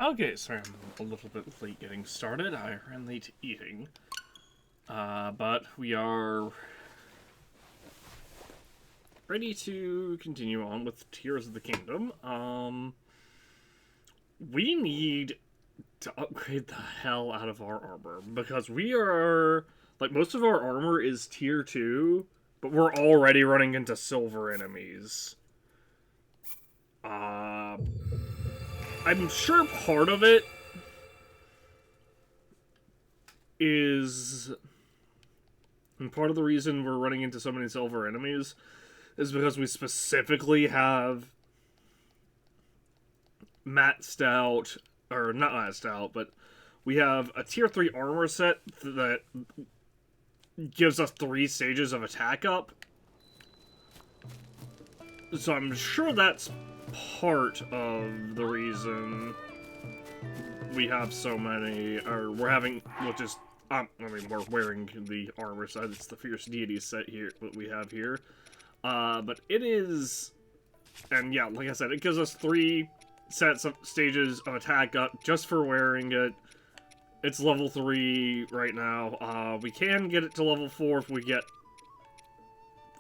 Okay, sorry, I'm a little bit late getting started. I ran late eating. But we are ready to continue on with Tears of the Kingdom. We need to upgrade the hell out of our armor because we are like most of our armor is tier 2, but we're already running into silver enemies. Uh, I'm sure part of it is, and part of the reason we're running into so many silver enemies is because we specifically have maxed out, or not maxed out, but we have a tier 3 armor set that gives us 3 stages of attack up. So I'm sure that's part of the reason we have so many, or we're having, which is, we're wearing the armor set. It's the Fierce Deity set here, what we have here. But it is, and yeah, like I said, it gives us 3 sets of stages of attack up just for wearing it. It's level 3 right now. We can get it to level 4 if we get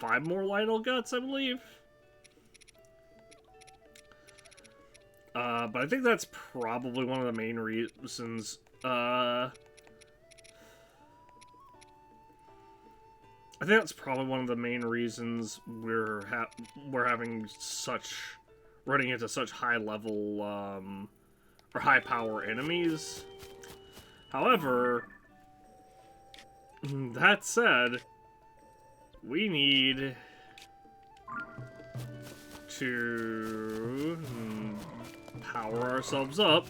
5 more Lionel Guts, I believe. But I think that's probably one of the main reasons. I think that's probably one of the main reasons we're having such, running into such high level or high power enemies. However, that said, we need to power ourselves up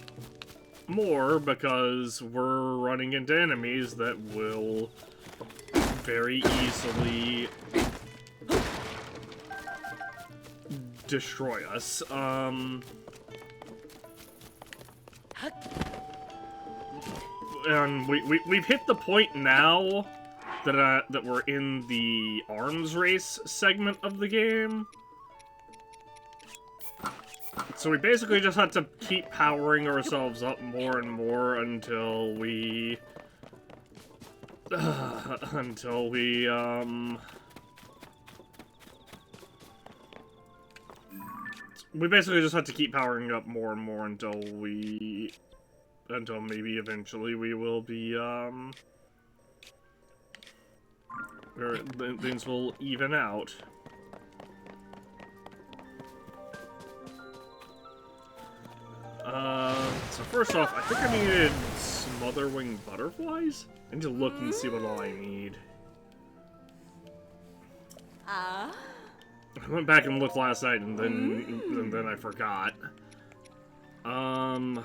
more because we're running into enemies that will very easily destroy us. And we've hit the point now that we're in the arms race segment of the game. So we basically just have to keep powering ourselves up more and more until we we basically just have to keep powering up more and more until maybe eventually we will be, or things will even out. So first off, I think I needed Smotherwing Butterflies. I need to look and see what all I need. I went back and looked last night, and then I forgot. So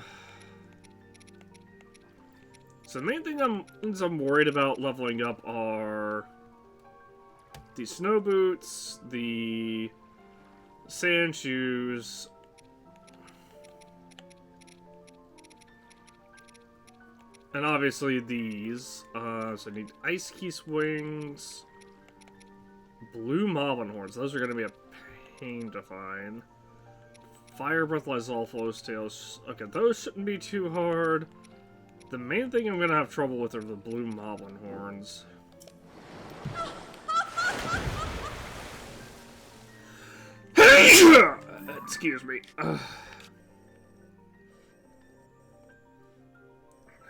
the main things I'm worried about leveling up are the snow boots, the sand shoes, and obviously these. So I need Ice Keese wings, blue Moblin horns. Those are going to be a pain to find. Fire breath, Lizalfos tails. Okay, those shouldn't be too hard. The main thing I'm going to have trouble with are the blue Moblin horns. Excuse me.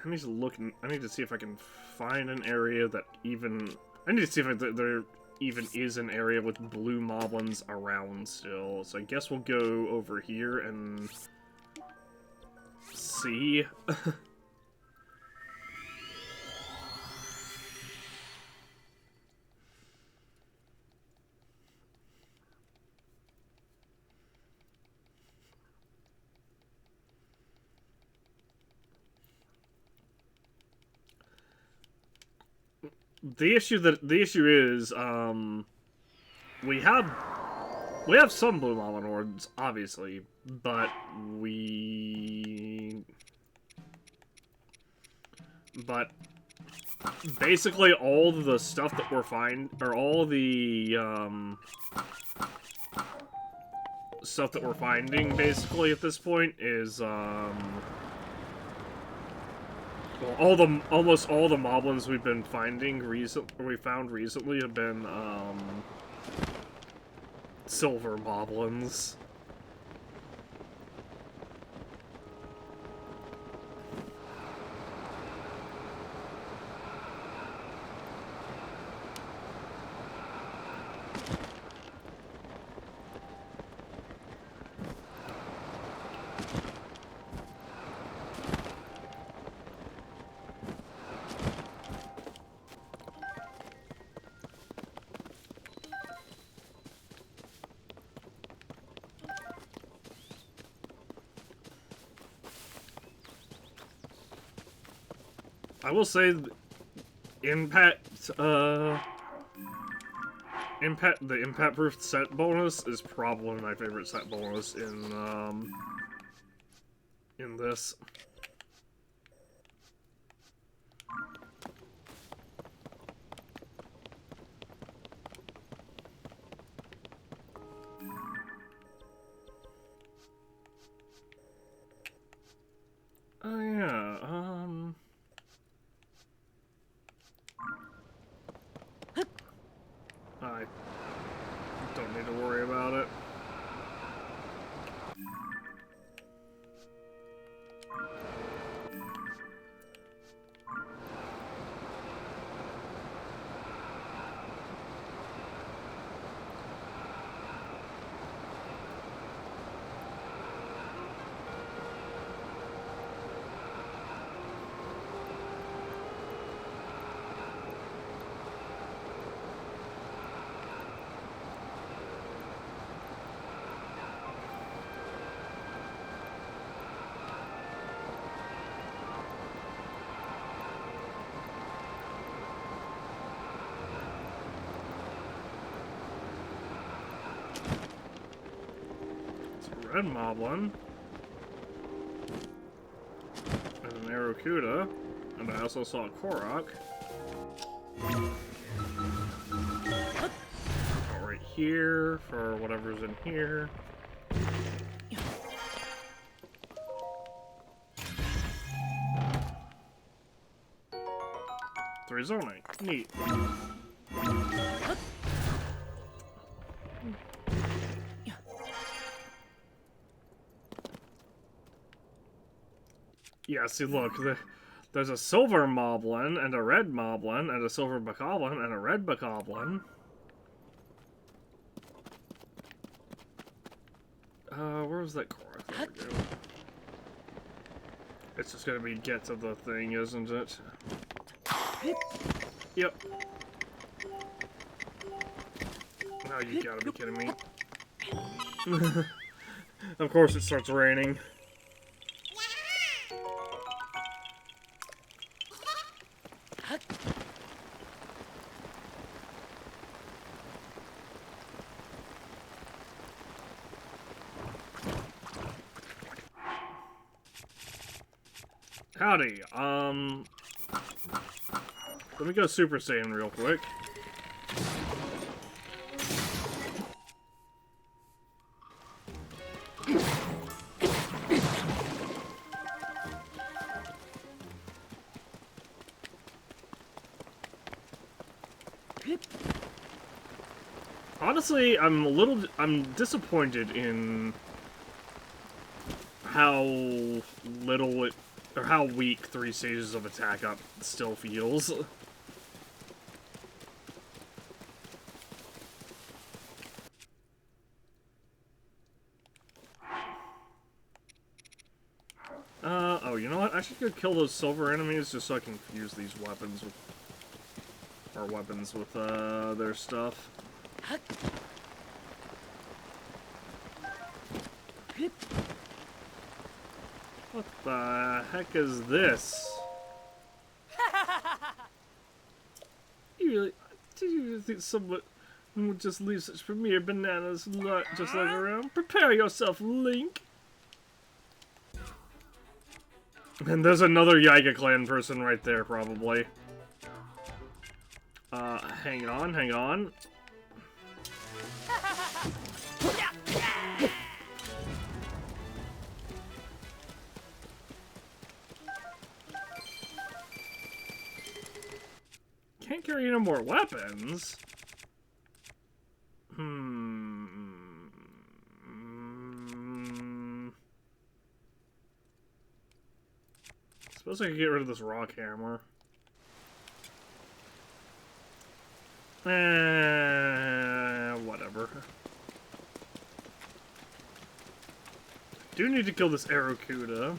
I need to look. I need to see if I can find an area that even. I need to see if there even is an area with blue moblins around still. So I guess we'll go over here and see. The issue is, we have some blue Moblin horns, obviously, but basically all the stuff that we're all the stuff that we're finding basically at this point is Well, almost all the moblins we've been finding we found recently have been silver moblins. I will say, the impact proof set bonus is probably my favorite set bonus in this. Oh yeah, I don't need to worry about it. Red Moblin, and an Aracuda, and I also saw a Korok. Right here for whatever's in here. 3 zoning. Neat. Yeah, see, look, there's a silver moblin, and a red moblin, and a silver bokoblin, and a red bokoblin. Where's that Korok? There we go. It's just gonna be get to the thing, isn't it? Yep. Oh, you gotta be kidding me. Of course it starts raining. Howdy, let me go Super Saiyan real quick. Honestly, I'm disappointed in how little it, or how weak 3 stages of attack up still feels. Oh, you know what? I should go kill those silver enemies just so I can fuse these weapons with, their stuff. What the heck is this? Did you think someone would just leave such premier bananas just like around? Prepare yourself, Link! And there's another Yiga Clan person right there, probably. Hang on, hang on. can't carry any more weapons. Suppose I could get rid of this rock hammer. Whatever. Do need to kill this Aracuda,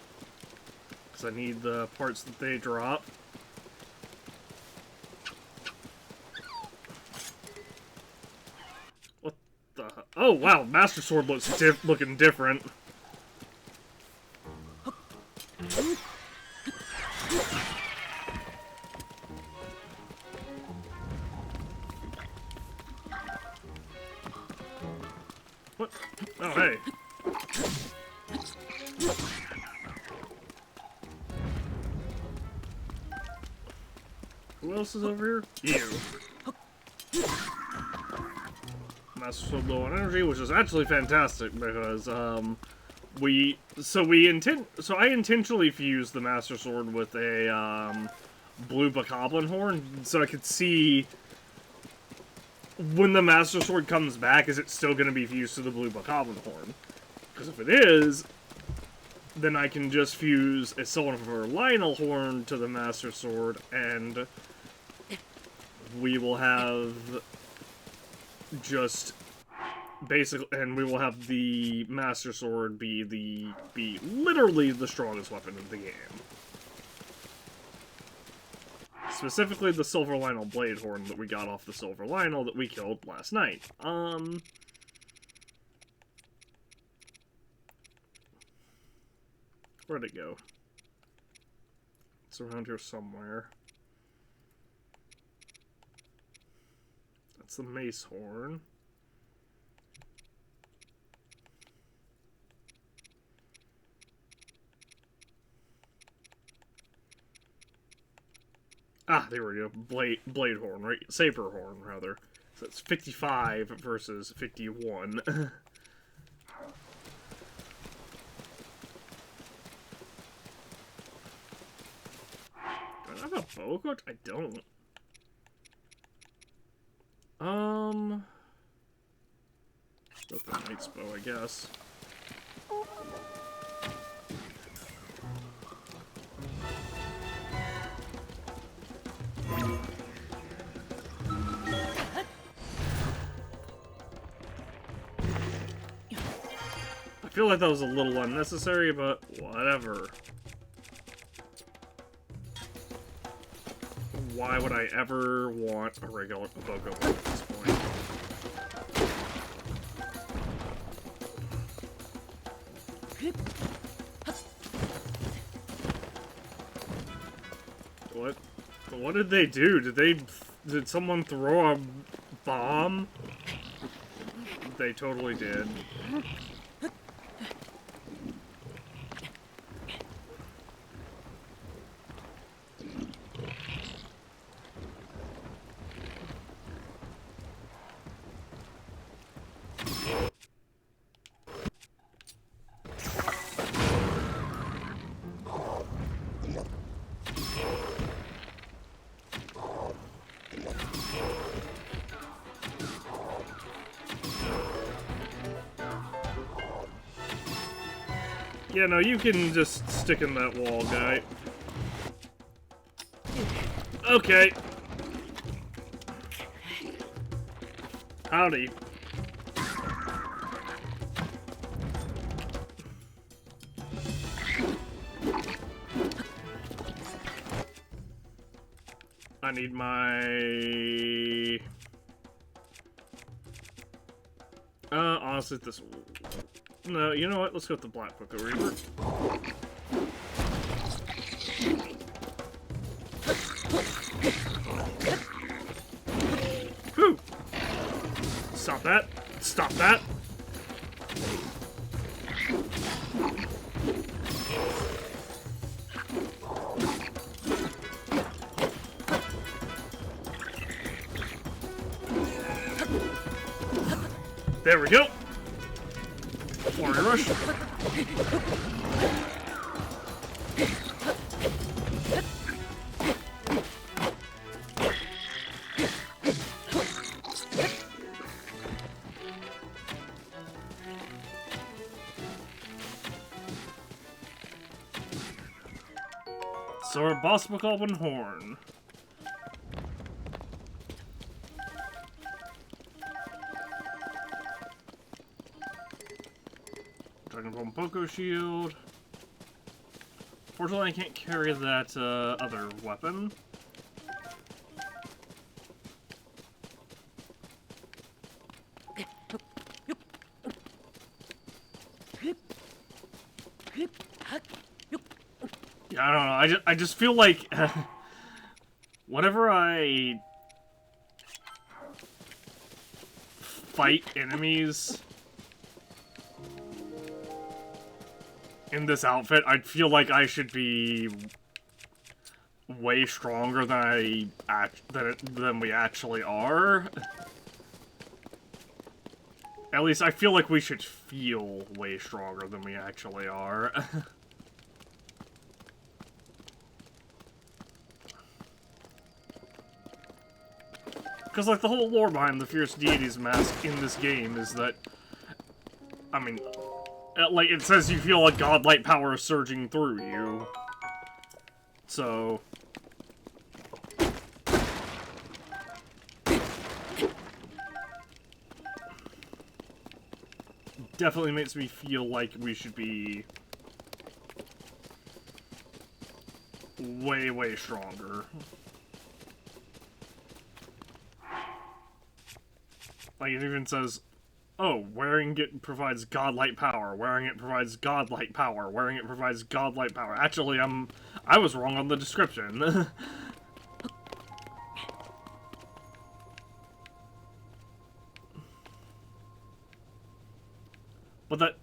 because I need the parts that they drop. What the? Oh wow, Master Sword looks looking different. What? Oh hey. Who else is over here? You. Master Sword low on energy, which is actually fantastic because I intentionally fused the Master Sword with a blue bokoblin horn so I could see when the Master Sword comes back, is it still going to be fused to the blue bokoblin horn? Because if it is, then I can just fuse a silver Lionel horn to the Master Sword, and we will have just basically, and we will have the Master Sword be literally the strongest weapon in the game. Specifically the Silver Lionel Blade Horn that we got off the Silver Lionel that we killed last night. Where'd it go? It's around here somewhere. That's the Mace Horn. Ah, there we go. Blade Horn, right? Saber Horn, rather. So it's 55 versus 51. Do I have a bow equipped? I don't. With the Knight's Bow, I guess. I feel like that was a little unnecessary, but whatever. Why would I ever want a regular Bogo at this point? What did they do? Did someone throw a bomb? They totally did. Yeah, no, you can just stick in that wall, guy. Okay. Howdy. I need my... honestly, this... No, you know what? Let's go with the Black Book Reaver. Whew! Stop that! Stop that! There we go! Warrior Rush. So our boss McGoblin Horn. Dragon Ball Poco Shield. Fortunately, I can't carry that other weapon. Yeah, I don't know. I just feel like whenever I fight enemies in this outfit, I feel like I should be way stronger than we actually are. At least I feel like we should feel way stronger than we actually are. Because, like, the whole lore behind the Fierce Deities mask in this game is that, I mean, like, it says you feel a godlike power surging through you. So... definitely makes me feel like we should be way, way stronger. Like, it even says, oh, wearing it provides godlike power, wearing it provides godlike power, wearing it provides godlike power. Actually, I was wrong on the description. But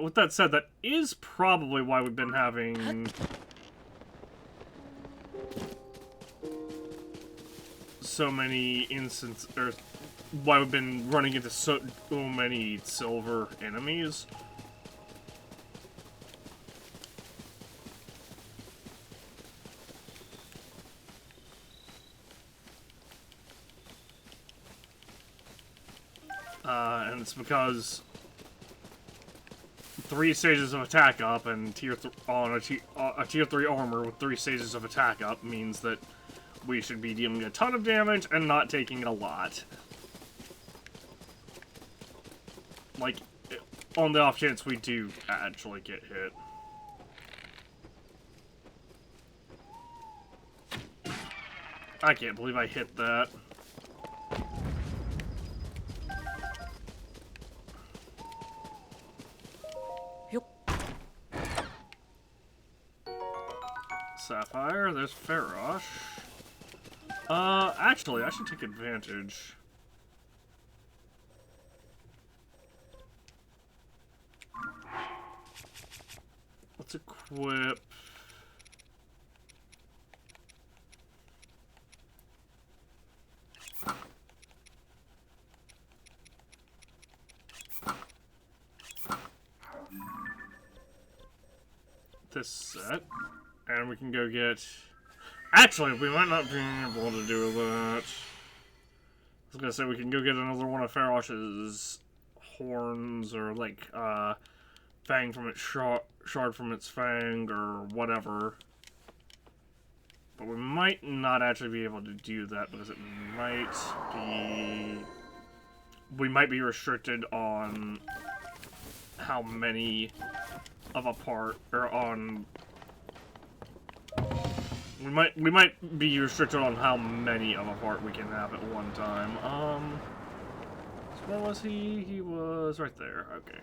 with that said, that is probably why we've been having so many instances, or why we've been running into so many silver enemies. And it's because 3 stages of attack up and a tier 3 armor with 3 stages of attack up means that we should be dealing a ton of damage and not taking a lot. Like, on the off chance we do actually get hit. I can't believe I hit that. Sapphire, there's Ferosh. Actually, I should take advantage. Let's equip... this set. And we can go get... Actually, we might not be able to do that. I was gonna say we can go get another one of Ferosh's horns, or like, fang from its shard from its fang, or whatever. But we might not actually be able to do that, because it might be... we might be restricted on how many of a part, or on... We might be restricted on how many of a part we can have at one time. So where was he? He was right there. Okay.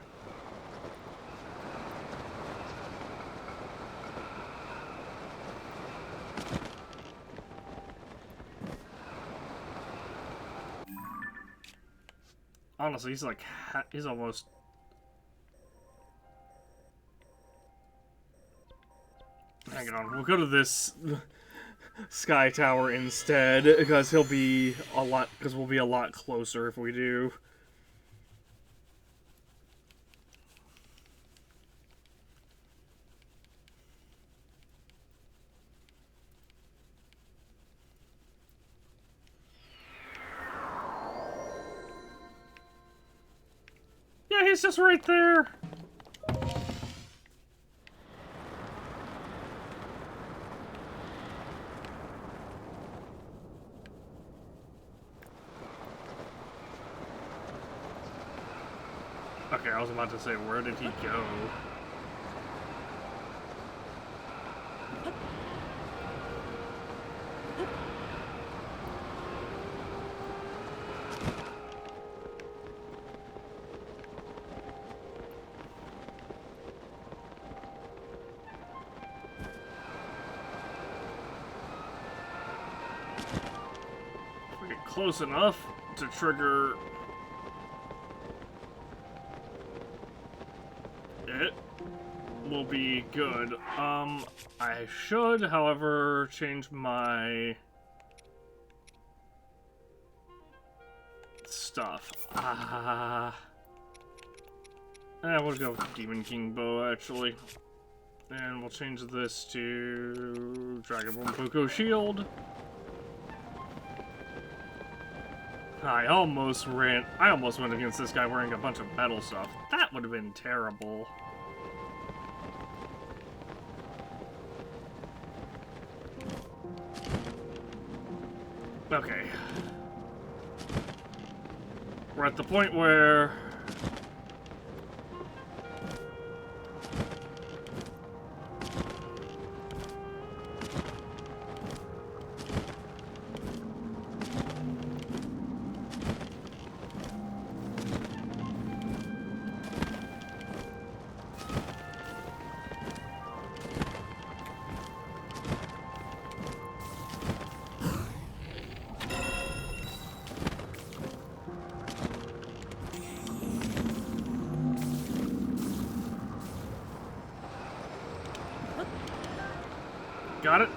Honestly, he's like, he's almost... hang on, we'll go to this Sky Tower instead, because he'll be a lot, because we'll be a lot closer if we do. Yeah, he's just right there. Okay, I was about to say, where did he go? If we get close enough to trigger it, will be good. I should, however, change my stuff. We'll go with Demon King Bow, actually. And we'll change this to Dragonborn Poco Shield. I almost went against this guy wearing a bunch of metal stuff. That would have been terrible. Okay. We're at the point where got it.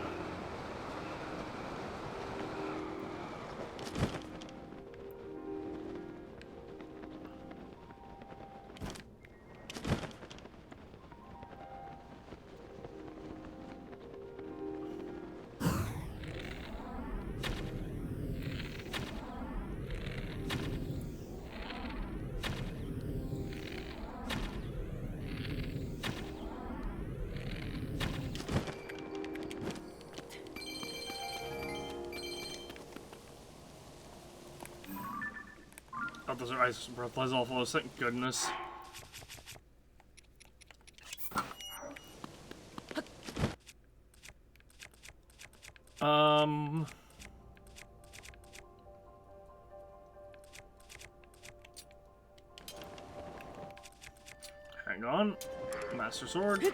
Oh, those are ice breathless all flows, thank goodness. Hang on. Master Sword.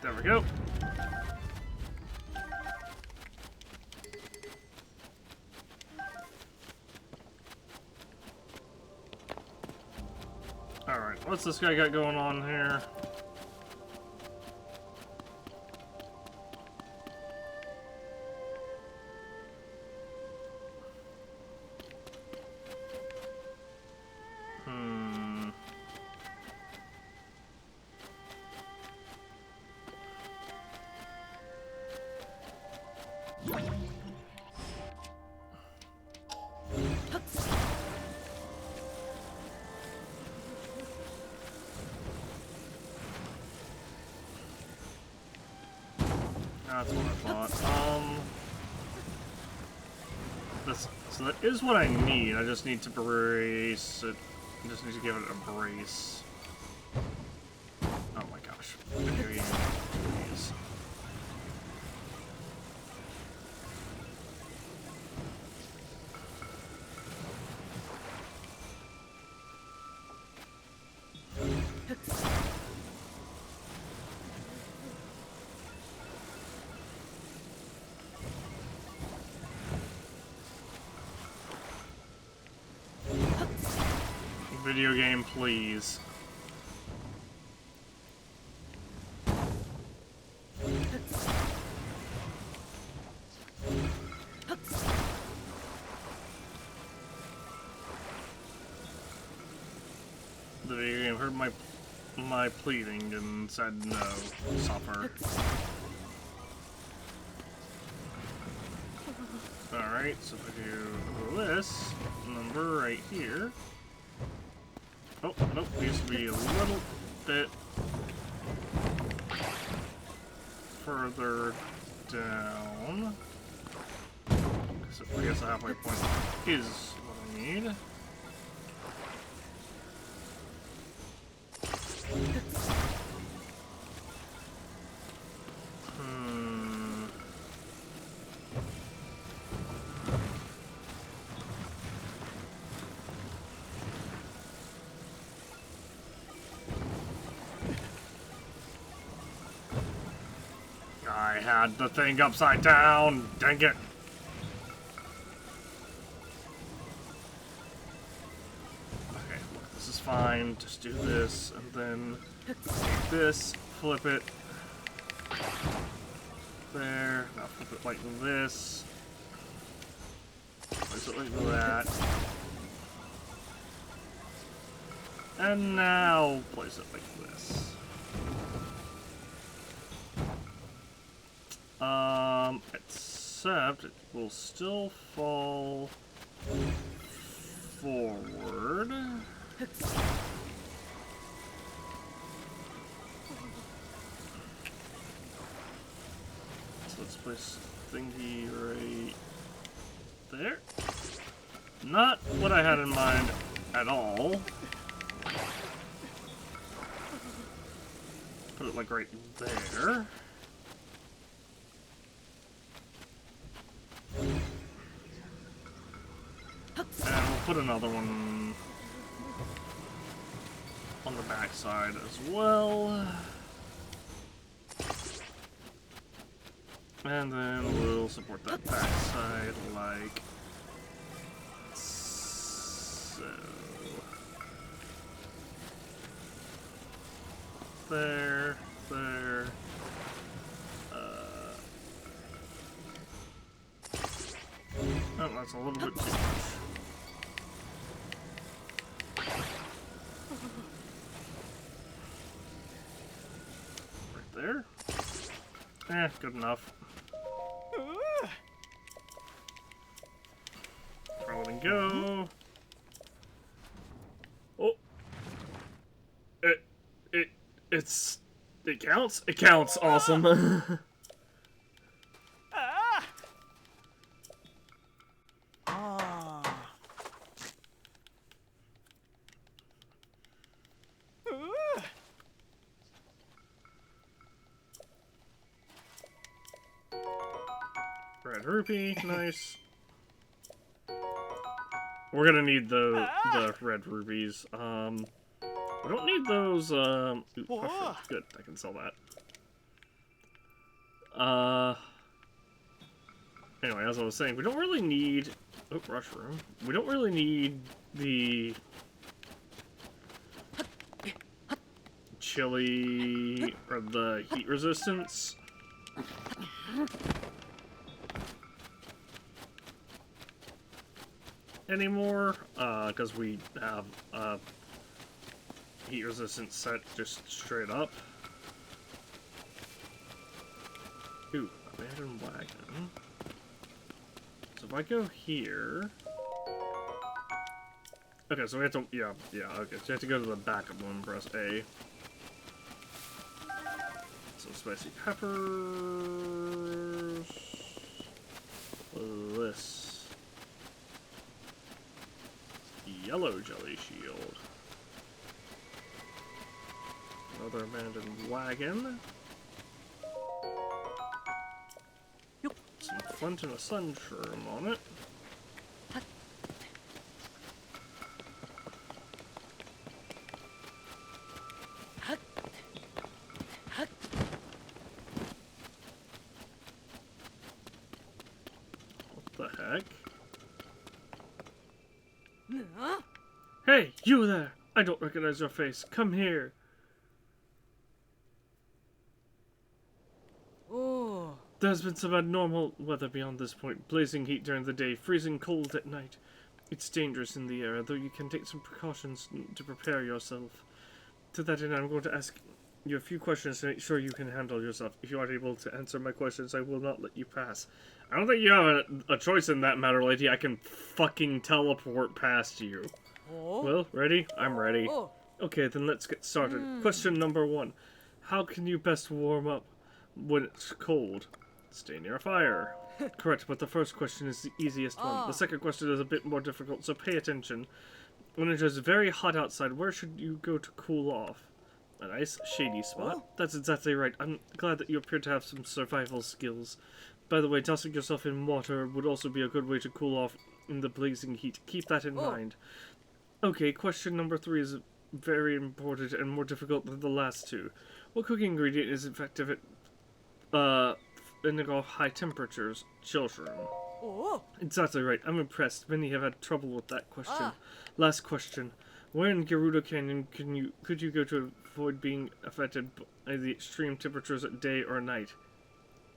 There we go. Alright, what's this guy got going on here? That's what I thought. So that is what I need. I just need to brace it. I just need to give it a brace. Oh my gosh. Video game, please. Video game, please. The video game heard my my pleading and said no, suffer. Alright, so if I do this number right here. Oh, nope, needs to be a little bit further down. So I guess the halfway point is what I need. I had the thing upside down. Dang it. Okay, look, this is fine. Just do this, and then take this, flip it. There. Now flip it like this. Place it like that. And now place it like this. Except it will still fall forward. So let's place thingy right there. Not what I had in mind at all. Put it like right there. And we'll put another one on the back side as well. And then we'll support that back side like so. There, there. Oh, that's a little bit too much. Right there. Eh, good enough. Throw it and go. Oh. It counts? It counts. Awesome. Red rupee, nice. We're gonna need the red rubies. We don't need those. Ooh, good, I can sell that. Anyway, as I was saying, we don't really need. Oh, rush room. We don't really need the chili or the heat resistance. Anymore, because we have heat resistance set just straight up. Ooh, abandoned wagon. So if I go here, okay, so we have to, yeah, okay, so you have to go to the backup one, press A. Some spicy peppers. This. Yellow jelly shield. Another abandoned wagon. Some flint and a sun shroom on it. What the heck? Hey, you there! I don't recognize your face. Come here. Oh. There's been some abnormal weather beyond this point. Blazing heat during the day, freezing cold at night. It's dangerous in the air, though you can take some precautions to prepare yourself. To that end, I'm going to ask you a few questions to make sure you can handle yourself. If you aren't able to answer my questions, I will not let you pass. I don't think you have a choice in that matter, lady. I can fucking teleport past you. Oh. Well, ready? I'm ready. Oh. Okay, then let's get started. Question number 1. How can you best warm up when it's cold? Stay near a fire. Correct, but the first question is the easiest one. The second question is a bit more difficult, so pay attention. When it is very hot outside, where should you go to cool off? A nice, shady spot. That's exactly right. I'm glad that you appear to have some survival skills. By the way, tossing yourself in water would also be a good way to cool off in the blazing heat. Keep that in mind. Okay, question number 3 is very important and more difficult than the last 2. What cooking ingredient is effective at ending off high temperatures? Children. Oh. Exactly right. I'm impressed. Many have had trouble with that question. Last question. Where in Gerudo Canyon could you go to avoid being affected by the extreme temperatures at day or night?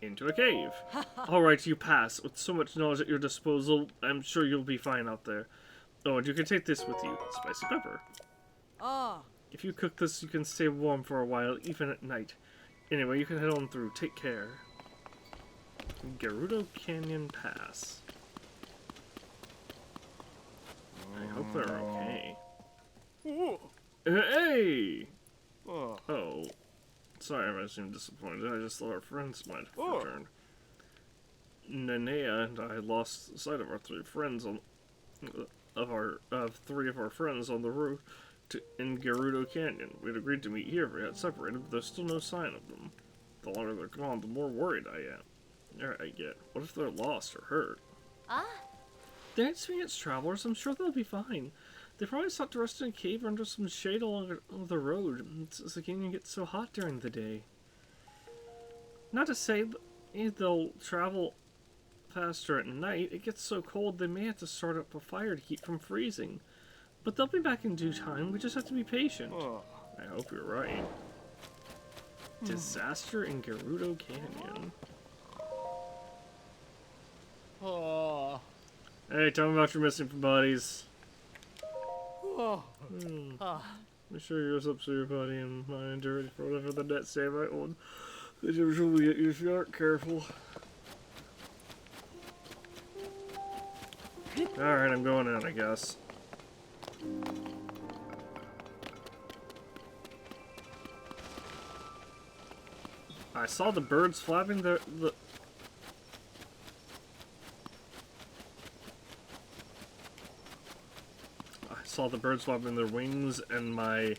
Into a cave. Alright, you pass. With so much knowledge at your disposal, I'm sure you'll be fine out there. Oh, and you can take this with you. Spicy pepper. If you cook this, you can stay warm for a while, even at night. Anyway, you can head on through. Take care. Gerudo Canyon Pass. I hope they're okay. Hey! Oh. Sorry if I seem disappointed. I just thought our friends might have returned. Nenea and I lost sight of our 3 friends on of 3 of our friends on the road in Gerudo Canyon. We'd agreed to meet here if we had separated, but there's still no sign of them. The longer they're gone, the more worried I am. There I get. What if they're lost or hurt? They're experienced travelers. I'm sure they'll be fine. They probably sought to rest in a cave under some shade along the road. It's the canyon gets so hot during the day. Not to say they'll travel faster at night. It gets so cold they may have to start up a fire to keep from freezing. But they'll be back in due time. We just have to be patient. I hope you're right. Disaster in Gerudo Canyon. Hey, tell me about your missing buddies. Make sure yours up so your body and mind are ready for whatever the next day might hold. They usually get you if you aren't careful. Alright, I'm going in, I guess. I saw the birds flapping I saw the birds flapping their wings, and my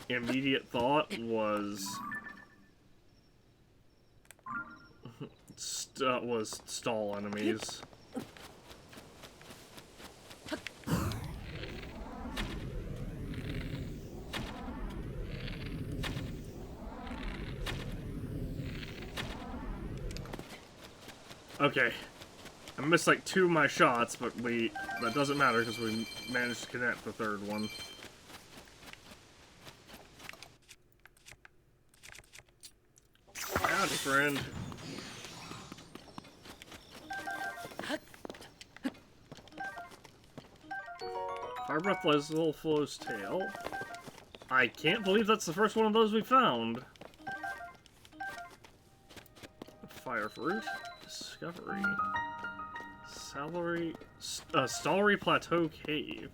immediate thought was stall enemies. Okay, I missed like 2 of my shots, but that doesn't matter because we managed to connect the 3rd one. Howdy, friend. Fire breath lies little flow's tail. I can't believe that's the first one of those we found. Fire fruit. Discovery. Stollery Plateau Cave.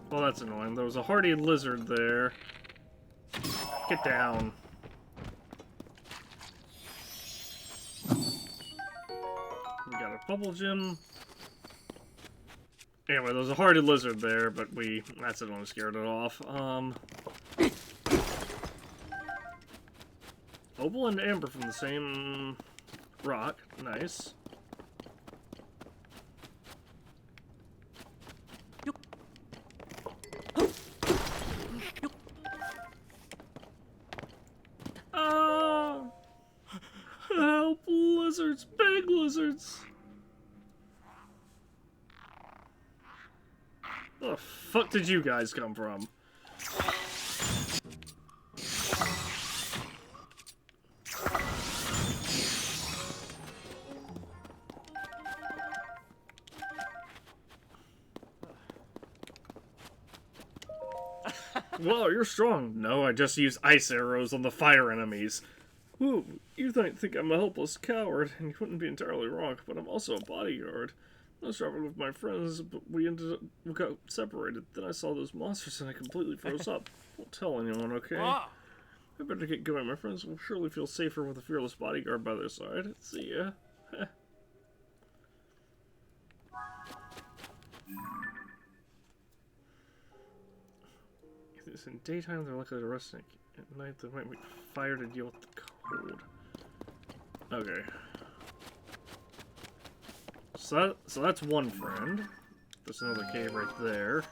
Well, that's annoying. There was a hardy lizard there. Get down. We got a bubble gem. Anyway, there was a hardy lizard there, but that's it, only scared it off. Opal and amber from the same rock. Nice. Help, lizards, big lizards. Where the fuck did you guys come from? Wow, you're strong. No, I just use ice arrows on the fire enemies. Ooh, you might think I'm a helpless coward, and you wouldn't be entirely wrong, but I'm also a bodyguard. I was traveling with my friends, but we got separated. Then I saw those monsters and I completely froze up. Won't tell anyone, okay? Ah. I better get going. My friends will surely feel safer with a fearless bodyguard by their side. See ya. If in daytime, they're likely to rest. At night, they might make fire to deal with the cold. Okay. So that's one friend. There's another cave right there.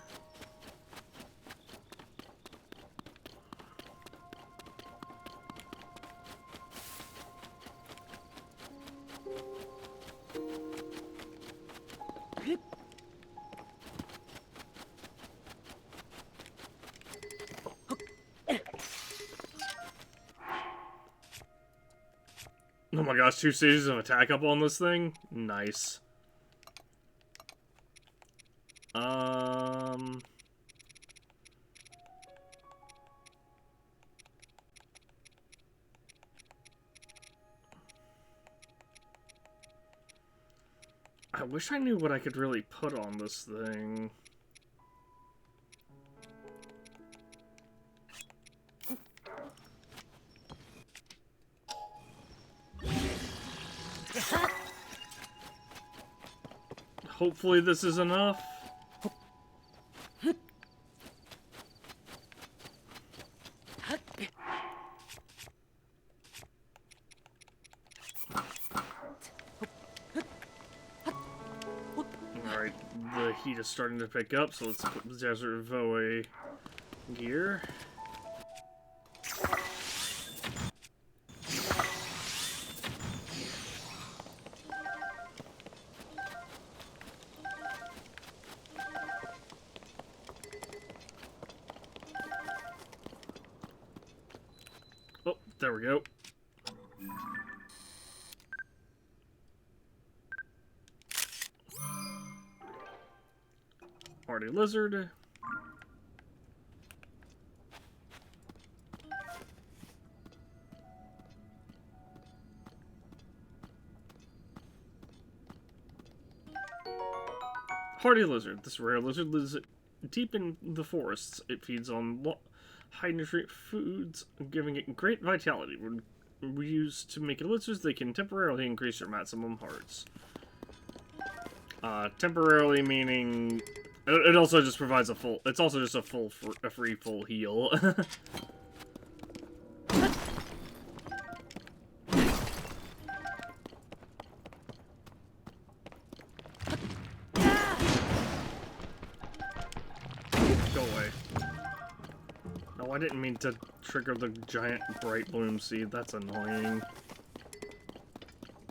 Oh my gosh, 2 stages of attack up on this thing? Nice. I wish I knew what I could really put on this thing. Hopefully this is enough. Alright, the heat is starting to pick up, so let's put the Desert Voe gear. Oh, there we go. Hardy Lizard. Hardy Lizard. This rare lizard lives deep in the forests. It feeds on high nutrient foods, giving it great vitality. When we use to make lizards, they can temporarily increase your maximum hearts. Temporarily meaning it also just provides a full. It's also just a free full heal. Go away. No, I didn't mean to trigger the giant bright bloom seed. That's annoying.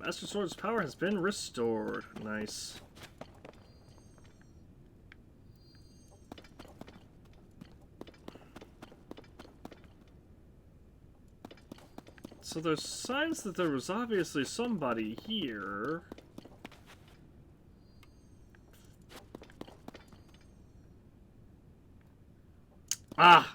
Master Sword's power has been restored. Nice. So there's signs that there was obviously somebody here. Ah!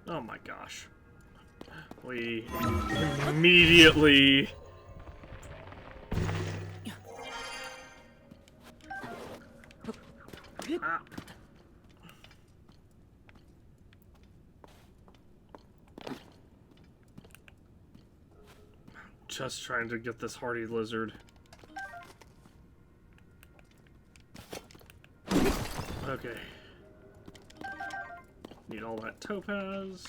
Oh my gosh. We immediately... Ah. Just trying to get this hardy lizard. Okay. Need all that topaz.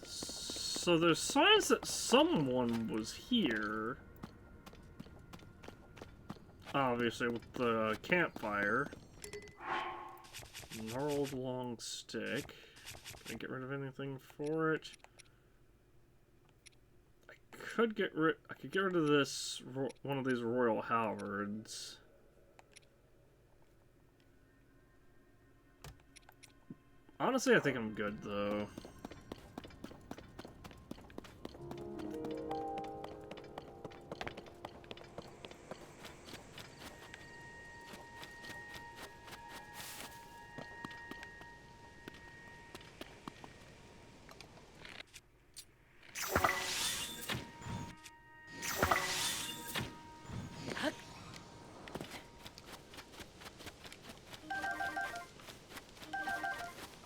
So there's signs that someone was here. Obviously with the campfire. Gnarled long stick. Can I get rid of anything for it? I could get rid. I could get rid of this one of these royal halberds. Honestly, I think I'm good though.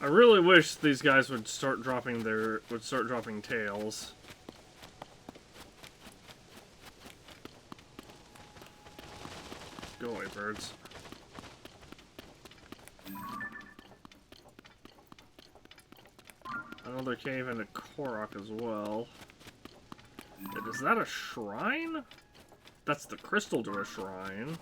I really wish these guys would start dropping tails. Go away, birds. Another cave and a Korok as well. Is that a shrine? That's the crystal to a shrine.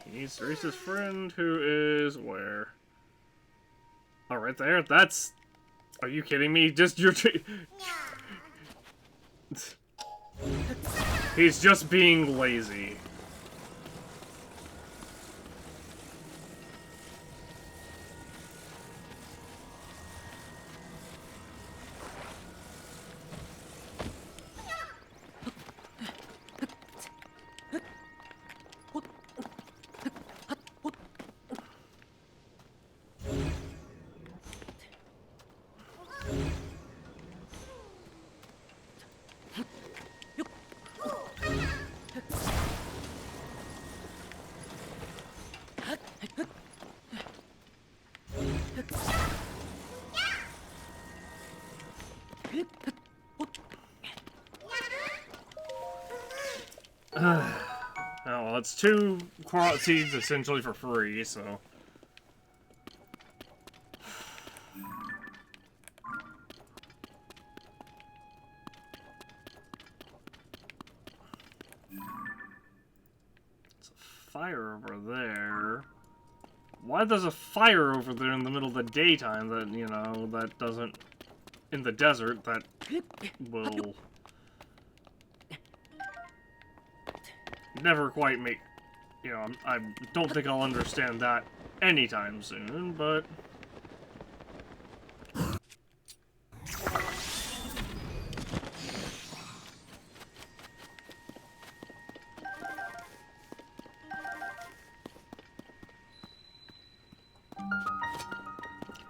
He needs to reach his friend, who is where? Oh, right there? That's... Are you kidding me? Just your... He's just being lazy. Oh, well, it's 2 Korok seeds essentially for free, so... It's a fire over there. Why there's a fire over there in the middle of the daytime that, you know, that doesn't... In the desert, that will... Never quite make, you know, I don't think I'll understand that anytime soon, but...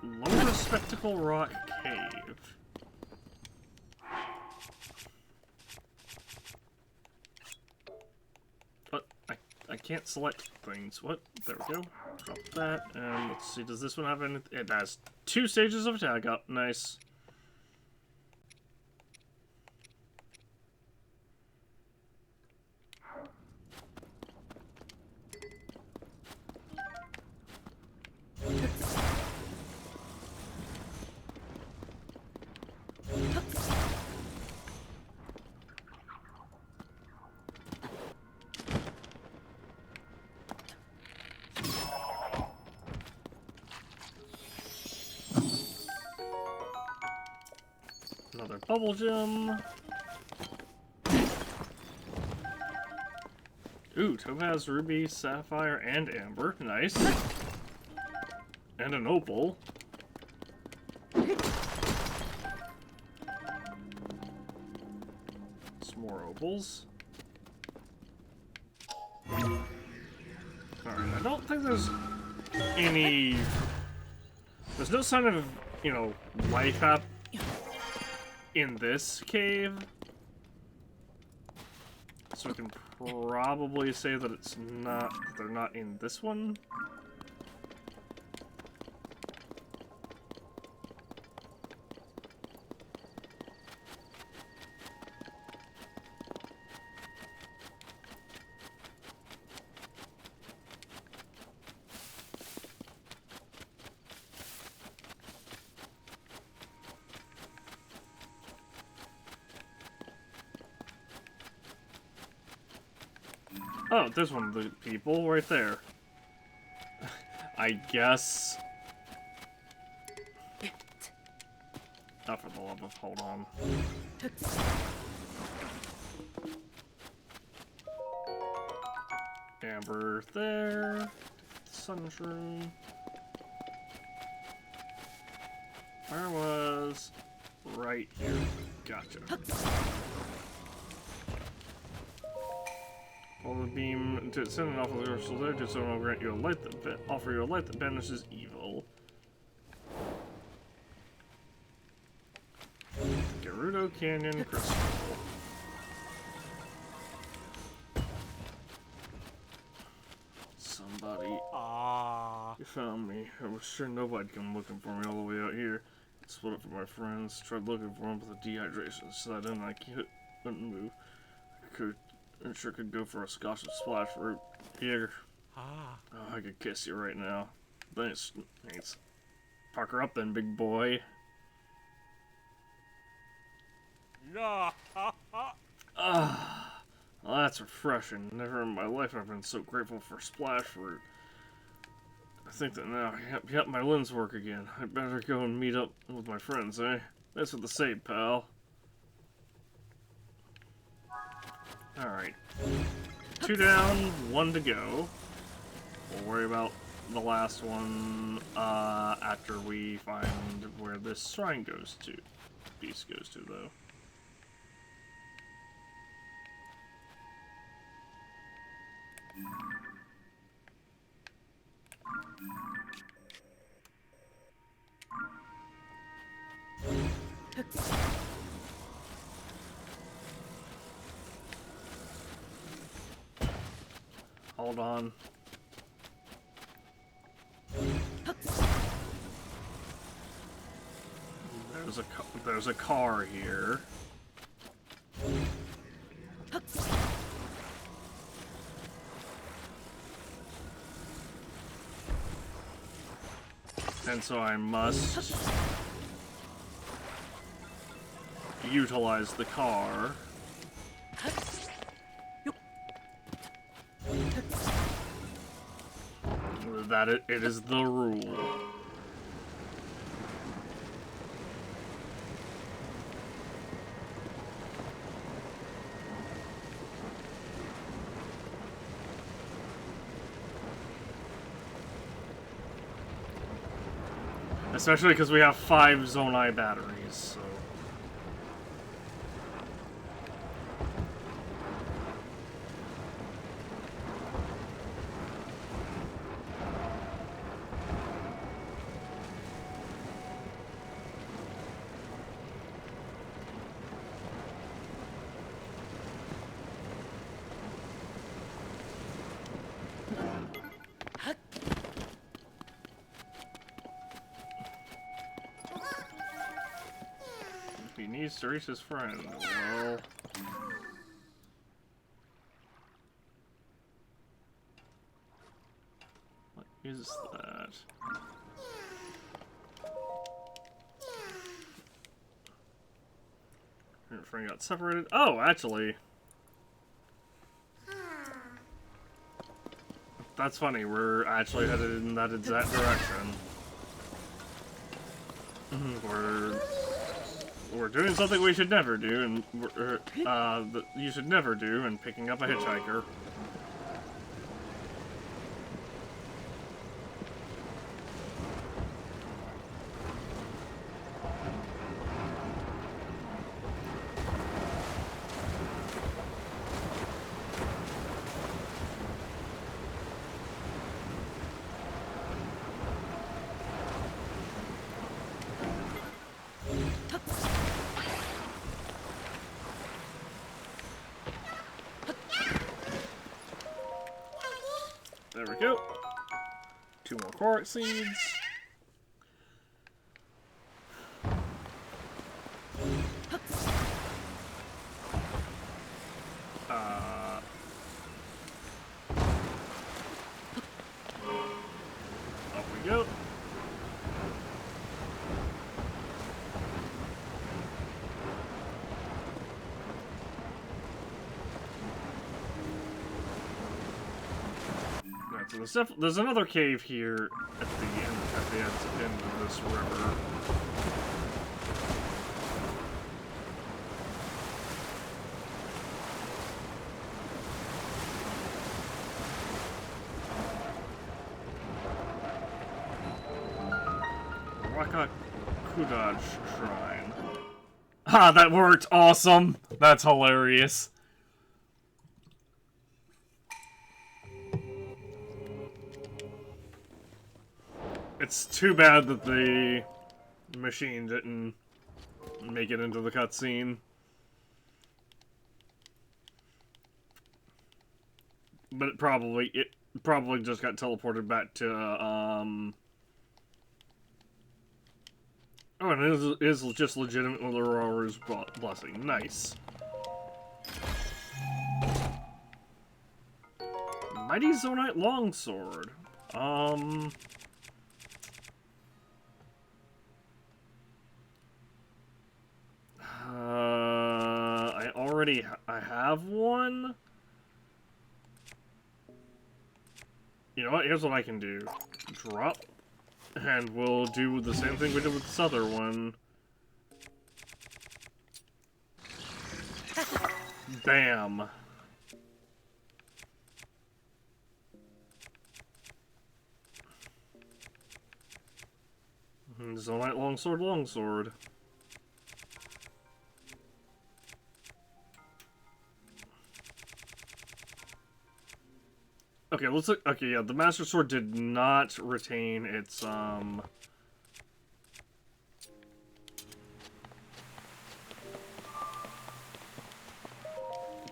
Lower Spectacle Rock Cave. I can't select things. What? There we go. Drop that. And let's see, does this one have anything? It has 2 stages of attack up. Nice. Another bubble gem. Ooh, topaz, ruby, sapphire, and amber. Nice. And an opal. Some more opals. Alright, I don't think there's any... There's no sign of, you know, life in this cave, so we can probably say that it's not, that they're not in this one. Oh, there's one of the people right there. I guess. Oh, for the love of, hold on. Amber there. Sunshroom. Where was? Right here. Gotcha. While the beam to send it off of the universal there, just so will grant you a light that offer you a light that banishes evil. Gerudo Canyon Crystal. Somebody. You found me. I was sure nobody'd come looking for me all the way out here. I split up from my friends, tried looking for them, but the dehydration set in, I couldn't move. I sure could go for a Scotch and splash root. Here. Oh, I could kiss you right now. Thanks. Park her up then, big boy. Ah, well, that's refreshing. Never in my life I've been so grateful for splash root. I think that now, yep, my limbs work again. I better go and meet up with my friends, eh? Thanks for the save, pal. Alright. 2 down, 1 to go. We'll worry about the last one after we find where this shrine goes to. Beast goes to, though. Hold on. There's a car here. And so I must utilize the car. That it is the rule. Especially because we have 5 Zonai batteries, so... He needs to reach his friend. Well... What is that? Your friend got separated. Oh, actually... That's funny, we're actually headed in that exact direction. We're doing something we should never do, and that you should never do, and picking up a hitchhiker. There we go. 2 more Korok seeds. Up we go. there's another cave here at the end of this river. Raka Kudaj Shrine. Ah, that worked! Awesome! That's hilarious. It's too bad that the machine didn't make it into the cutscene. But it probably just got teleported back to, Oh, and it is just legitimately Aurora's blessing. Nice. Mighty Zonite Longsword. I have one. You know what? Here's what I can do. Drop. And we'll do the same thing we did with this other one. Bam. Zonite Longsword. Okay, let's look. Okay, yeah, the Master Sword did not retain its, The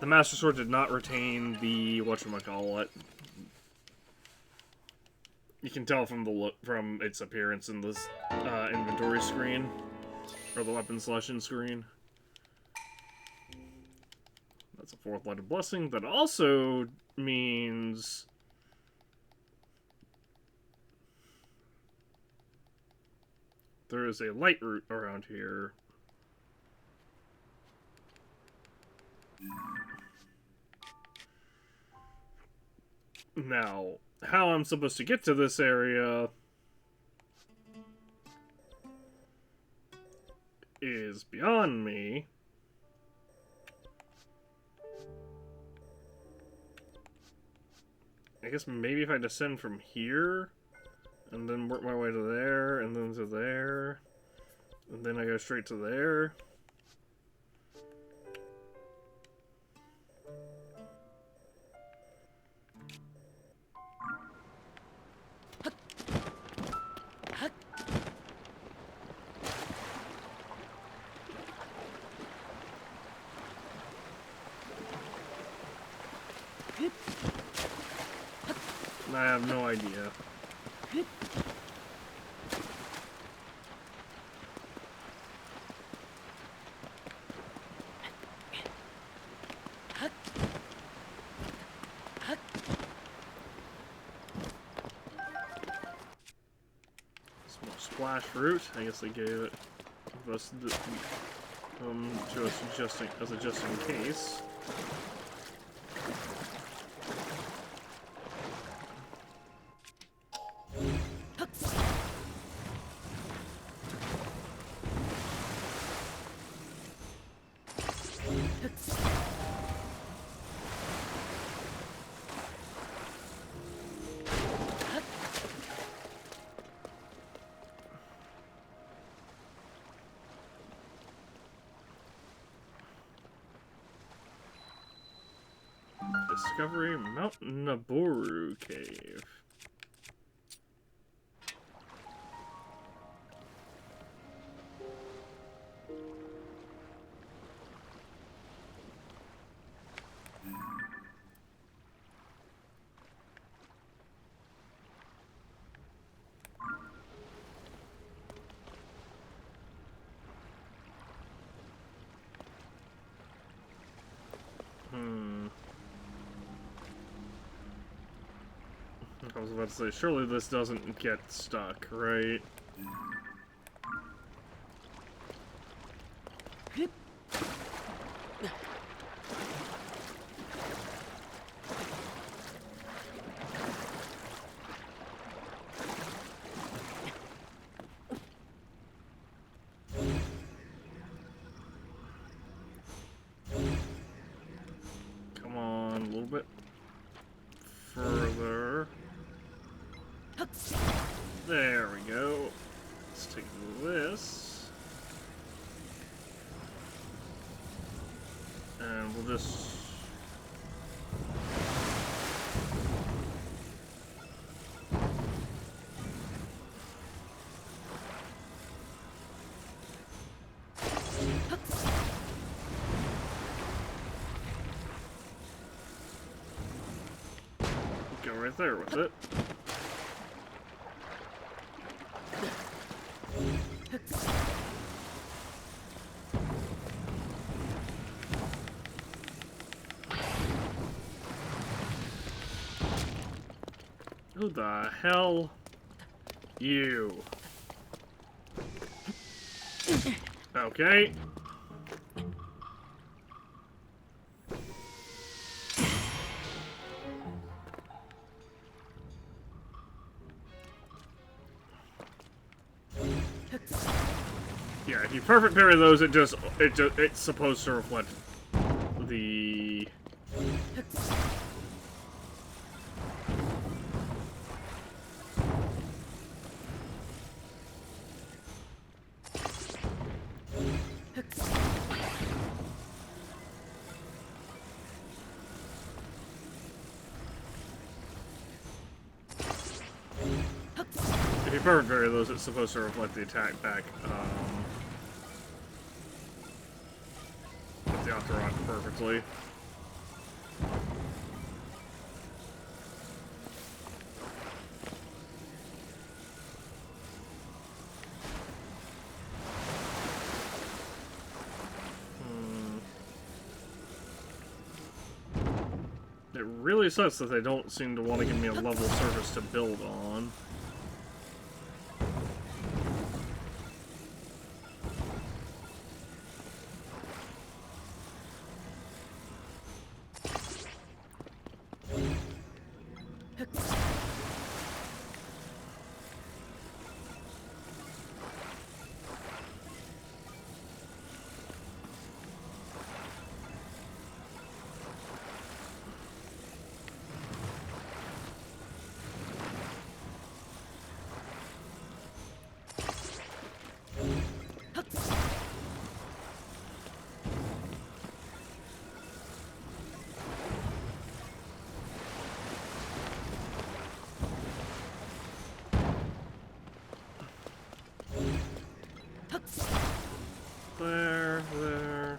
Master Sword did not retain the whatchamacallit. You can tell from the look, from its appearance in this, inventory screen. Or the weapon selection screen. That's a fourth light of blessing. That also means there is a light route around here. Now, how I'm supposed to get to this area is beyond me. I guess maybe if I descend from here, and then work my way to there, and then to there, and then I go straight to there. I have no idea. Small splash root. I guess they gave it to us just in case. Discovery Mount Naboru Cave. I was about to say, surely this doesn't get stuck, right? bit further. There we go. Let's take this. And we'll just... go right there with it. Who the hell? You. Okay. Yeah, if you perfect parry those, it's supposed to reflect the... If you perfect parry those, it's supposed to reflect the attack back. With the Octorok perfectly. It really sucks that they don't seem to want to give me a level surface to build on. There.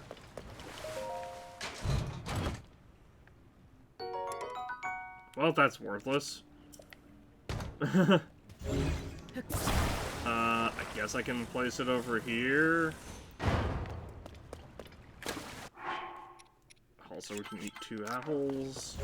Well, that's worthless. I guess I can place it over here. Also, we can eat 2 apples.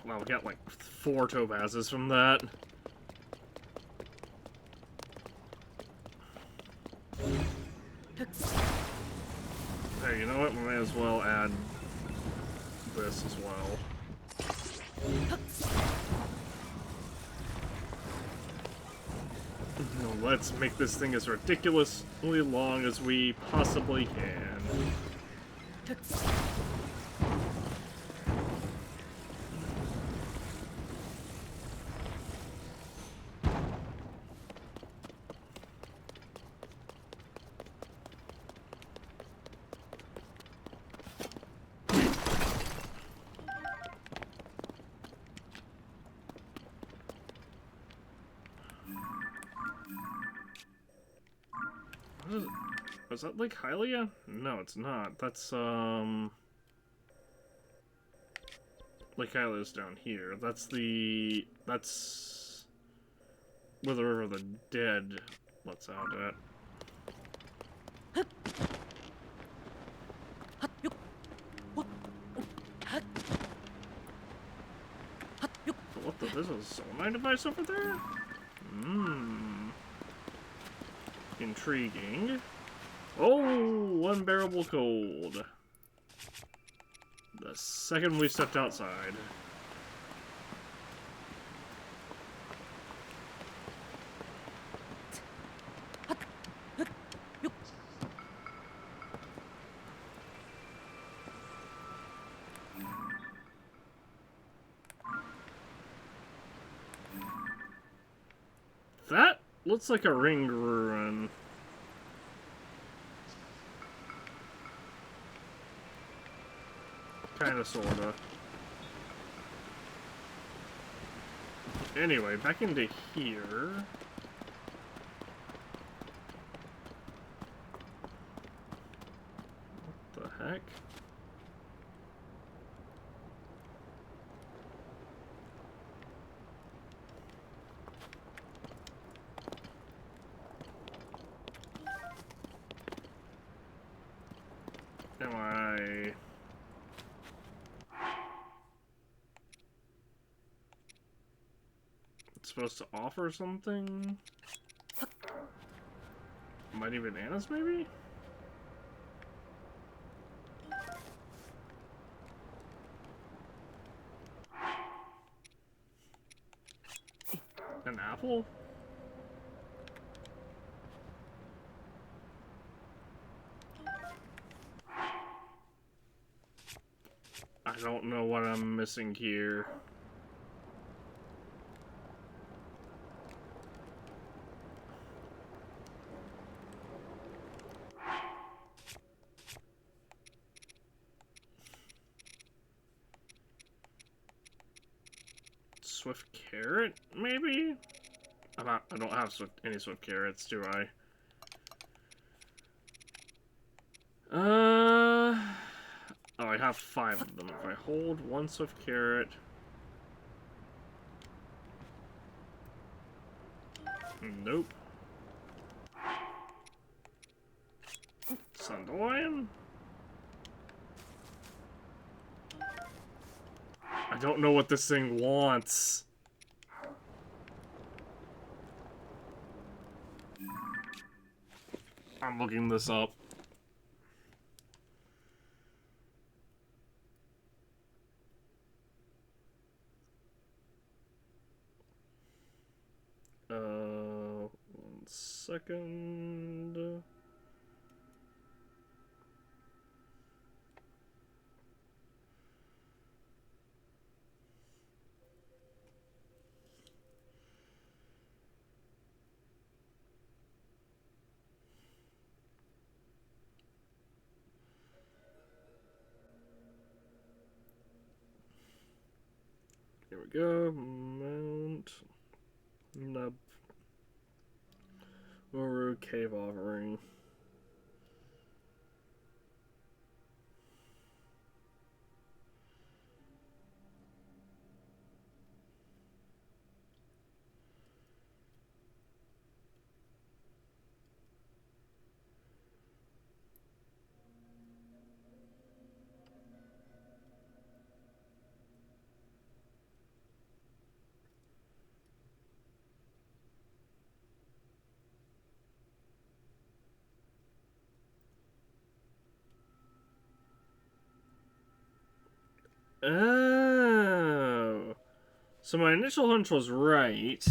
Wow, we got like 4 topazes from that. Hey, you know what? We may as well add this as well. Let's make this thing as ridiculously long as we possibly can. Is that Lake Hylia? No, it's not. That's, Lake Hylia's down here. That's where the River of the Dead lets out at. What the? There's a soul device over there? Intriguing. Oh, unbearable cold. The second we stepped outside. That looks like a ring ruin. Kinda, sorta. Anyway, back into here. What the heck? Am I... supposed to offer something? Mighty bananas, maybe? An apple? I don't know what I'm missing here. Swift carrot, maybe? I don't have any swift carrots, do I? Oh, I have 5 of them. If I hold 1 swift carrot... Nope. Sandalion? I don't know what this thing wants. I'm looking this up. One second. Here we go. Mount. Nub. Uru cave offering. Oh. So my initial hunch was right.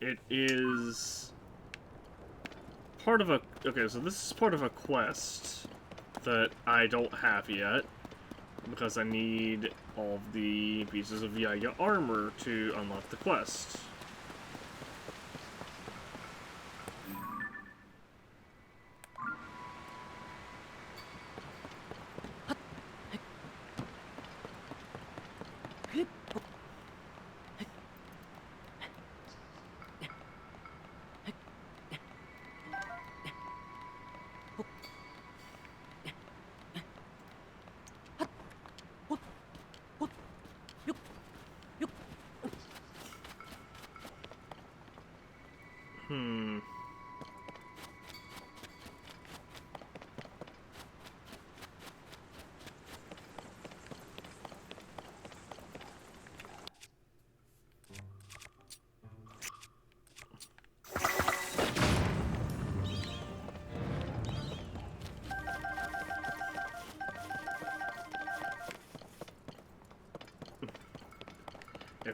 It is part of a... Okay, so this is part of a quest that I don't have yet, because I need all of the pieces of Yaya armor to unlock the quest.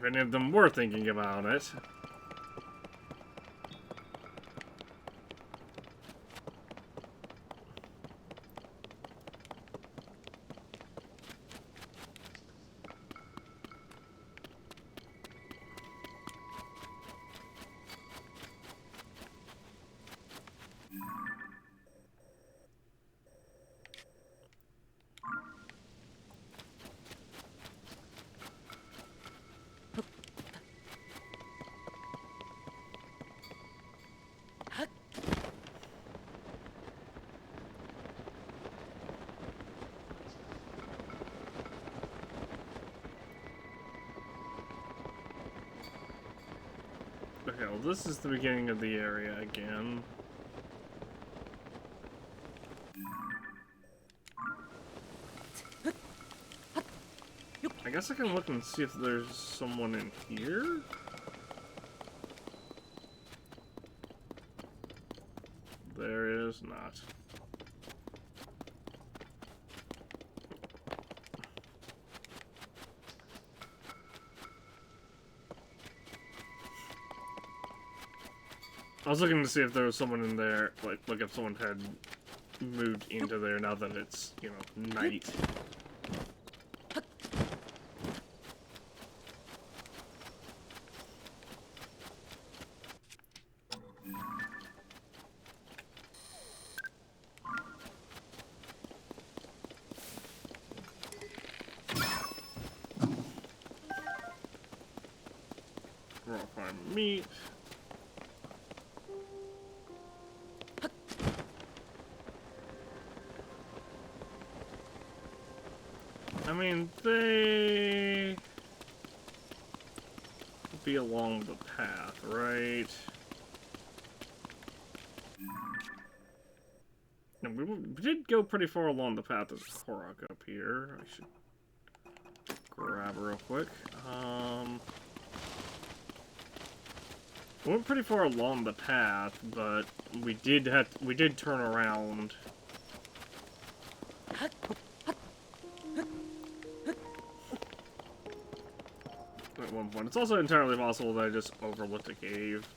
if any of them were thinking about it. Okay, well, this is the beginning of the area again. I guess I can look and see if there's someone in here? There is not. I was looking to see if there was someone in there, like if someone had moved into there now that it's, you know, night. Raw farm meat. I mean, they be along the path, right? And we did go pretty far along the path. There's Korok up here. I should grab her real quick. We went pretty far along the path, but we did turn around. At one point. It's also entirely possible that I just overlooked a cave.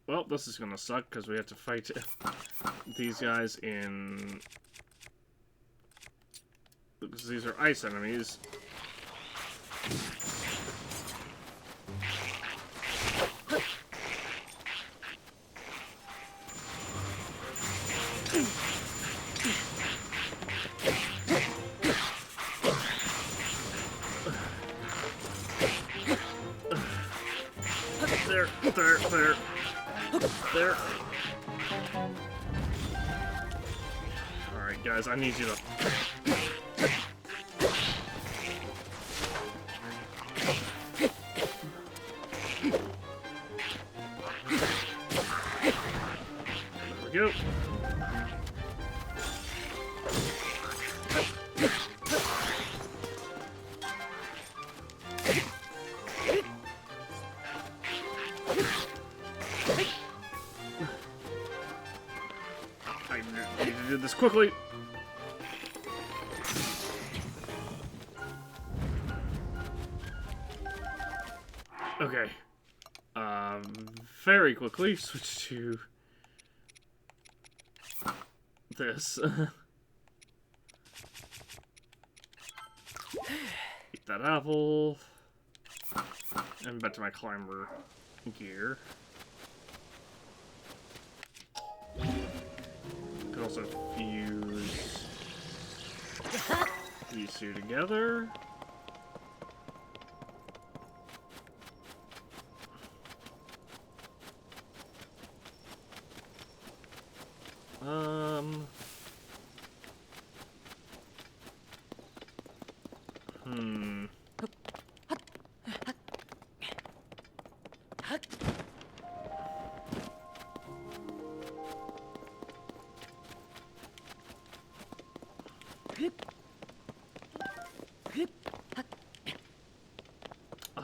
Well, this is gonna suck because we have to fight these guys in... because these are ice enemies. There. Alright, guys, I need you to... There we go. I need to do this quickly. Okay. Very quickly switch to this. Eat that apple. And back to my climber gear. Could also fuse these two together.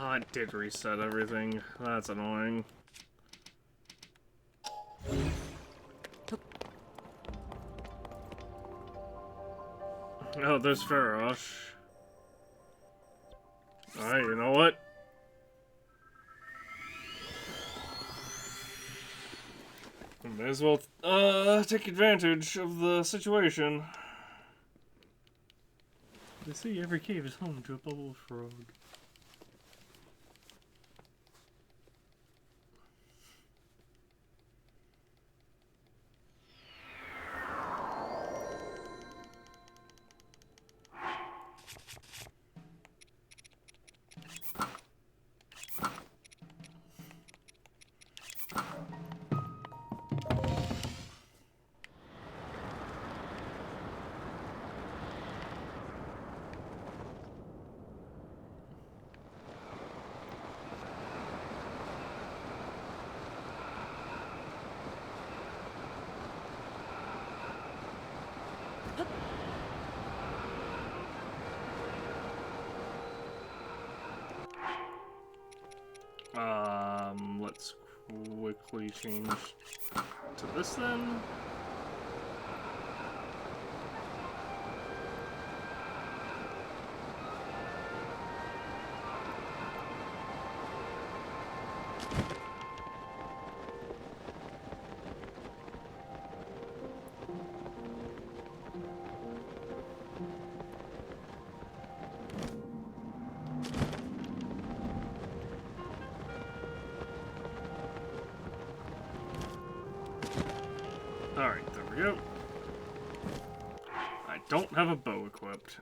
Oh, it did reset everything. That's annoying. Oh, there's Farosh. Alright, you know what? May as well take advantage of the situation. They say every cave is home to a bubble frog. Let's quickly change to this then. Alright, there we go. I don't have a bow equipped.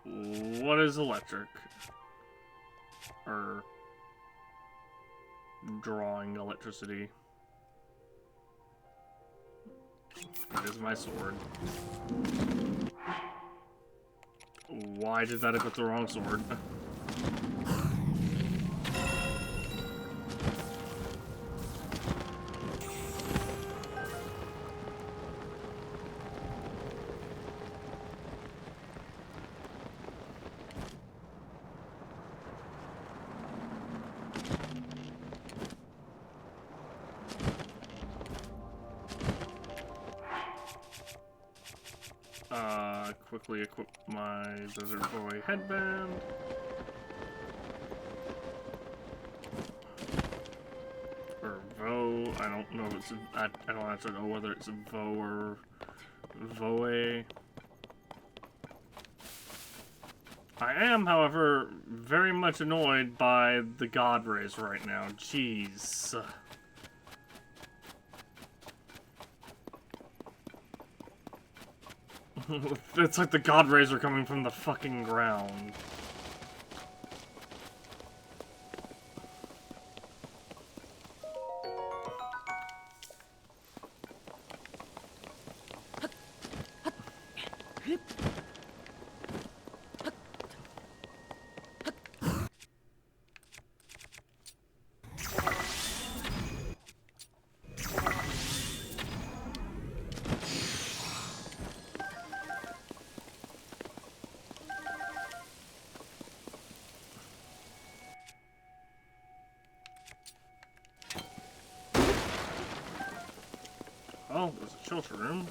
What is electric? Or drawing electricity? It is my sword. Why did that equip the wrong sword? Quickly equip my Desert Boy headband. Or Vo, I don't know if it's, I don't actually know whether it's Vo or Voe. I am, however, very much annoyed by the God Rays right now. Jeez. It's like the God Rays are coming from the fucking ground. Oh, there's a shelter room.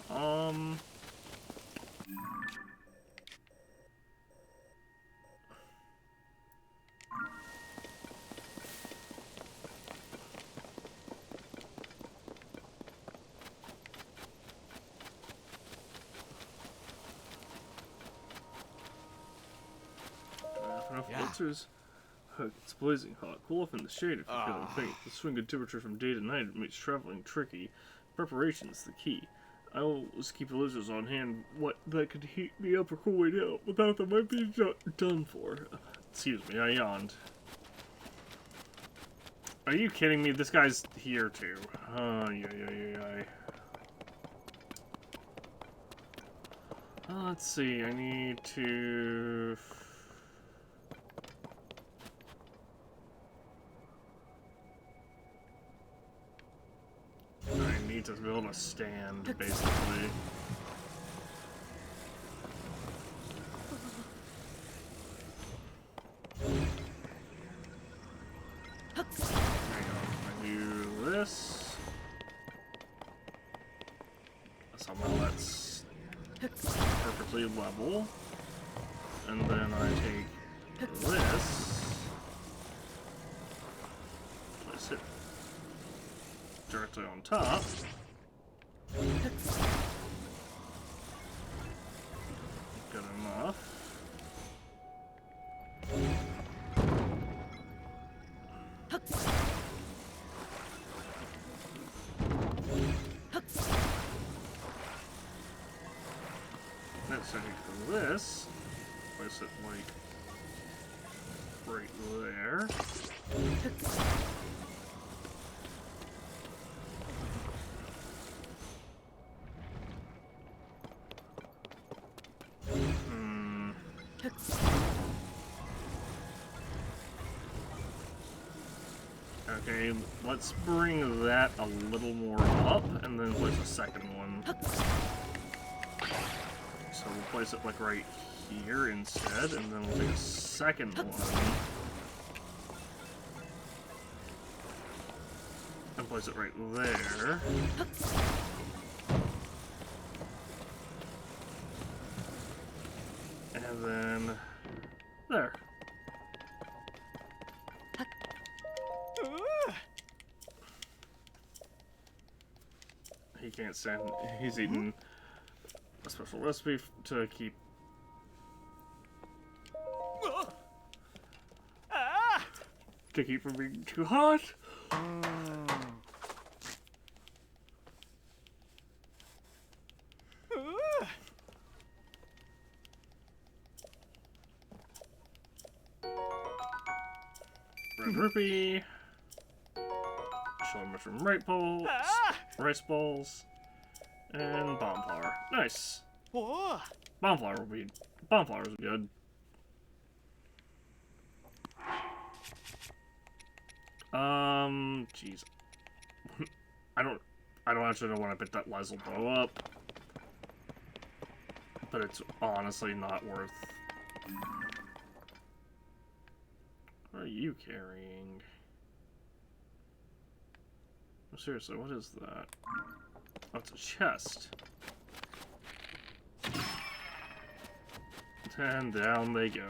Enough filters. It's blazing hot. Cool off in the shade if you're feeling faint. The swing of temperature from day to night makes traveling tricky. Preparation is the key. I always keep lasers on hand that could heat me up or cool me down. Without them, I'd be done for. Excuse me, I yawned. Are you kidding me? This guy's here too. Yeah. Let's see, I need to... to build a stand, basically. I do this. Somehow that's perfectly level. And then I take this, place it directly on top. Good enough. Next I take this, place it like right there. Okay, let's bring that a little more up, and then place a second one. So we'll place it like right here instead, and then we'll take a second one. And place it right there. And then there. He can't stand. He's eating a special recipe to keep. To keep from being too hot. Red rupee. Shell mushroom rice balls, and bomb flower. Nice. Bomb flower is good. Jeez. I don't actually know when I bet that Liz will blow up, but it's honestly not worth. What are you carrying? Seriously, what is that? Oh, it's a chest. And down they go.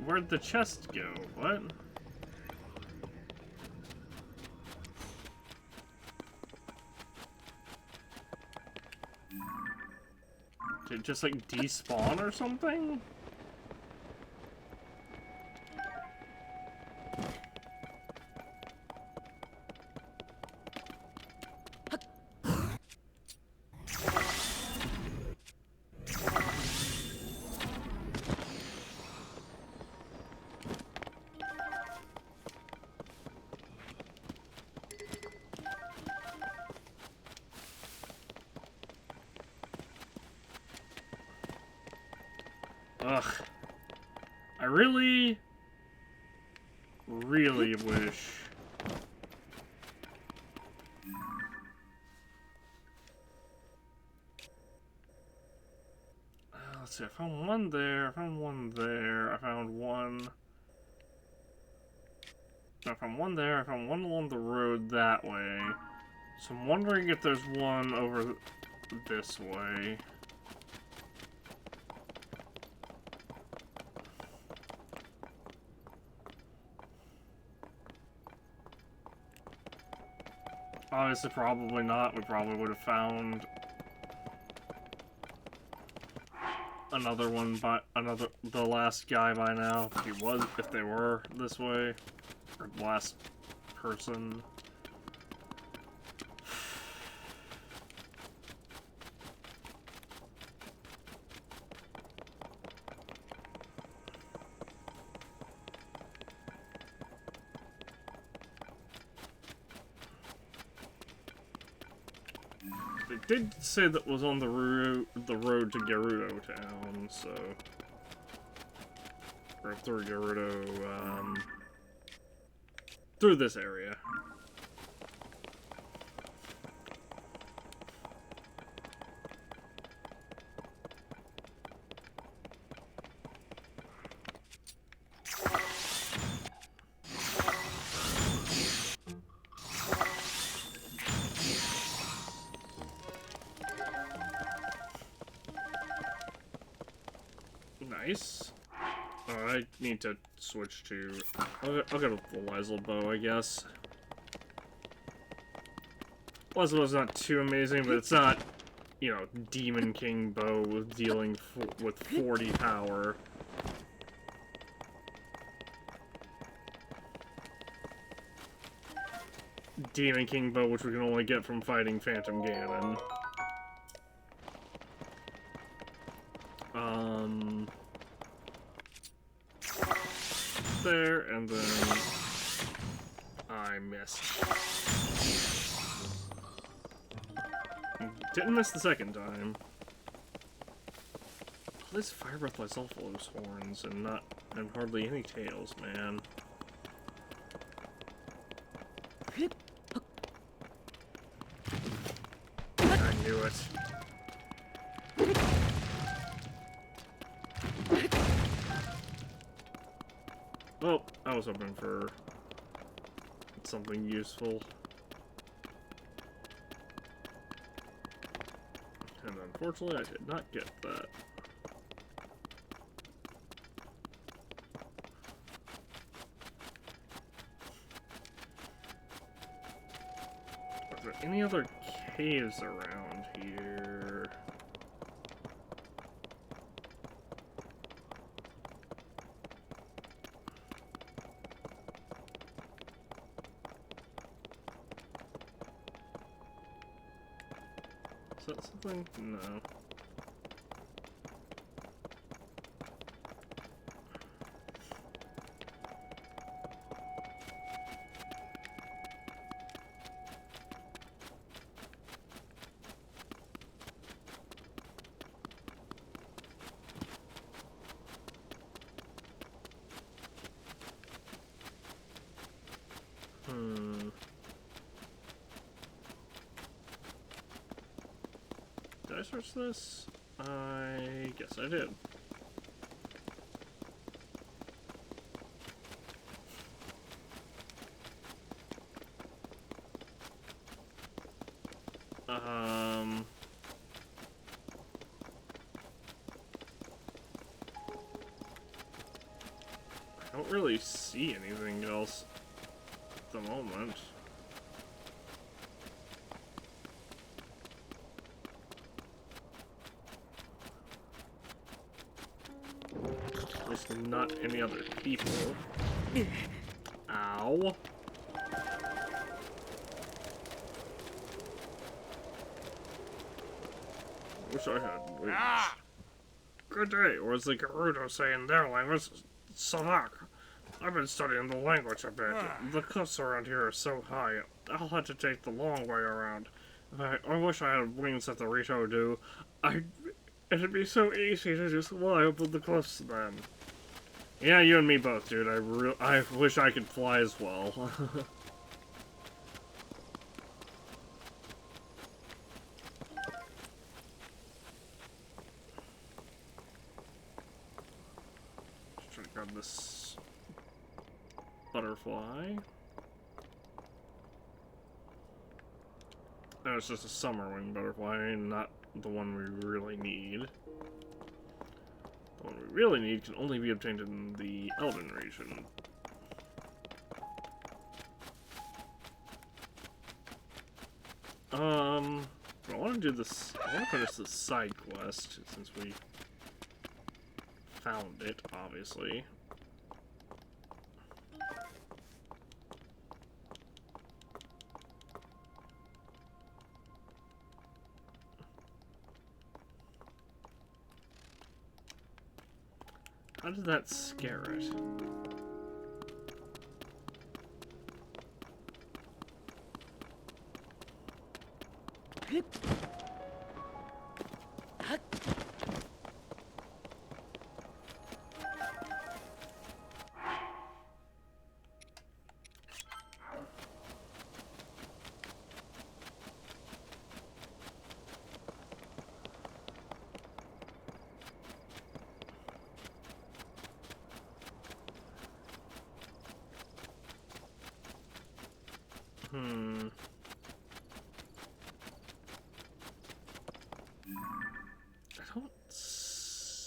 Where'd the chest go? What? Did it just like despawn or something? Ugh. I really wish. Let's see, I found one there, I found one there, I found one... I found one there, I found one along the road that way. So I'm wondering if there's one over this way. Obviously, probably not. We probably would have found another one by the last guy by now. If they were this way, or last person. They did say that was on the road to Gerudo Town, so... Or through Gerudo, through this area. Nice. I need to switch to... I'll go with the Lizel bow, I guess. Lizel bow's not too amazing, but it's not, you know, Demon King bow dealing with 40 power. Demon King bow, which we can only get from fighting Phantom Ganon. There, and then I missed. Didn't miss the second time. All these Fire Breath Lysolfo's horns and hardly any tails, man. I knew it. Well, I was hoping for something useful. And unfortunately, I did not get that. Are there any other caves around here? Is that something? No. Did I search this? I guess I did. I don't really see anything else at the moment. At least not any other people. Ow. Wish I had wings. Ah! Good day, or as the Gerudo say in their language, Savak. I've been studying the language a bit. The cliffs around here are so high, I'll have to take the long way around. I wish I had wings that the Rito do. It'd be so easy to just fly up the cliffs then. Yeah, you and me both, dude. I wish I could fly as well. Just trying to grab this butterfly. Oh, it's just a summer wing butterfly, not the one we really need. The one we really need can only be obtained in the Elven region. I want to do this. I want to finish this side quest since we found it, obviously. How did that scare it?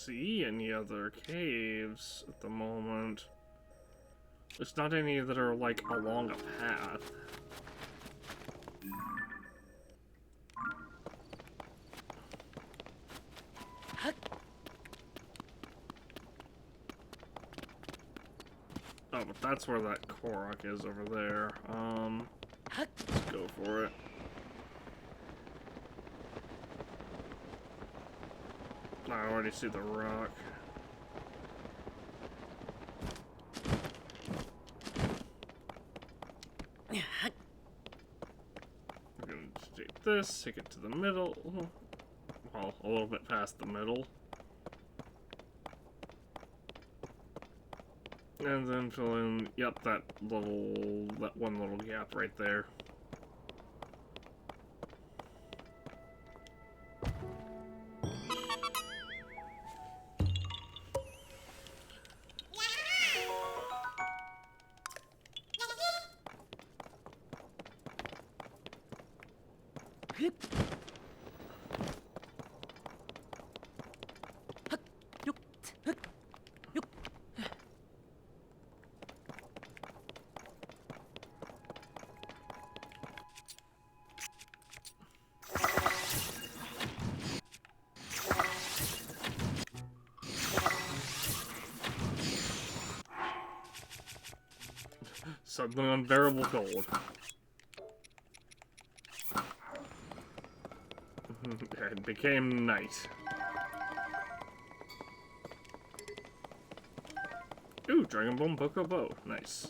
see any other caves at the moment. There's not any that are, like, along a path. Oh, but that's where that Korok is over there. Let's go for it. I already see the rock. We're gonna take this, take it to the middle. Well, a little bit past the middle. And then fill in, yep, that one little gap right there. Suddenly unbearable cold. It became night. Ooh, Dragon Bone Boko Bow. Nice.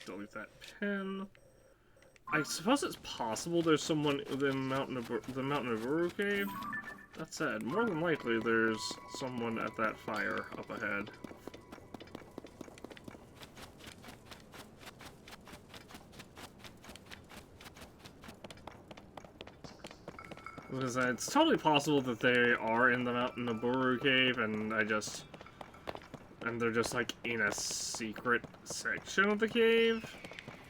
Delete that pen. I suppose it's possible there's someone in the Mountain of Uru cave. That said, more than likely there's someone at that fire up ahead. Because it's totally possible that they are in the Mountain of Uru cave, and they're just like in a secret section of the cave.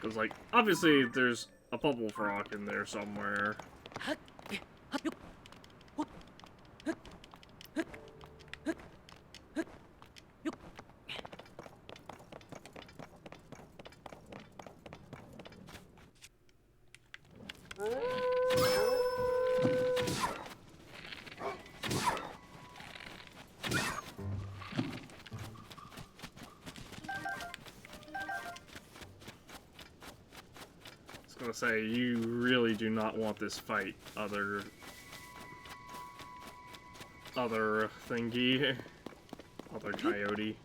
Because, like, obviously there's a bubble frog in there somewhere. Say, you really do not want this fight, other thingy, other coyote.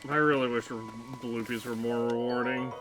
I really wish Bloopies were more rewarding.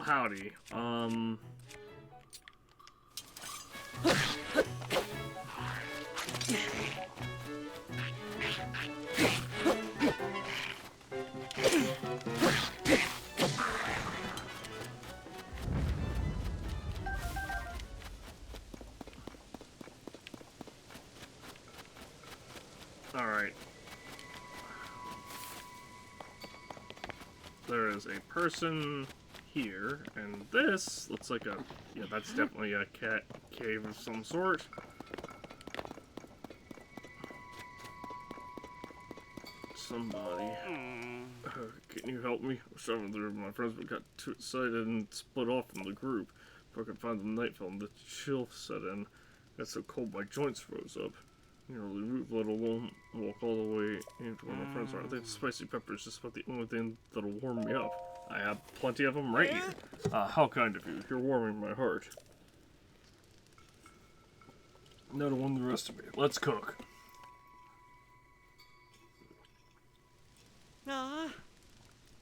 Howdy. Alright. There is a person here, and this looks like a, yeah, that's definitely a cat cave of some sort. somebody. Can you help me? I was traveling through with my friends, but got too excited and split off from the group. Before I could find the nightfall and the chill set in. Got so cold my joints froze up. You know, we moved, let alone walk all the way into where my friends are. I think the spicy pepper is just about the only thing that'll warm me up. I have plenty of them right here. How kind of you. You're warming my heart. Now to warm the rest of me. Let's cook.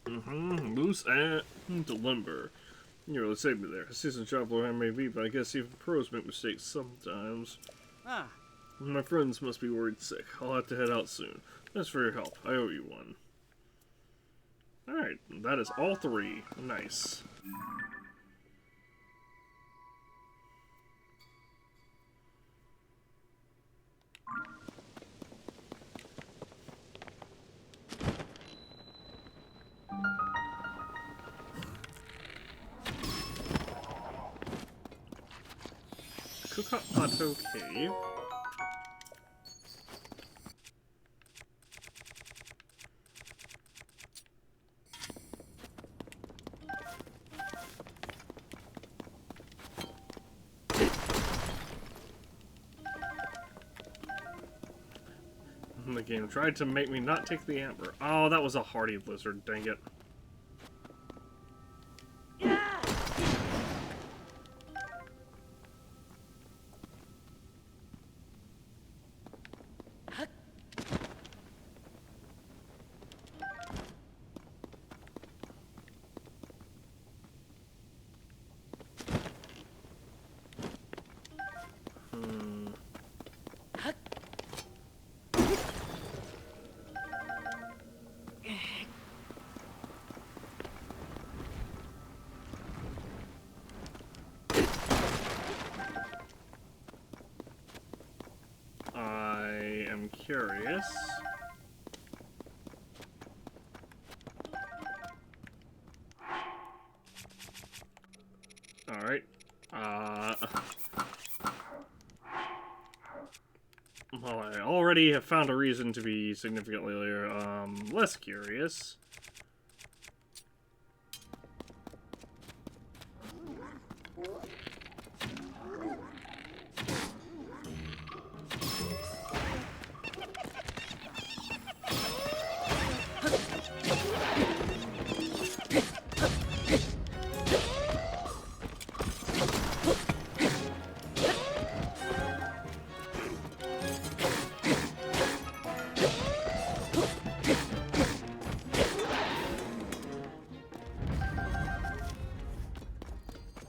Moose and limber. You really saved me there. A seasoned traveler I may be, but I guess even pros make mistakes sometimes. My friends must be worried sick. I'll have to head out soon. Thanks for your help. I owe you one. Alright, that is all 3. Nice. Cook Plateau Cave. The game tried to make me not take the amber. Oh, that was a hardy lizard, dang it. I'm curious. Alright. Well, I already have found a reason to be significantly less curious.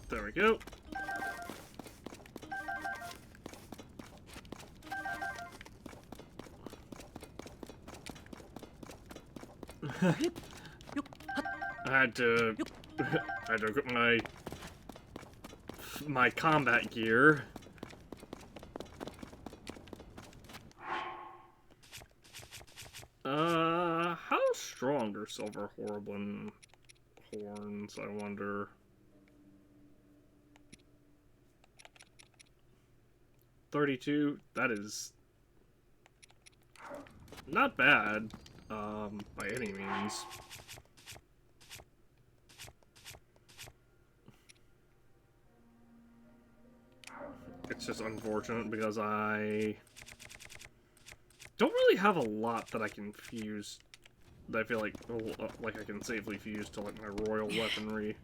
There we go. I had to get my combat gear. How strong are silver horriblin horns, I wonder? 32, that is not bad, by any means. It's just unfortunate because I don't really have a lot that I can fuse, that I feel like I can safely fuse to like my royal weaponry.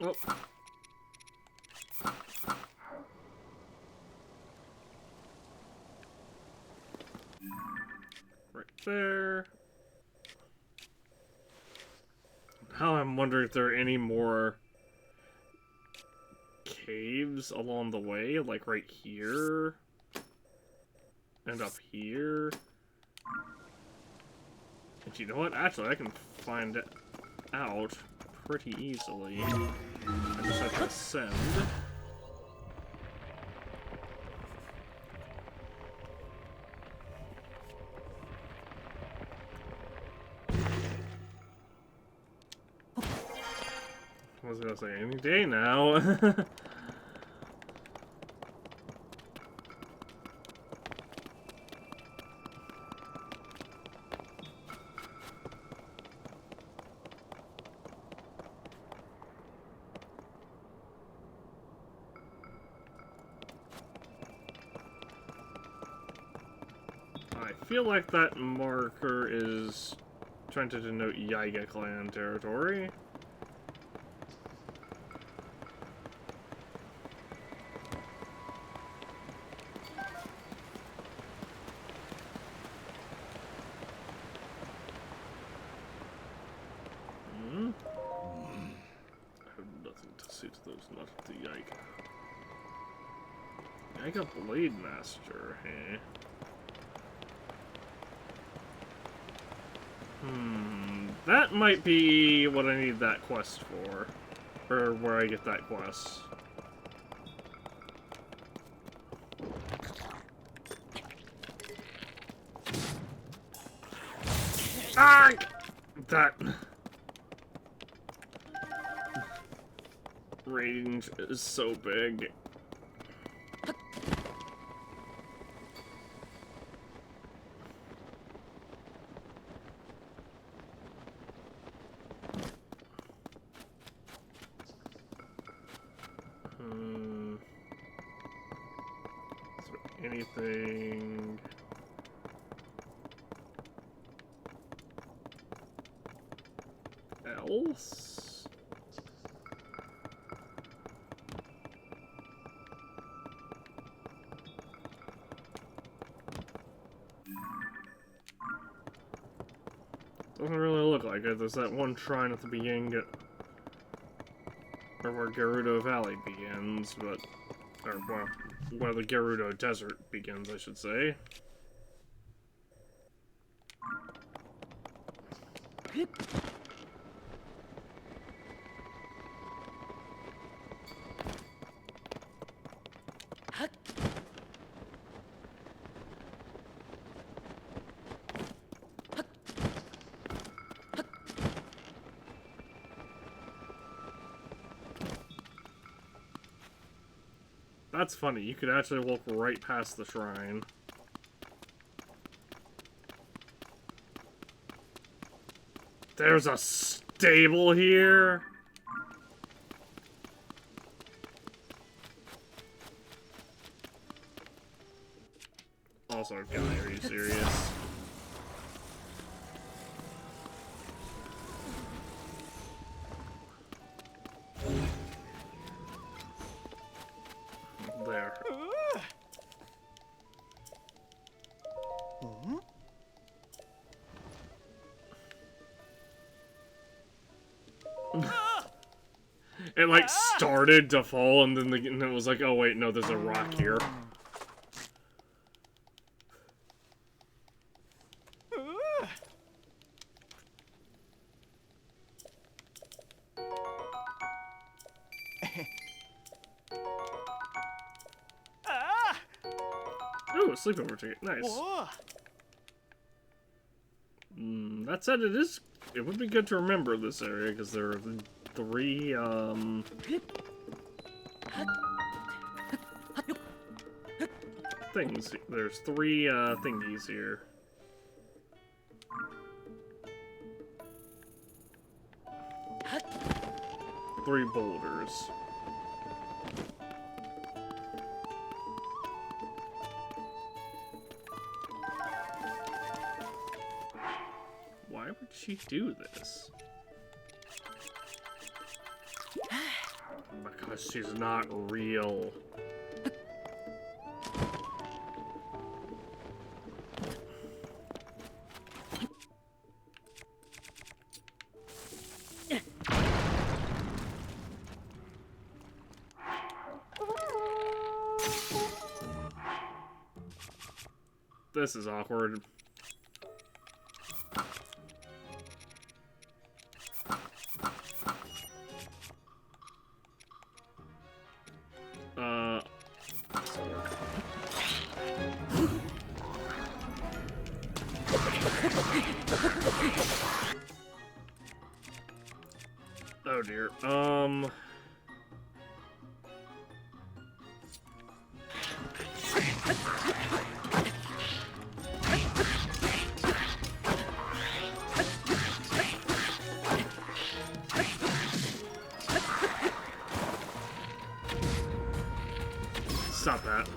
Oh. Right there. Now I'm wondering if there are any more caves along the way, like right here and up here. And you know what? Actually, I can find it out pretty easily. I just have to ascend. was gonna say, any day now. I feel like that marker is trying to denote Yiga clan territory. I have nothing to say to those not the Yiga. Yiga Blade Master, eh? That might be what I need that quest for. Or where I get that quest. Ah! That range is so big. Is there anything else? Doesn't really look like it. There's that one shrine at the beginning, or where Gerudo Valley begins, but, or well, where the Gerudo Desert begins, I should say. That's funny, you could actually walk right past the shrine. There's a stable here? Also, guy, are you serious? There. It like started to fall and then it was like, oh wait, no, there's a rock here. Ooh, a sleepover ticket. Nice. That said, it would be good to remember this area, because there are three, things. There's three, thingies here. Three boulders. Why would she do this? Because she's not real. This is awkward. Oh dear. Stop that.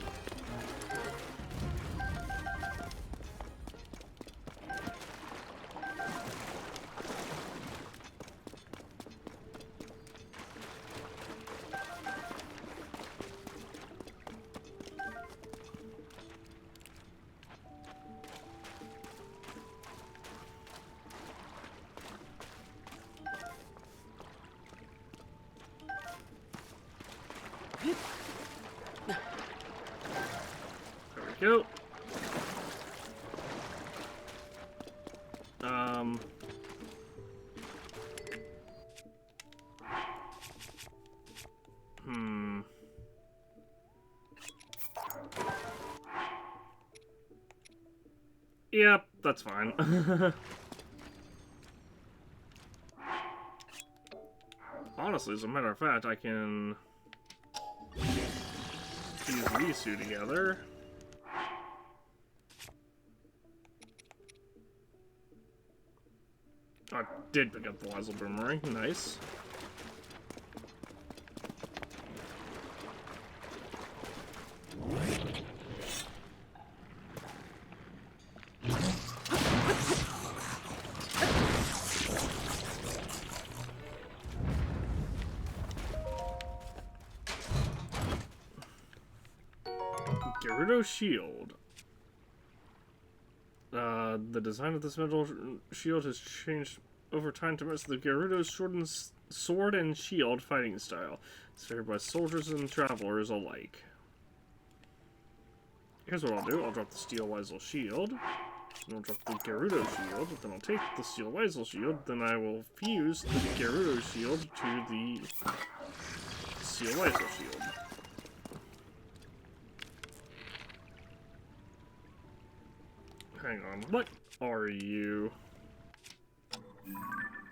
There we go. Yep, that's fine. Honestly, as a matter of fact, I can fuse these two together. I did pick up the Lazo Boomerang. Nice. Gerudo Shield. The design of this metal shield has changed over time to match the Gerudo's sword and shield fighting style. It's favored by soldiers and travelers alike. Here's what I'll do. I'll drop the Steel Weisel Shield. Then I'll drop the Gerudo Shield. Then I'll take the Steel Weisel Shield. Then I will fuse the Gerudo Shield to the Steel Weisel Shield. Hang on, what are you?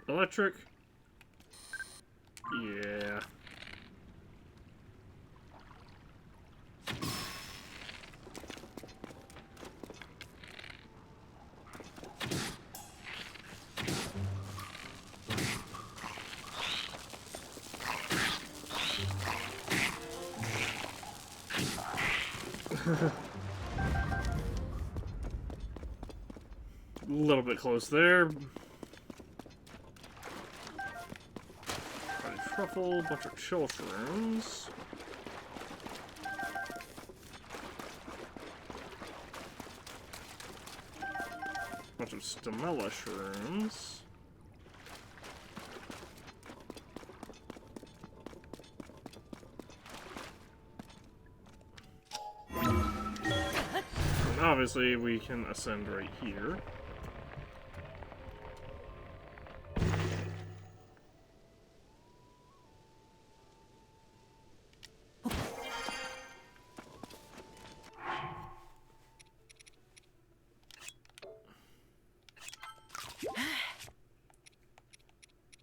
Electric? Yeah. A little bit close there. Got a truffle, bunch of chill shrooms. Bunch of stamella shrooms. And obviously we can ascend right here.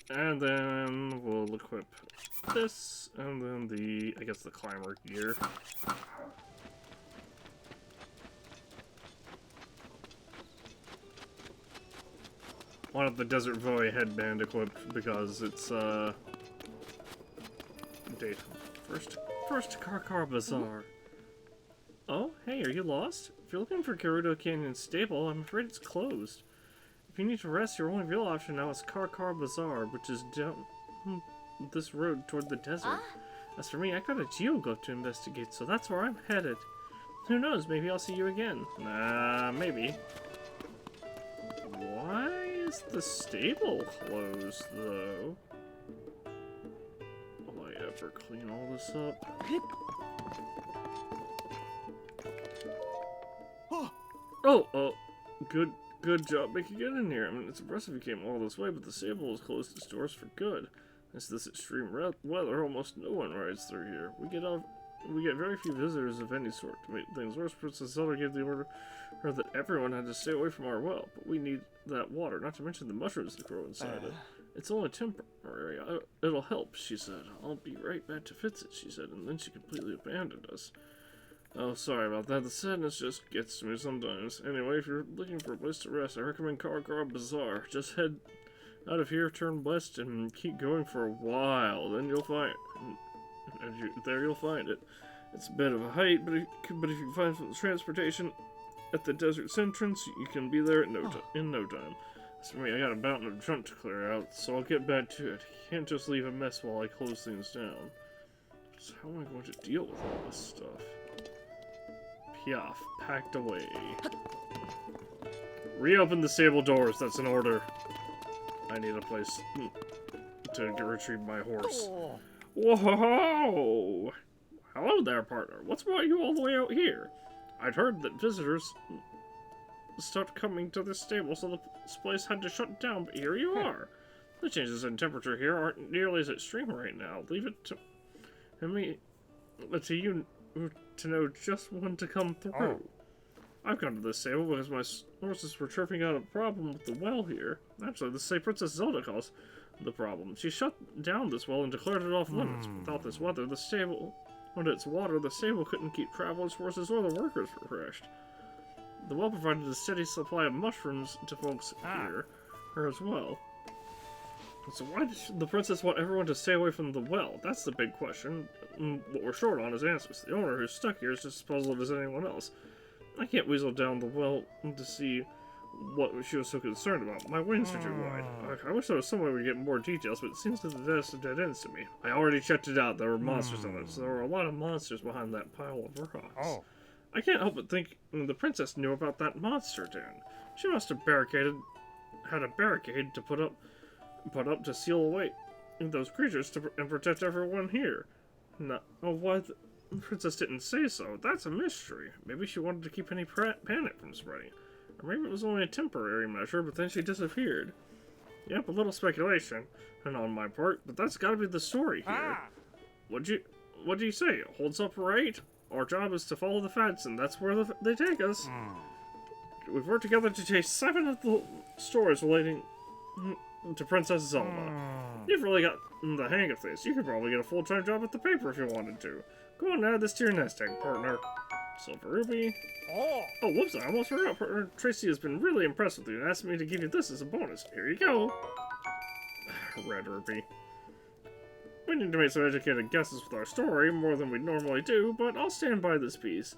And then we'll equip this, and then the, I guess, the climber gear. Wanted the Desert Voe headband equipped because it's, date. First to Karkar Bazaar. Oh, hey, are you lost? If you're looking for Gerudo Canyon Stable, I'm afraid it's closed. If you need to rest, your only real option now is Karkar Bazaar, which is down this road toward the desert. As for me, I got a Geoglyph to investigate, so that's where I'm headed. Who knows, maybe I'll see you again. Maybe. Why is the stable closed, though? Will I ever clean all this up? Oh, good job making it in here. I mean, it's impressive you came all this way, but the stable is closed its doors for good. It's this extreme weather, almost no one rides through here. We get very few visitors of any sort. To make things worse, Princess Zelda gave the order that everyone had to stay away from our well, but we need that water, not to mention the mushrooms that grow inside it. It's only temporary. It'll help, she said. I'll be right back to fix it, she said, and then she completely abandoned us. Oh, sorry about that. The sadness just gets to me sometimes. Anyway, if you're looking for a place to rest, I recommend Karakara Bazaar. Just head out of here, turn west, and keep going for a while. Then you'll find... there you'll find it. It's a bit of a height, but if you can find some transportation at the desert's entrance, you can be there in no time. As for me, I got a mountain of junk to clear out, so I'll get back to it. You can't just leave a mess while I close things down. So how am I going to deal with all this stuff? Piaf, packed away. Reopen the stable doors, that's an order. I need a place to retrieve my horse. Whoa! Hello there, partner. What's brought you all the way out here? I'd heard that visitors stopped coming to this stable, so this place had to shut down, but here you are. The changes in temperature here aren't nearly as extreme right now. Leave it to me, to you to know just when to come through. I've come to this stable because my horses were chirping out a problem with the well here. Actually, the same Princess Zelda caused the problem. She shut down this well and declared it off limits. Without this weather, the stable, when it's water, the stable couldn't keep travelers, horses, or the workers refreshed. The well provided a steady supply of mushrooms to folks here as well. So why did the princess want everyone to stay away from the well? That's the big question. What we're short on is answers. The owner who's stuck here is just as puzzled as anyone else. I can't weasel down the well to see what she was so concerned about. My wings are too wide. I wish there was some way we get more details, but it seems that there's some dead ends to me. I already checked it out. There were monsters on it, so there were a lot of monsters behind that pile of rocks. I can't help but think the princess knew about that monster den. She must have had a barricade to put up to seal away those creatures and protect everyone here. No, why the princess didn't say so? That's a mystery. Maybe she wanted to keep any panic from spreading. Or maybe it was only a temporary measure, but then she disappeared. Yep, a little speculation, and on my part, but that's gotta be the story here. What'd you say? It holds up right? Our job is to follow the facts, and that's where they take us. We've worked together to chase 7 of the stories relating to Princess Zelda. You've really got the hang of things. You could probably get a full-time job at the paper if you wanted to. Go on, add this to your nest egg, partner. Silver Ruby. Oh, whoops, I almost forgot. Partner Tracy has been really impressed with you and asked me to give you this as a bonus. Here you go. Red Ruby. We need to make some educated guesses with our story, more than we normally do, but I'll stand by this piece.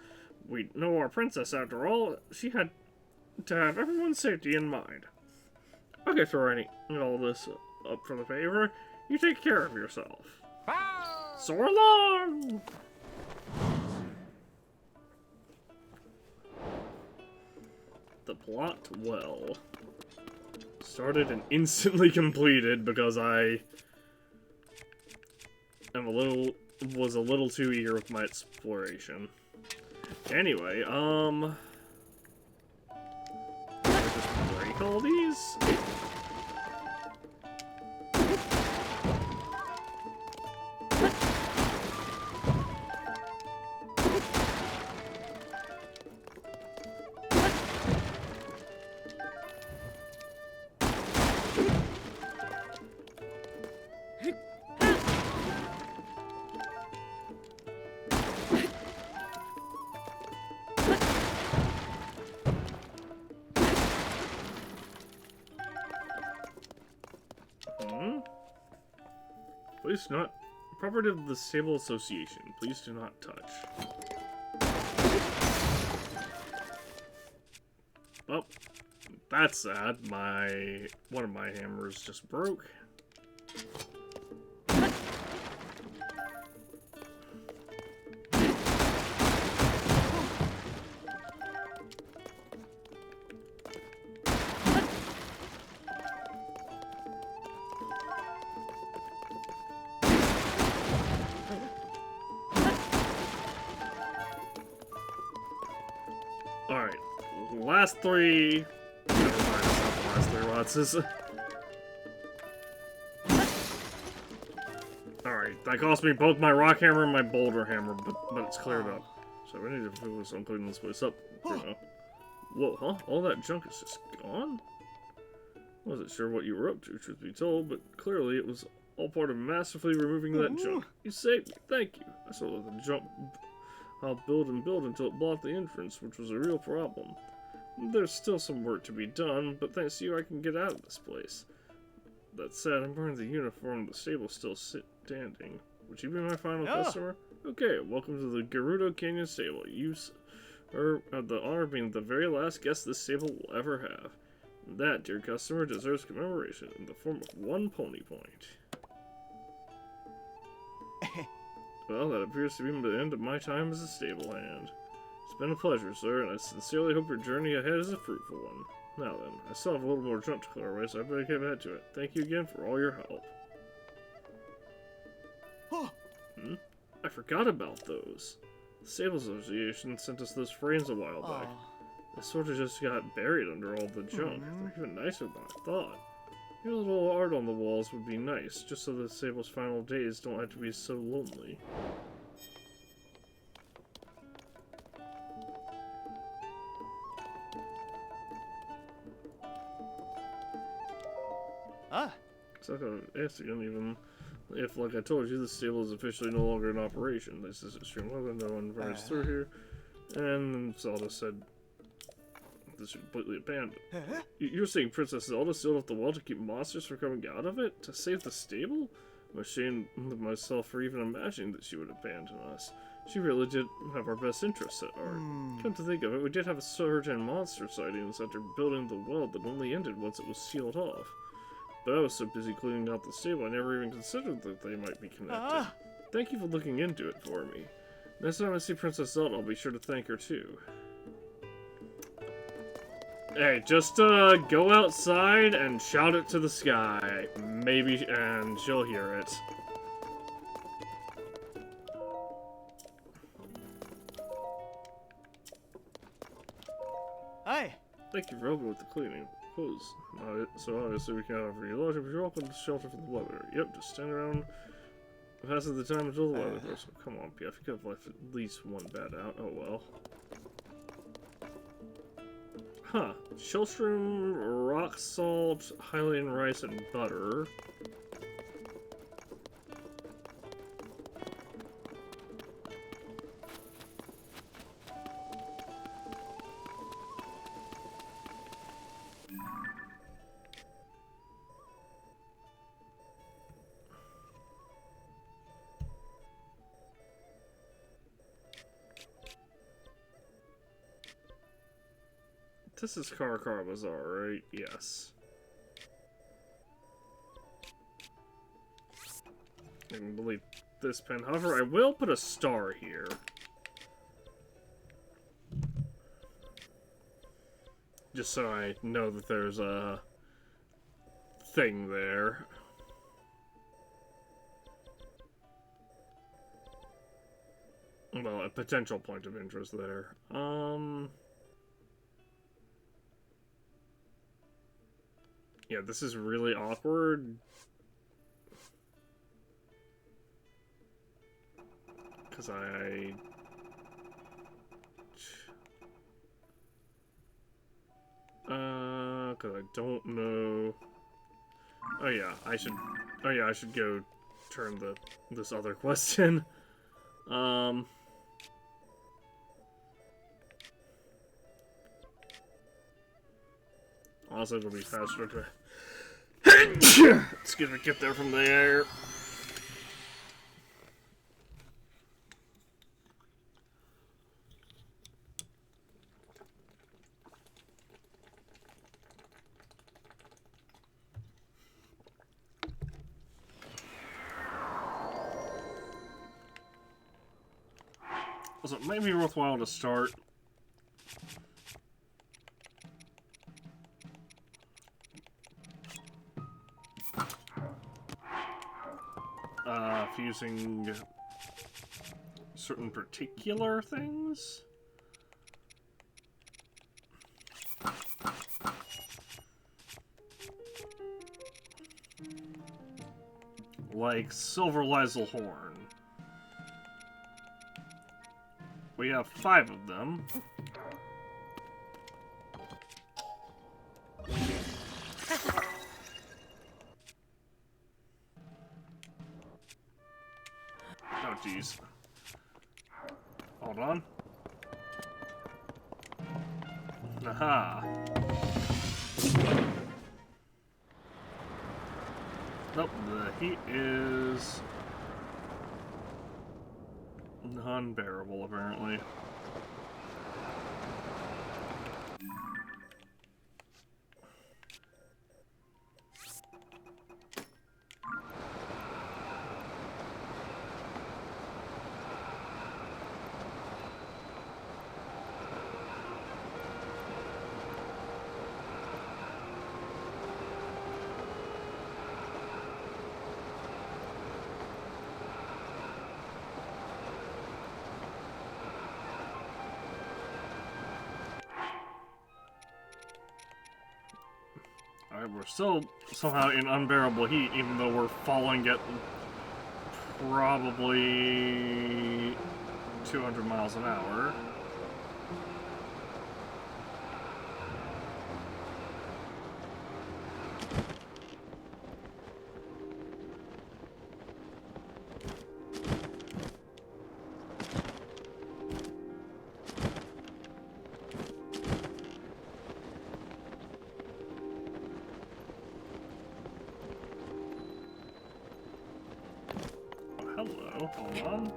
We know our princess, after all. She had to have everyone's safety in mind. Okay, for writing all this up for the paper, you take care of yourself. Soar along! The plot well. Started and instantly completed because I was a little too eager with my exploration. Anyway, can I just break all these? Please not. Property of the Stable Association. Please do not touch. Well, that's sad. One of my hammers just broke. Alright, last 3... Never mind, it's not the last 3 lots. Alright, that cost me both my rock hammer and my boulder hammer, but it's cleared up. So we need to focus on cleaning this place up for now. Whoa, huh? All that junk is just gone? Wasn't sure what you were up to, truth be told, but clearly it was all part of masterfully removing that junk. You saved me, thank you. I saw that the junk I'll build and build until it blocked the entrance, which was a real problem. There's still some work to be done, but thanks to you I can get out of this place. That said, I'm wearing the uniform, the stable's still standing. Would you be my final customer? Okay, welcome to the Gerudo Canyon Stable. You have the honor of being the very last guest this stable will ever have. That, dear customer, deserves commemoration in the form of 1 pony point. Well, that appears to be the end of my time as a stable hand. It's been a pleasure, sir, and I sincerely hope your journey ahead is a fruitful one. Now then, I still have a little more junk to clear away, so I better get back to it. Thank you again for all your help. I forgot about those. The Stable Association sent us those frames a while back. They sort of just got buried under all the junk. They're even nicer than I thought. Your little art on the walls would be nice, just so the Stable's final days don't have to be so lonely. So I could ask again, even if, like I told you, the stable is officially no longer in operation. This is extreme weather, no one runs through here. And Zelda said this is completely abandoned. You're saying Princess Zelda sealed off the wall to keep monsters from coming out of it? To save the stable? I'm ashamed of myself for even imagining that she would abandon us. She really did have our best interests at heart. Come to think of it, we did have a surge in monster sightings after building the well that only ended once it was sealed off. But I was so busy cleaning out the stable I never even considered that they might be connected. Thank you for looking into it for me. Next time I see Princess Zelda, I'll be sure to thank her too. Hey, just go outside and shout it to the sky. Maybe, and she'll hear it. Hi. Thank you for helping with the cleaning. So obviously we can't offer you lodging, but you're welcome to shelter from the weather. Yep, just stand around passing the time until the weather goes. Come on, Piaf, you could have left at least one bad out. Oh well. Huh. Shellstrom, rock salt, Hylian rice, and butter. This is Car Bazaar, right? Yes. I can believe this pen. However, I will put a star here. Just so I know that there's a thing there. Well, a potential point of interest there. Yeah, this is really awkward. Because because I don't know. Oh yeah, I should go turn this other quest in. Also, it'll be faster to excuse me, get there from the air. So it may be worthwhile to start using certain particular things. Like Silver Lysel Horn. We have 5 of them. Hold on. Aha. Nope, the heat is unbearable, apparently. Alright, we're still somehow in unbearable heat, even though we're falling at probably 200 miles an hour. Hello, hold on.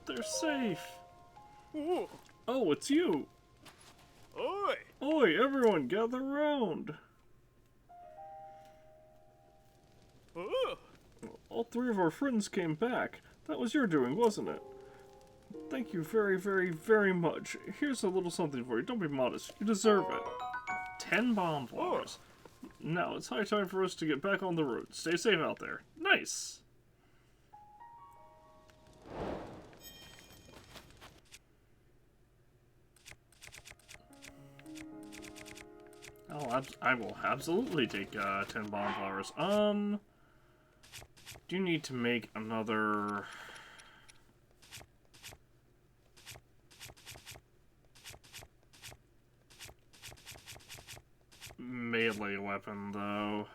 They're safe. Oh, Oh, it's you. oi! Oi, everyone, gather round. Oh, All three of our friends came back. That was your doing, wasn't it? Thank you very, very, very much. Here's a little something for you. Don't be modest. You deserve it. 10 bomb flowers. Now it's high time for us to get back on the road. Stay safe out there. Nice. Oh, I will absolutely take 10 bomb flowers. Do you need to make another... melee weapon, though?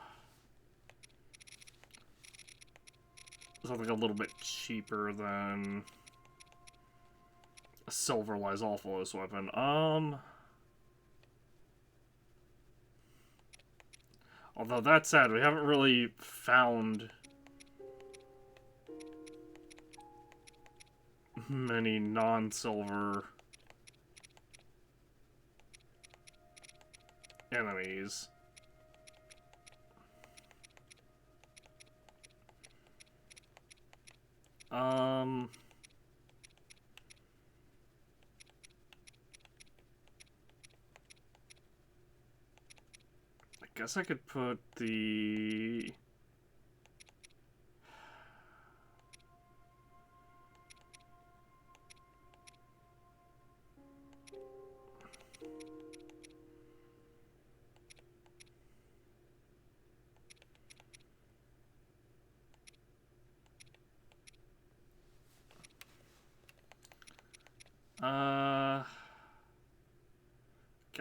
Something a little bit cheaper than a Silver Lysolphos weapon. Although that said, we haven't really found many non-silver enemies. I guess I could put the...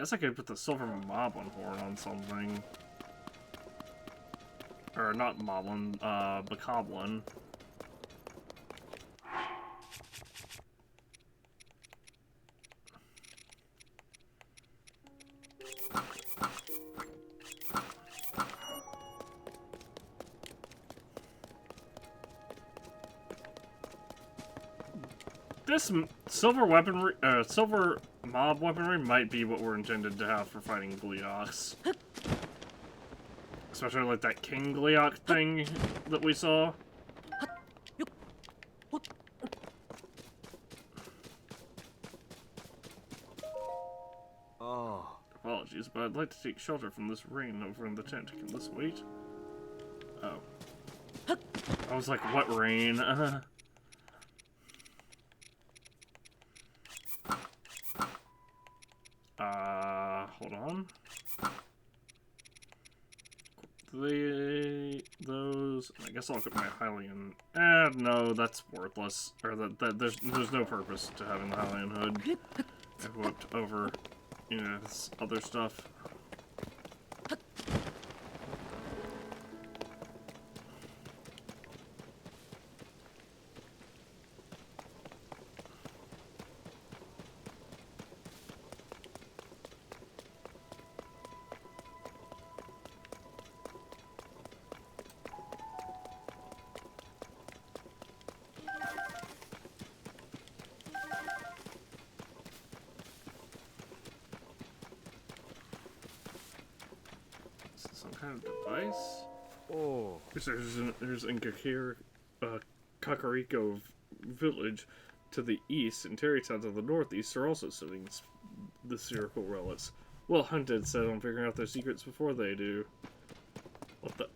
guess I could put the silver moblin horn on something. Or not moblin, bokoblin. This silver weaponry, silver mob weaponry might be what we're intended to have for fighting Gleeoks. Especially like that King Gleeok thing that we saw. oh. Apologies, but I'd like to take shelter from this rain over in the tent. Can this wait? Oh. I was like, what rain? Hold on. Those. I guess I'll get my Hylian. No, that's worthless. Or there's no purpose to having the Hylian hood equipped over, you know, this other stuff. Some kind of device? Oh. There's in Kakariko village to the east, and Terrytown to the northeast are also sitting the spherical relics. Well, Hunted said on figuring out their secrets before they do. What the?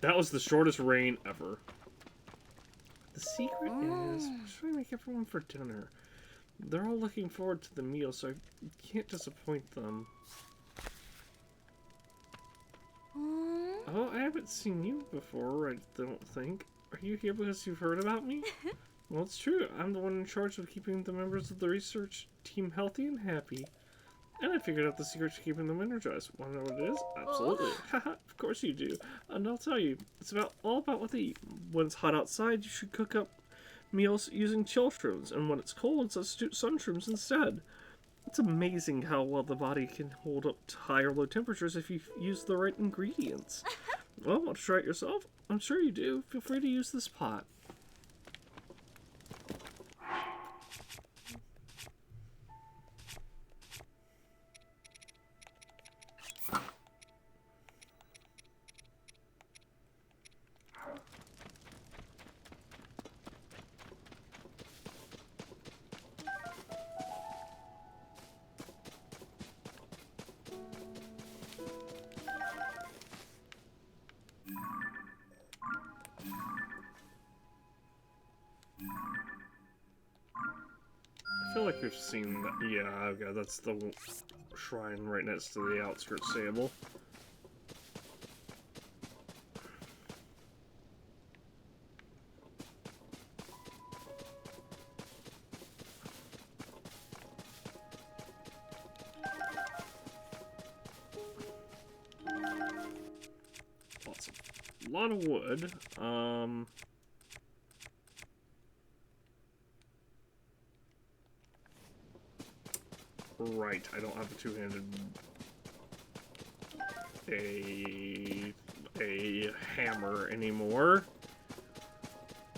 That was the shortest reign ever. The secret is, what should we make everyone for dinner? They're all looking forward to the meal, so I can't disappoint them. Oh, I haven't seen you before, I don't think. Are you here because you've heard about me? Well, it's true. I'm the one in charge of keeping the members of the research team healthy and happy. And I figured out the secret to keeping them energized. Want to know what it is? Absolutely. Haha, of course you do. And I'll tell you, it's all about what they eat. When it's hot outside, you should cook up meals using chill shrooms. And when it's cold, substitute sun shrooms instead. It's amazing how well the body can hold up to high or low temperatures if you use the right ingredients. Well, want to try it yourself? I'm sure you do. Feel free to use this pot. I feel like we've seen that. Yeah, okay, that's the shrine right next to the outskirts stable. Awesome. A lot of wood. Right, I don't have a two-handed a hammer anymore.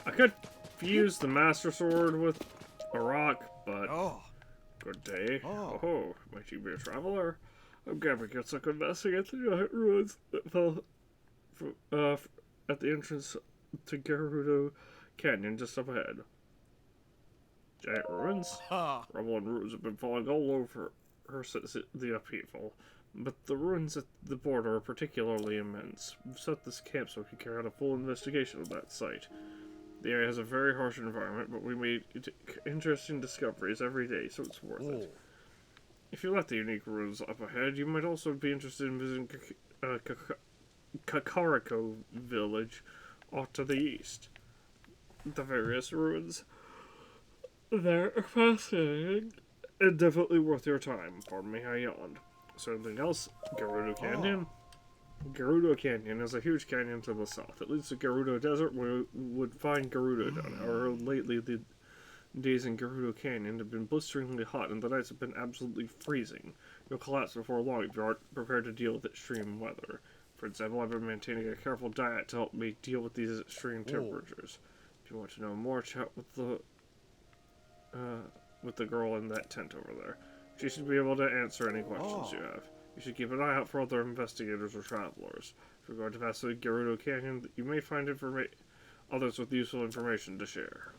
I could fuse the Master Sword with a rock, but good day. Oh, might you be a traveler? I'm Gabriel, so I could investigate the giant ruins that fell at the entrance to Gerudo Canyon just up ahead. Giant ruins? Rubble and ruins have been falling all over her since the upheaval, but the ruins at the border are particularly immense. We've set this camp so we can carry out a full investigation of that site. The area has a very harsh environment, but we made interesting discoveries every day, so it's worth it. If you like the unique ruins up ahead, you might also be interested in visiting Kakariko village off to the east. The various ruins there are fascinating and definitely worth your time. Pardon me, I yawned. So anything else? Gerudo Canyon? Gerudo Canyon is a huge canyon to the south. It leads to Gerudo Desert, where we would find Gerudo down. However, lately the days in Gerudo Canyon have been blisteringly hot, and the nights have been absolutely freezing. You'll collapse before long if you aren't prepared to deal with extreme weather. For example, I've been maintaining a careful diet to help me deal with these extreme temperatures. If you want to know more, chat with the girl in that tent over there. She should be able to answer any questions you have. You should keep an eye out for other investigators or travelers. If you're going to pass through Gerudo Canyon, you may find others with useful information to share.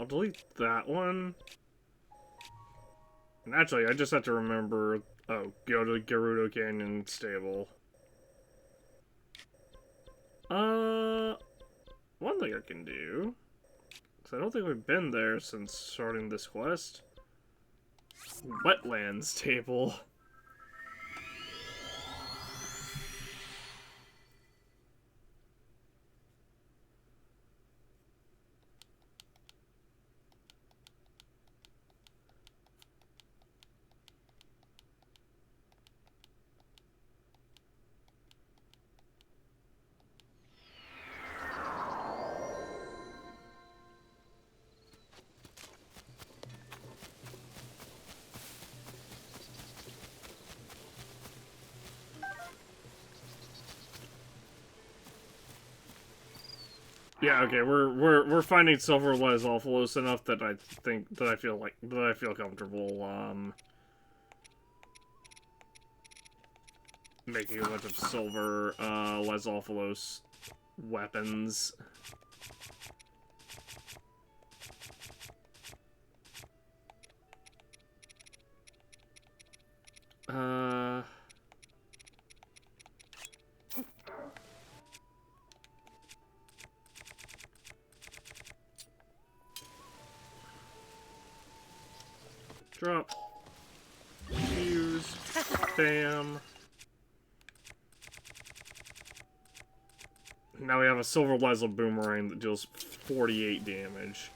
I'll delete that one. And actually, I just have to remember... Oh, go to Gerudo Canyon Stable. One thing I can do... Because I don't think we've been there since starting this quest. Wetlands Table. Yeah, okay, we're finding Silver Lizalphalos enough that I think that I feel comfortable making a bunch of silver Lizalphalos weapons. Drop. Use. Bam. Now we have a Silver Lizal Boomerang that deals 48 damage.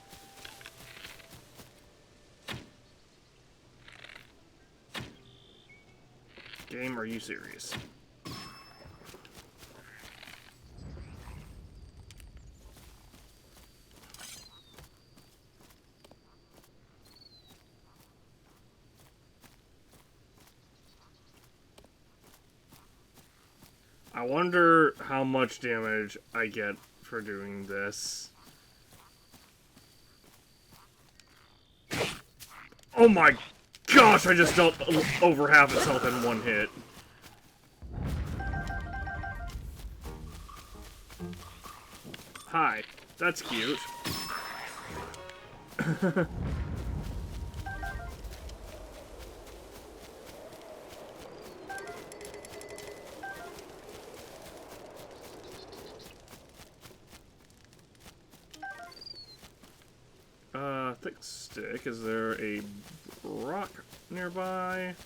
Game, are you serious? I wonder how much damage I get for doing this. Oh my gosh, I just dealt over half its health in one hit. Hi, that's cute. Thick stick. Is there a rock nearby?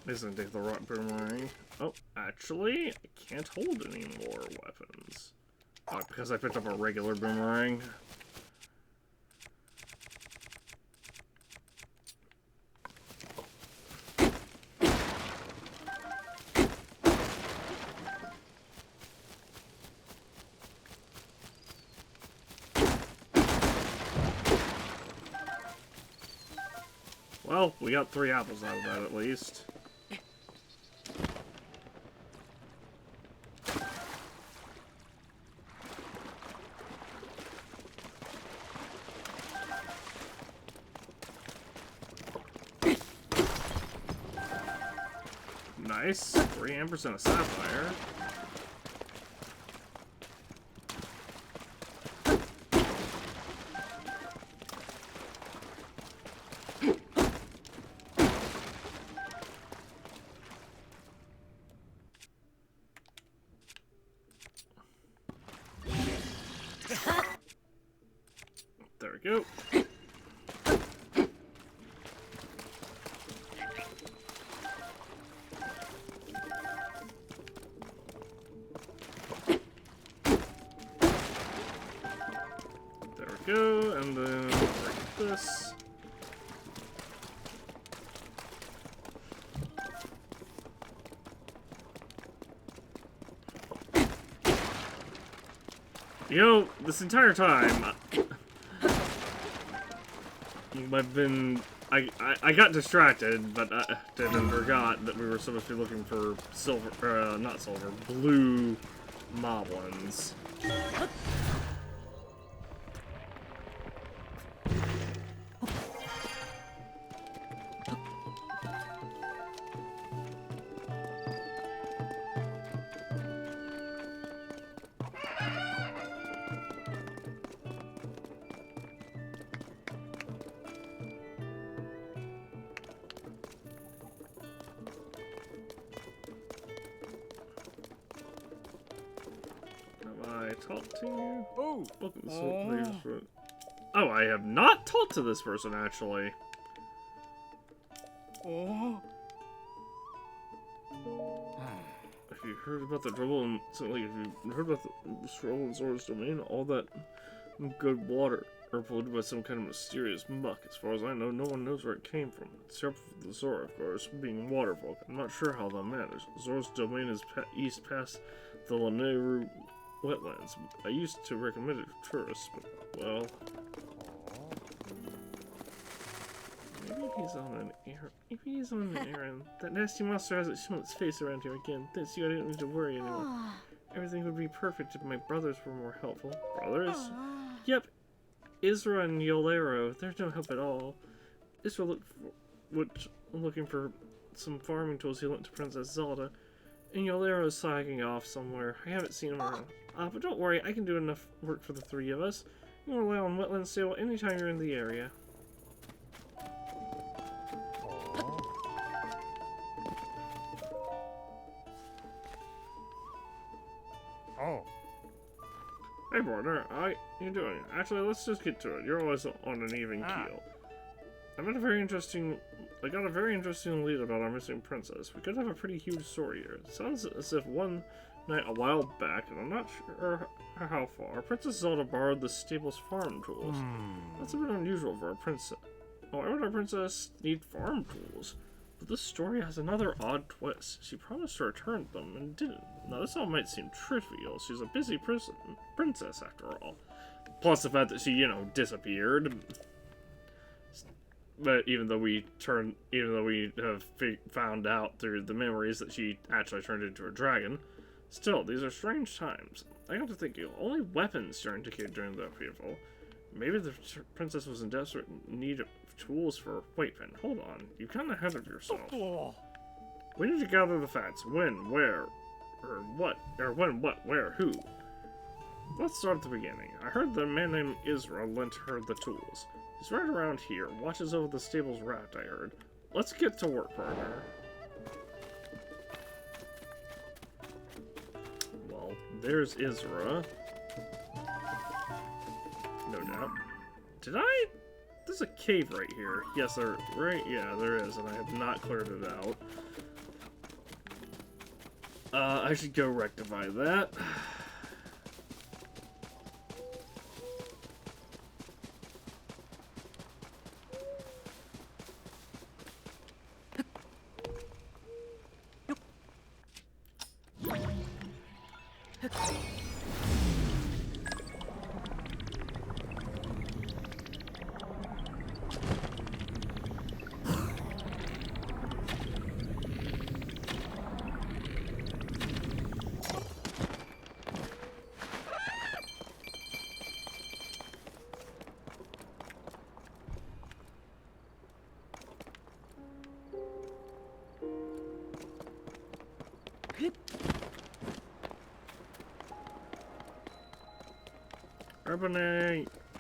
Isn't take the rock boomerang. Oh, actually, I can't hold any more weapons. Oh, because I picked up a regular boomerang. Well, we got 3 apples out of that at least. Nice. 3 amperes and a sapphire. There we go. There we go, and then break this. You know, this entire time, I've been... I got distracted, but I didn't forgot that we were supposed to be looking for silver, not silver, blue moblins. talk to you? Oh. Welcome to Oh, I have not talked to this person, actually. Oh. If you heard about the trouble in... If you heard about the trouble in Zora's domain, all that good water are polluted by some kind of mysterious muck. As far as I know, no one knows where it came from. Except for the Zora, of course, being waterfolk. I'm not sure how that matters. Zora's domain is east past the Laneru wetlands. I used to recommend it to tourists, but, well... Maybe he's on an errand. Maybe he's on an errand. That nasty monster hasn't shown its face around here again. Thanks you, I didn't need to worry anymore. Everything would be perfect if my brothers were more helpful. Brothers? Yep. Isra and Yolero. There's no help at all. Isra looking for some farming tools he lent to Princess Zelda. And Yolero's sagging off somewhere. I haven't seen him around. But don't worry, I can do enough work for the three of us. You can rely on Wetland Sale anytime you're in the area. Oh. Hey, partner. How you doing? Actually, let's just get to it. You're always on an even keel. I got a very interesting lead about our missing princess. We could have a pretty huge story here. It sounds as if one night a while back, and I'm not sure how far, Princess Zelda borrowed the stable's farm tools. That's a bit unusual for a princess. Why would our princess need farm tools? But this story has another odd twist. She promised to return them and didn't. Now this all might seem trivial. She's a busy princess after all. Plus the fact that she, you know, disappeared. But even though we have found out through the memories that she actually turned into a dragon, still, these are strange times. I got to thinking, only weapons turned to kid during the upheaval. Maybe the princess was in desperate need of tools for... Wait, Pen, hold on. You kind of ahead of yourself. We need to gather the facts. When, where, or what, where, who. Let's start at the beginning. I heard that a man named Isra lent her the tools. He's right around here, watches over the stable's rat, I heard. Let's get to work, partner. Well, there's Isra. No doubt. There's a cave right here. Yes, there is, and I have not cleared it out. I should go rectify that.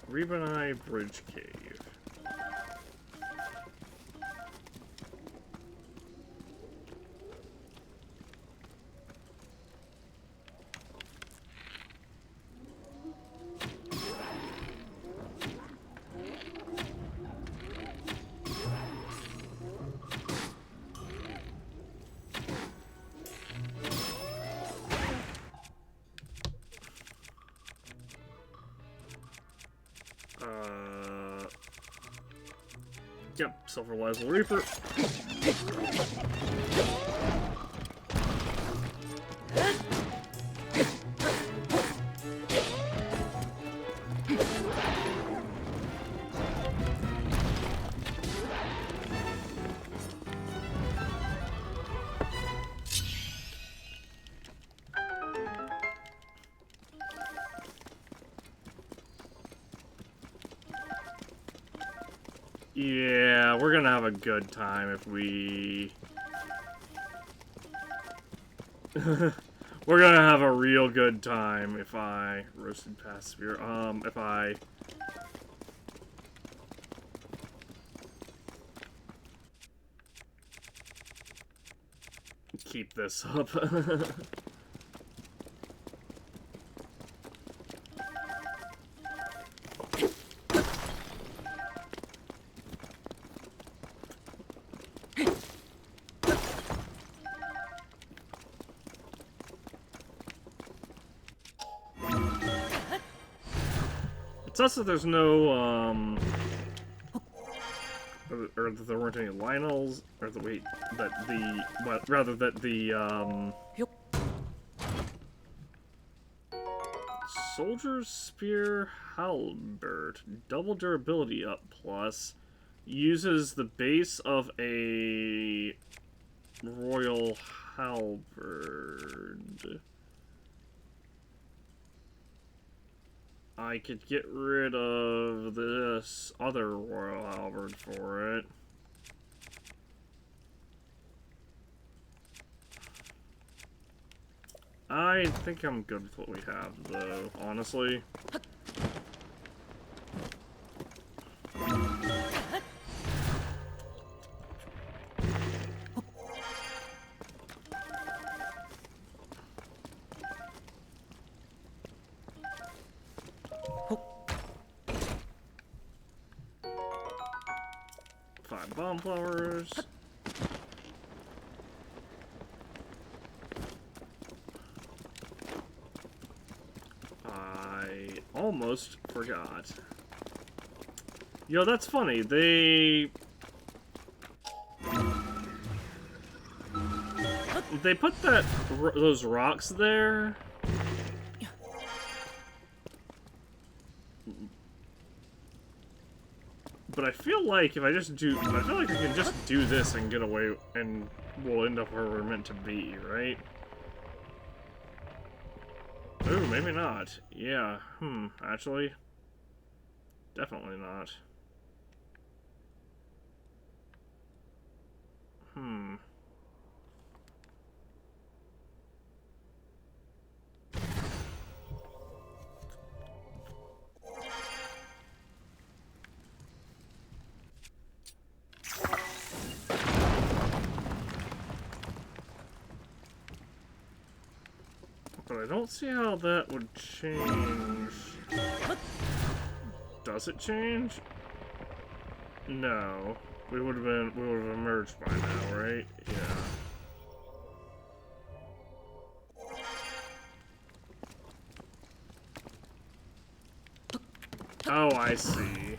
Rebanai Bridge Cave. Yep, Silver the Reaper. Yeah, we're gonna have a good time if we... We're gonna have a real good time if I... Roasted past spear. If I... keep this up. sucks that there's no, or that there weren't any Lionels, or the, wait, that the, but rather that the, Soldier's Spear Halberd, double durability up plus, uses the base of a Royal Halberd. I could get rid of this other Royal Halberd for it. I think I'm good with what we have, though, honestly. Five bomb flowers. I almost forgot. Yo, that's funny. They put those rocks there. But I feel like if I just do, I feel like I can just do this and get away, and we'll end up where we're meant to be, right? Ooh, maybe not. Yeah, actually, definitely not. But I don't see how that would change. Does it change? No. We would have emerged by now, right? Yeah. Oh, I see.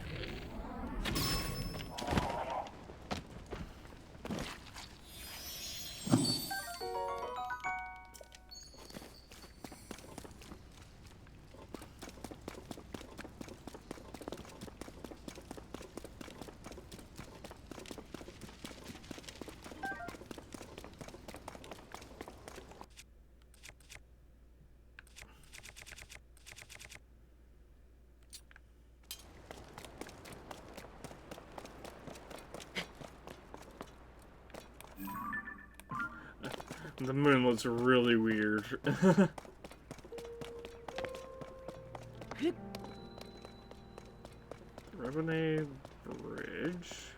The moon looks really weird. Rebene Bridge.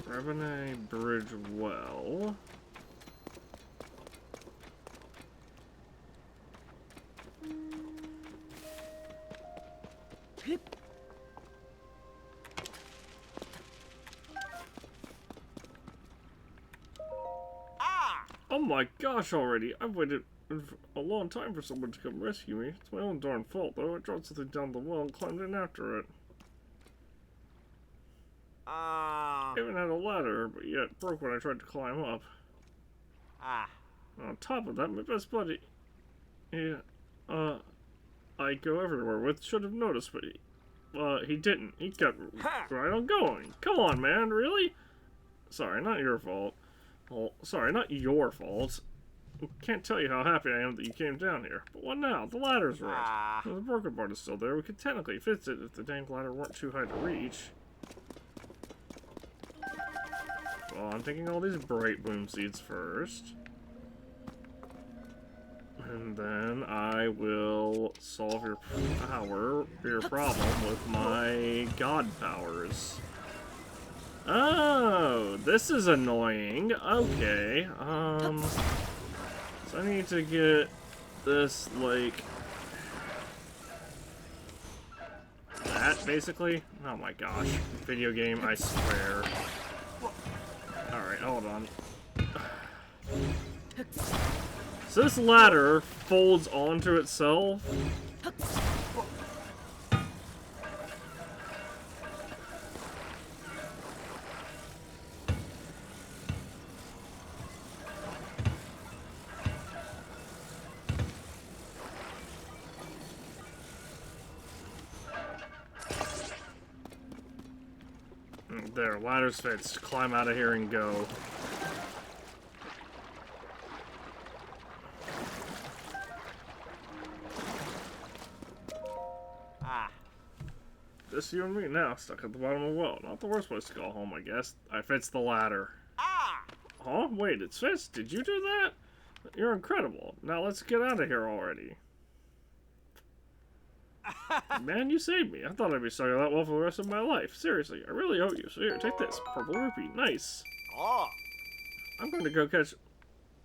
Rebene Bridge well. Oh my gosh already! I've waited a long time for someone to come rescue me. It's my own darn fault though. I dropped something down the well and climbed in after it. I even had a ladder, but yet it broke when I tried to climb up. On top of that, my best buddy, I go everywhere with, should have noticed, but he didn't. He kept right on going. Come on, man, really? Sorry, not your fault. Well, sorry, not your fault. Can't tell you how happy I am that you came down here. But what now? The ladder's right. The broken part is still there. We could technically fix it if the dang ladder weren't too high to reach. Well, I'm taking all these bright bloom seeds first. And then I will solve your problem with my god powers. Oh, this is annoying. Okay, so I need to get this, like, that, basically? Oh my gosh. Video game, I swear. Alright, hold on. So this ladder folds onto itself? There, ladder's fixed. Climb out of here and go. Just you and me now, stuck at the bottom of the well. Not the worst place to go home, I guess. I fixed the ladder. Huh? Wait, it's fixed? Did you do that? You're incredible. Now let's get out of here already. Man, you saved me. I thought I'd be stuck at that well for the rest of my life. Seriously, I really owe you. So here, take this. Purple rupee. Nice. I'm going to go catch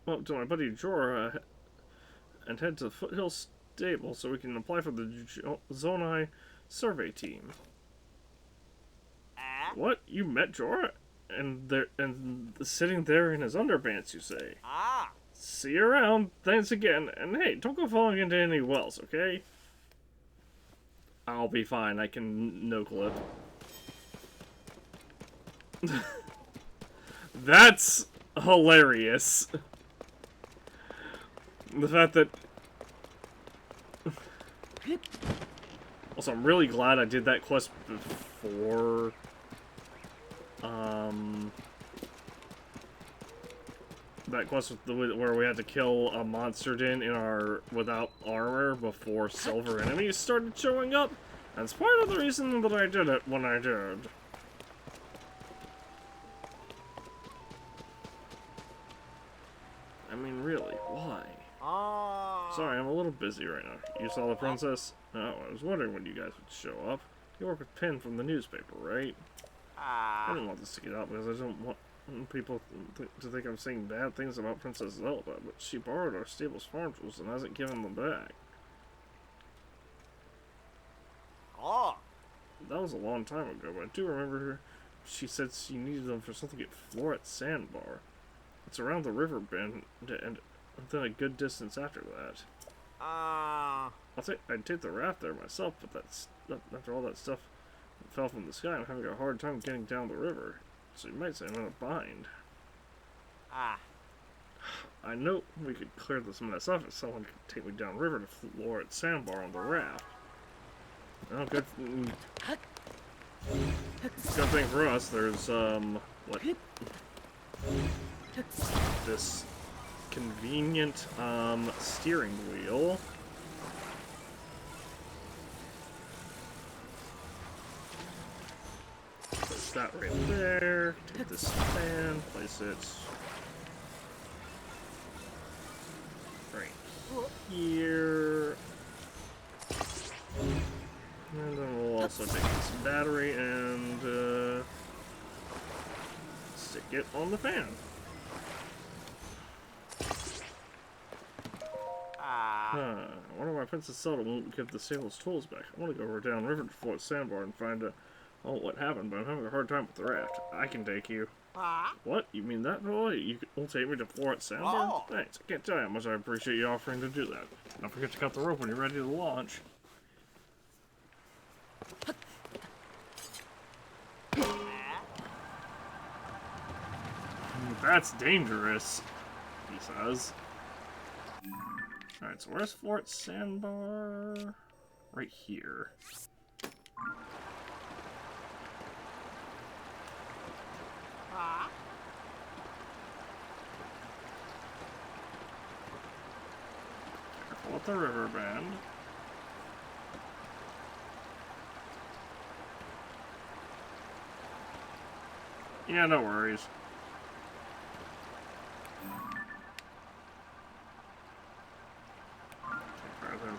up to my buddy Jorah and head to the Foothill Stable so we can apply for the Zonai survey team. What? You met Jorah? And sitting there in his underpants, you say? See you around. Thanks again. And hey, don't go falling into any wells, okay? I'll be fine. I can no-clip. That's hilarious. The fact that... Also, I'm really glad I did that quest before... That quest with where we had to kill a monster den in our without armor before silver enemies started showing up. That's part of the reason that I did it when I did. I mean, really, why? Sorry, I'm a little busy right now. You saw the princess? Oh, I was wondering when you guys would show up. You work with Penn from the newspaper, right? I didn't want this to get out because I don't want people to think I'm saying bad things about Princess Zelda, but she borrowed our stable's farm tools and hasn't given them back. That was a long time ago, but I do remember her. She said she needed them for something at Floret Sandbar. It's around the river bend, and then a good distance after that. I'd take the raft there myself, but after all that stuff fell from the sky, I'm having a hard time getting down the river. So you might say I'm in a bind. I know we could clear this mess up if someone could take me downriver to Floret Sandbar on the raft. Oh, good thing for us, there's, what? This convenient, steering wheel. Place that right there. Take this fan, place it right here. And then we'll also take this battery and stick it on the fan. I wonder why Princess Zelda won't give the sailors tools back. I want to go downriver to Floret Sandbar and find out what happened, but I'm having a hard time with the raft. I can take you. What? You mean that, boy? You will take me to Floret Sandbar? Thanks. I can't tell you how much I appreciate you offering to do that. Don't forget to cut the rope when you're ready to launch. That's dangerous, he says. Alright, so where's Floret Sandbar? Right here. Careful with the river bend. Yeah, no worries.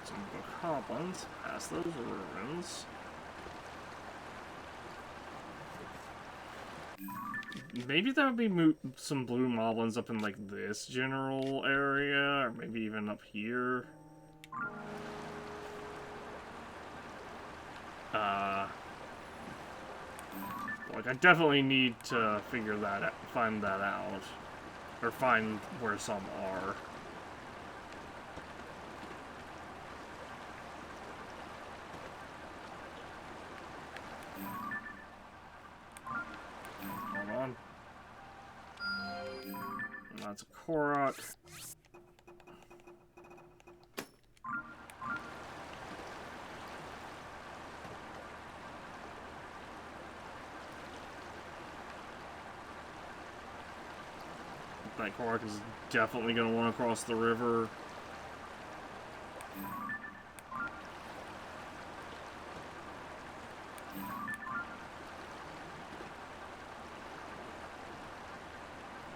Some goblins past those ruins. Maybe there would be some blue moblins up in like this general area, or maybe even up here. Like, I definitely need to figure that out, find that out. Or find where some are. Hold on. That's a Korok. That Korok is definitely going to want to cross the river.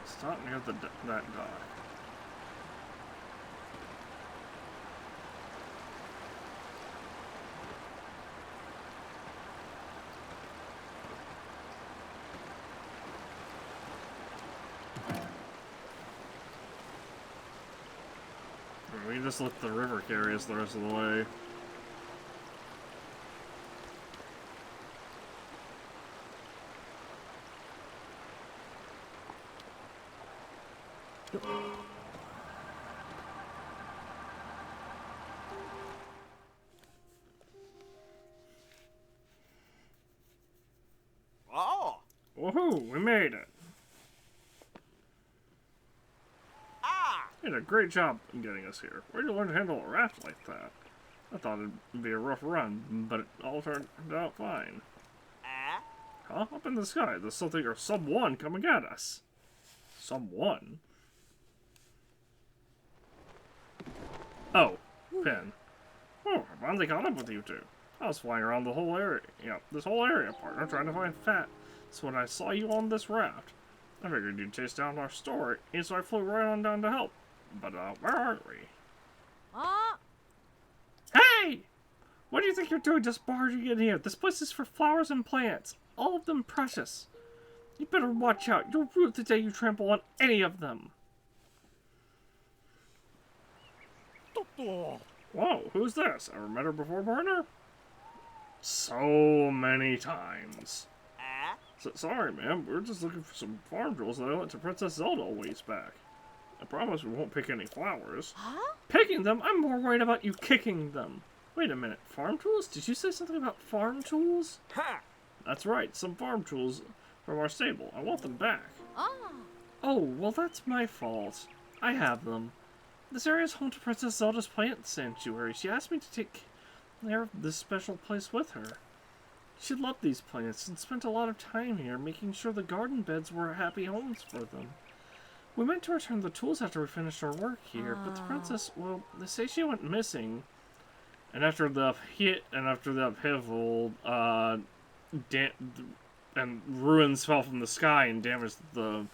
Stop near that guy. We can just let the river carry us the rest of the way. Oh! Woohoo! We made it! Ah! You did a great job in getting us here. Where'd you learn to handle a raft like that? I thought it'd be a rough run, but it all turned out fine. Ah? Huh? Up in the sky, there's something or someone coming at us. Someone? Oh, Pin. Oh, I finally caught up with you two. I was flying around the whole area, this whole area, partner, trying to find Fat. So when I saw you on this raft, I figured you'd chase down our store, and so I flew right on down to help. But, where aren't we? Hey! What do you think you're doing just barging in here? This place is for flowers and plants, all of them precious. You better watch out. You'll rue the day you trample on any of them. Whoa, who's this? Ever met her before, partner? So many times. Ah? Sorry, ma'am. We're just looking for some farm tools that I lent to Princess Zelda a ways back. I promise we won't pick any flowers. Huh? Picking them? I'm more worried about you kicking them. Wait a minute. Farm tools? Did you say something about farm tools? Ha! That's right. Some farm tools from our stable. I want them back. Ah. Oh, well, that's my fault. I have them. This area is home to Princess Zelda's plant sanctuary. She asked me to take care of this special place with her. She loved these plants and spent a lot of time here making sure the garden beds were happy homes for them. We meant to return the tools after we finished our work here, but the princess, well, they say she went missing. And after the upheaval, and ruins fell from the sky and damaged the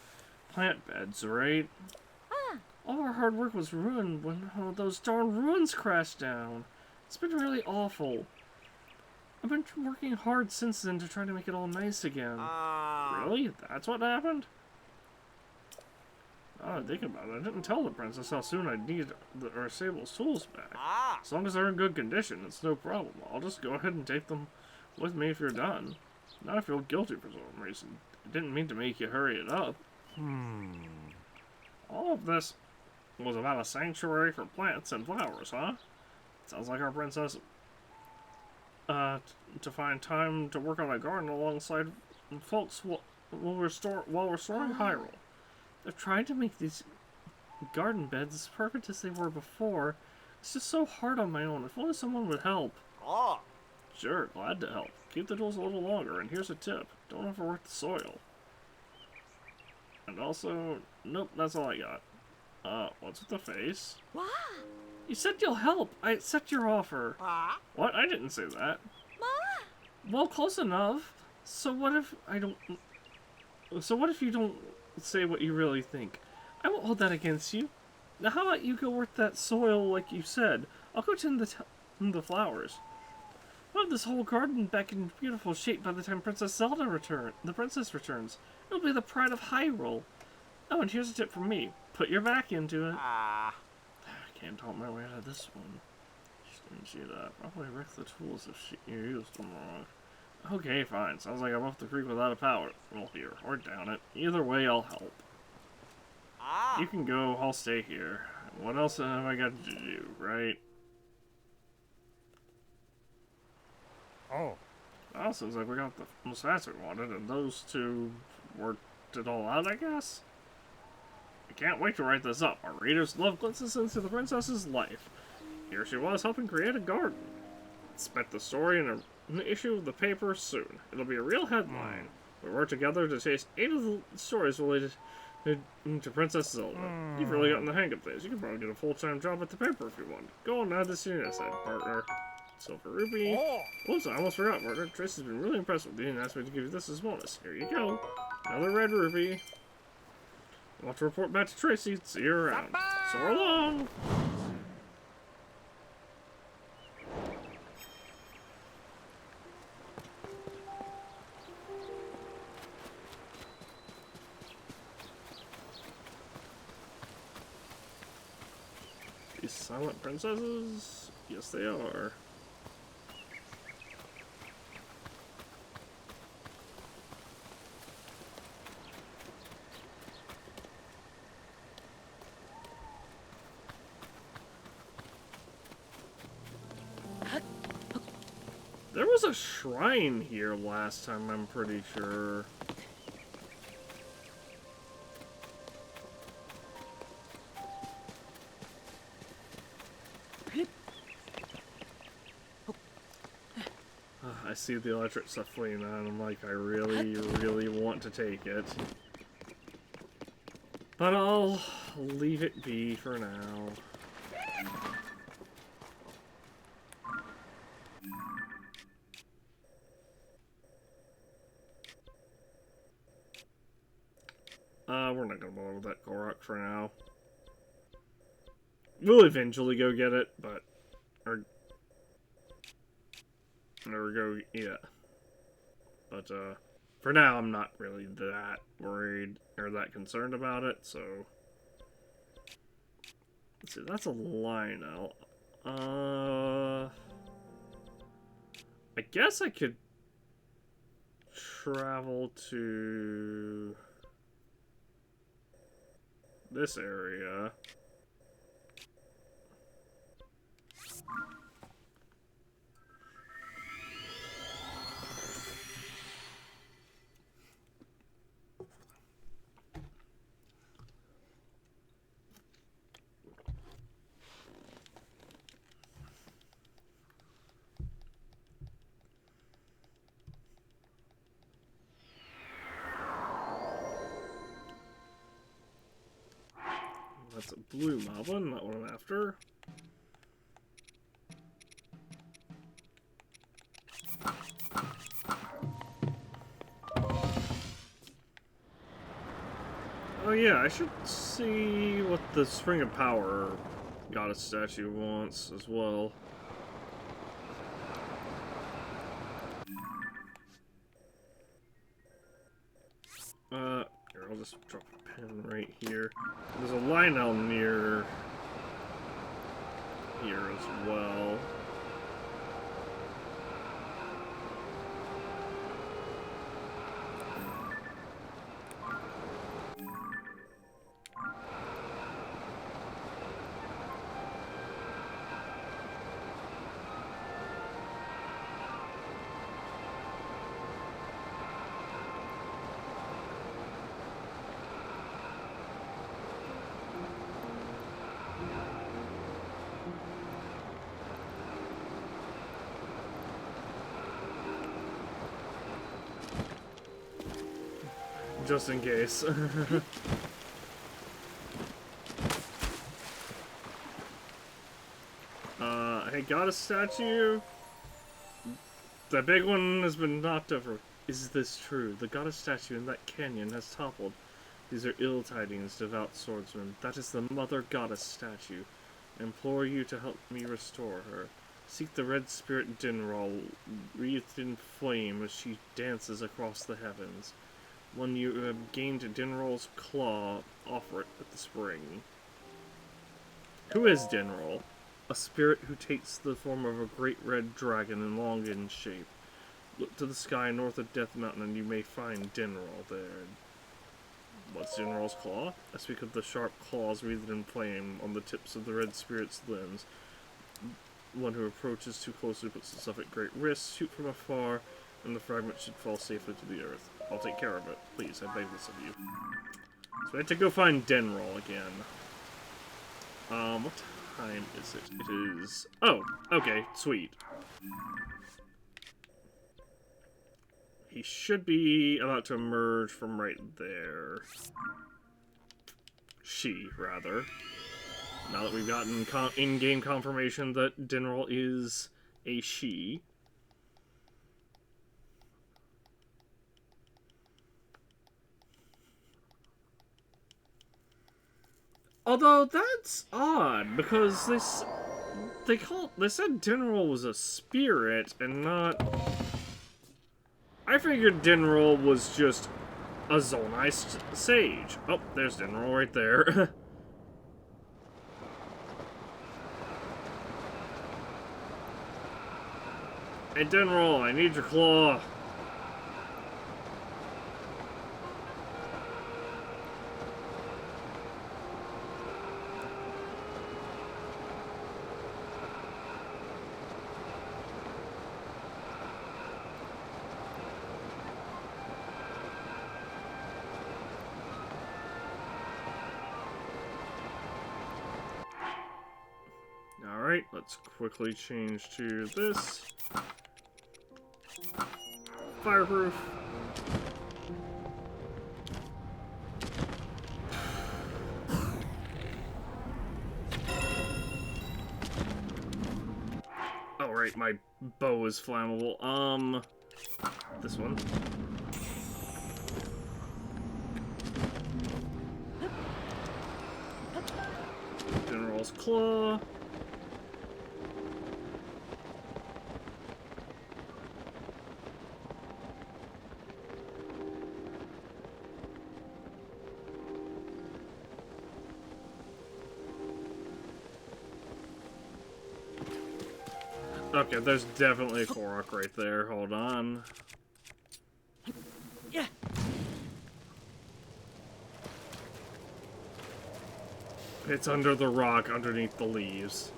plant beds, right? All our hard work was ruined when those darn ruins crashed down. It's been really awful. I've been working hard since then to try to make it all nice again. Really? That's what happened? Now that I think about it, I didn't tell the princess how soon I'd need our sable's tools back. Ah! As long as they're in good condition, it's no problem. I'll just go ahead and take them with me if you're done. Now I feel guilty for some reason. I didn't mean to make you hurry it up. All of this was about a sanctuary for plants and flowers, huh? Sounds like our princess, to find time to work on a garden alongside folks while restoring Hyrule. They've tried to make these garden beds as perfect as they were before. It's just so hard on my own. If only someone would help. Oh! Sure, glad to help. Keep the tools a little longer, and here's a tip. Don't overwork the soil. And also, nope, that's all I got. What's with the face? Wow. You said you'll help. I accept your offer. Ah? What? I didn't say that. Ma. Well, close enough. So what if you don't say what you really think? I won't hold that against you. Now, how about you go work that soil like you said? I'll go tend the flowers. We'll have this whole garden back in beautiful shape by the time the princess returns. It'll be the pride of Hyrule. Oh, and here's a tip from me. Put your back into it. Ah. I can't talk my way out of this one. Didn't see that. Probably wreck the tools if she used them wrong. Okay, fine. Sounds like I'm off the creek without a power. Well, here, or down it. Either way, I'll help. Ah. You can go, I'll stay here. What else have I got to do, right? Oh. Well, seems like we got the most facts we wanted, and those two worked it all out, I guess? I can't wait to write this up. Our readers love glimpses into the princess's life. Here she was, helping create a garden. Expect the story in an issue of the paper soon. It'll be a real headline. We work together to chase 8 of the stories related to Princess Zelda. You've really gotten the hang of things. You can probably get a full-time job at the paper if you want. Go on, add this to your nest egg, partner. Silver Rupee. Oh. Oops, I almost forgot, partner. Tracy's been really impressed with you and asked me to give you this as a bonus. Here you go. Another red rupee. I'll have to report back to Tracy. See you around. So long! These silent princesses? Yes, they are. There was a shrine here last time, I'm pretty sure. I see the electric stuff fleeing and I'm like, I really, really want to take it. But I'll leave it be for now. We're not gonna bother with that Korok for now. We'll eventually go get it, but... There we go, yeah. But, for now, I'm not really that worried or that concerned about it, so... Let's see, that's a Lionel. I guess I could travel to this area. That's a blue moblin, not what I'm after. Oh yeah, I should see what the Spring of Power goddess statue wants as well. Here, I'll just drop a pen right here. There's a Lionel near here as well. Just in case. Hey, goddess statue? The big one has been knocked over. Is this true? The goddess statue in that canyon has toppled. These are ill tidings, devout swordsman. That is the mother goddess statue. I implore you to help me restore her. Seek the red spirit Dinral, wreathed in flame as she dances across the heavens. When you have gained Dinral's claw, offer it at the spring. Who is Dinral? A spirit who takes the form of a great red dragon and long in shape. Look to the sky north of Death Mountain and you may find Dinral there. What's Dinral's claw? I speak of the sharp claws wreathed in flame on the tips of the red spirit's limbs. One who approaches too closely puts himself at great risk. Shoot from afar, and the fragment should fall safely to the earth. I'll take care of it. Please, I beg this of you. So I have to go find Dinral again. What time is it? It is... Oh, okay, sweet. He should be about to emerge from right there. She, rather. Now that we've gotten in-game confirmation that Dinral is a she. Although that's odd because they said Dinral was a spirit and not. I figured Dinral was just a zonized sage. Oh, there's Dinral right there. Hey Dinral, I need your claw. Alright, let's quickly change to this. Fireproof. Oh, right, my bow is flammable. This one. Dinral's claw. Okay, there's definitely a Korok right there. Hold on. Yeah. It's under the rock, underneath the leaves.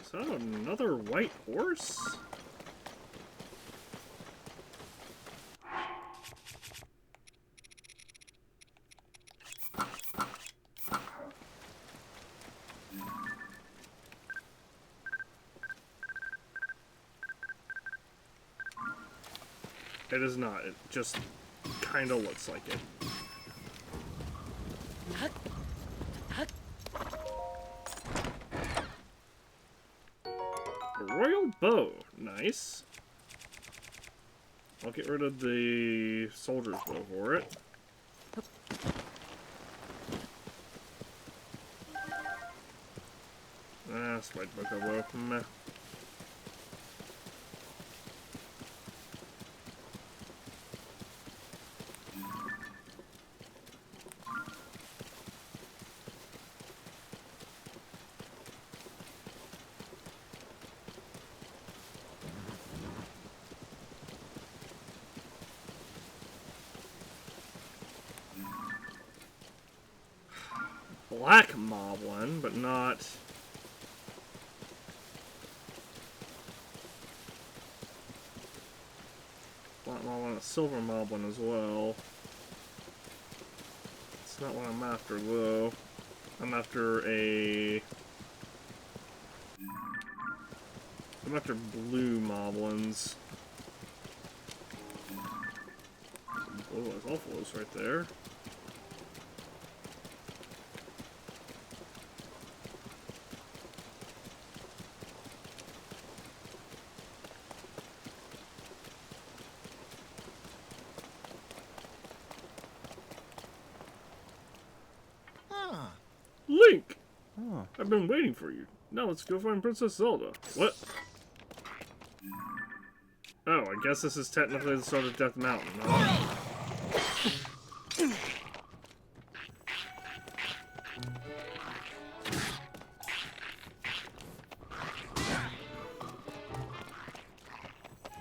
Is that another white horse? It is not. It just kind of looks like it. A royal bow. Nice. I'll get rid of the soldier's bow for it. Ah, Spike Book bow. Meh. Black moblin, but not... Black moblin, a silver moblin as well. It's not what I'm after, though. I'm after a... I'm after blue moblins. Oh, that's awful close right there. Link! Oh. I've been waiting for you. Now let's go find Princess Zelda. What? Oh, I guess this is technically the start of Death Mountain, huh?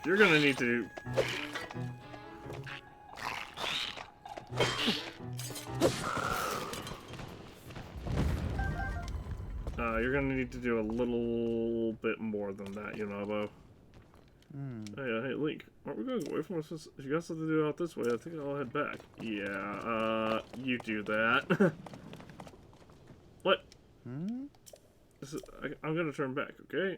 You're gonna need to... you're gonna need to do a little bit more than that, you know, Bo. Hey, Link, aren't we going away from us? If you got something to do out this way, I think I'll head back. Yeah, you do that. What? This is, I'm gonna turn back, okay?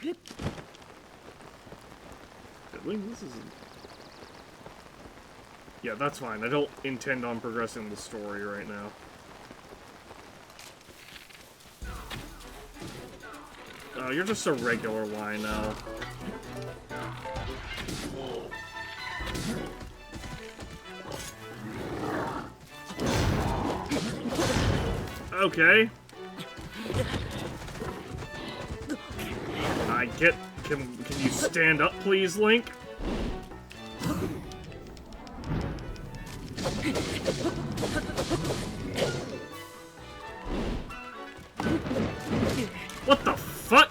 Hey, Link, this isn't... Yeah, that's fine. I don't intend on progressing the story right now. Oh, you're just a regular Lionel. Okay. I get... Can you stand up, please, Link? What the fuck?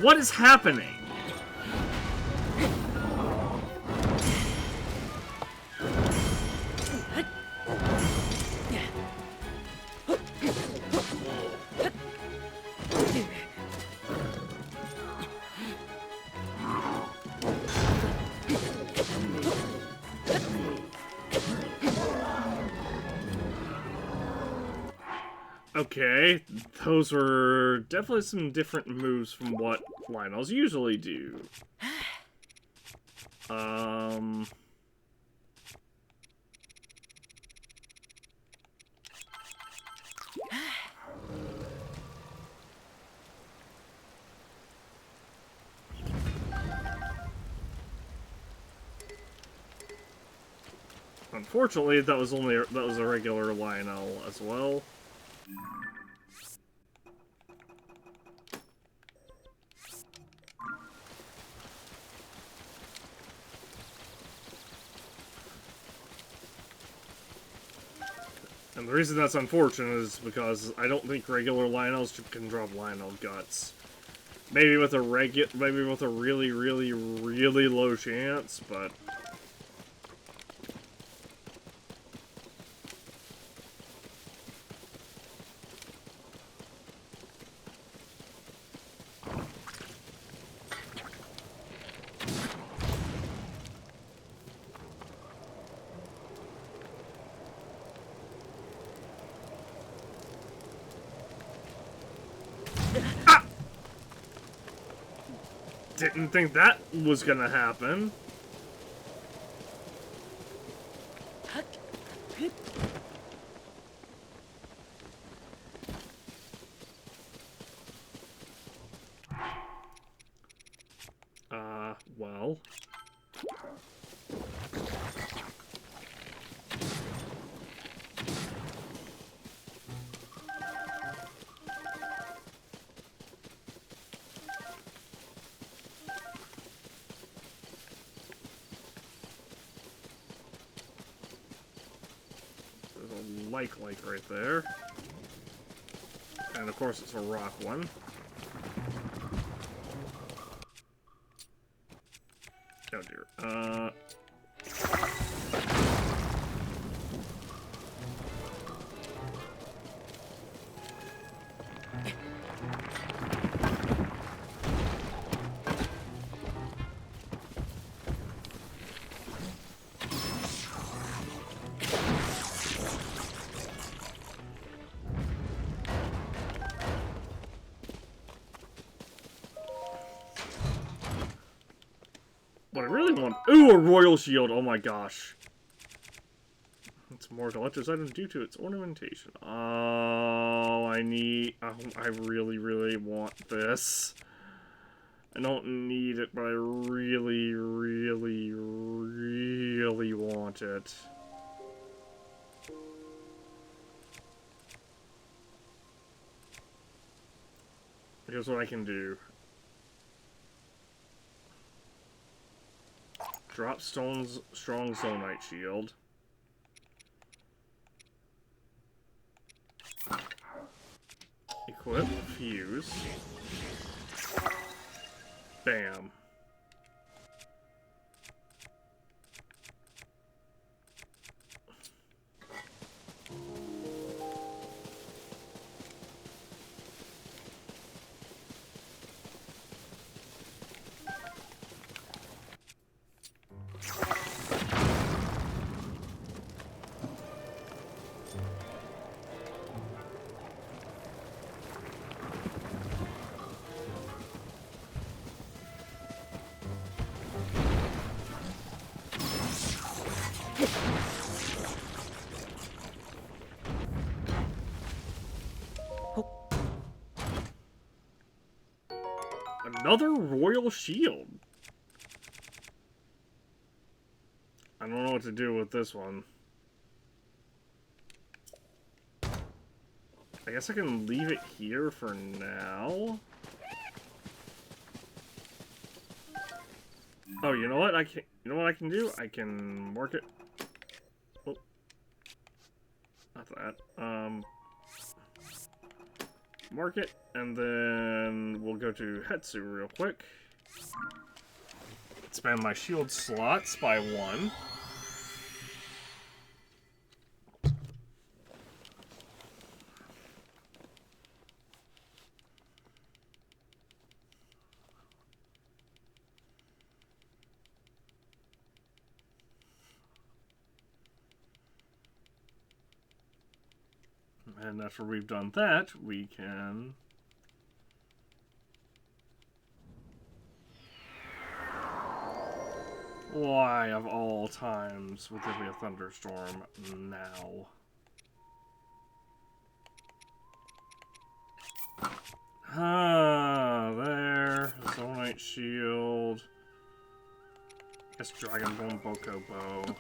What is happening? Okay, those were definitely some different moves from what Lionels usually do. Unfortunately, that was a regular Lionel as well. And the reason that's unfortunate is because I don't think regular Lionels can drop Lionel guts. Maybe with a really, really, really low chance, but... Didn't think that was gonna happen. Well. Like right there. And of course it's a rock one. Oh dear. What I really want... Ooh, a royal shield! Oh my gosh. It's more collector's item due to its ornamentation. Oh, I need... Oh, I really, really want this. I don't need it, but I really, really, really want it. Here's what I can do. Drop Stone's strong Zonite shield. Equip fuse. Bam. Another royal shield. I don't know what to do with this one. I guess I can leave it here for now. Oh, you know what? You know what I can do? I can mark it. Oh, not that. Mark it, and then we'll go to Hetsu real quick. Expand my shield slots by 1. And after we've done that, we can... Why, of all times, would there be a thunderstorm now? Ah, there. Zonite shield. Guess Dragonbone Bokobo.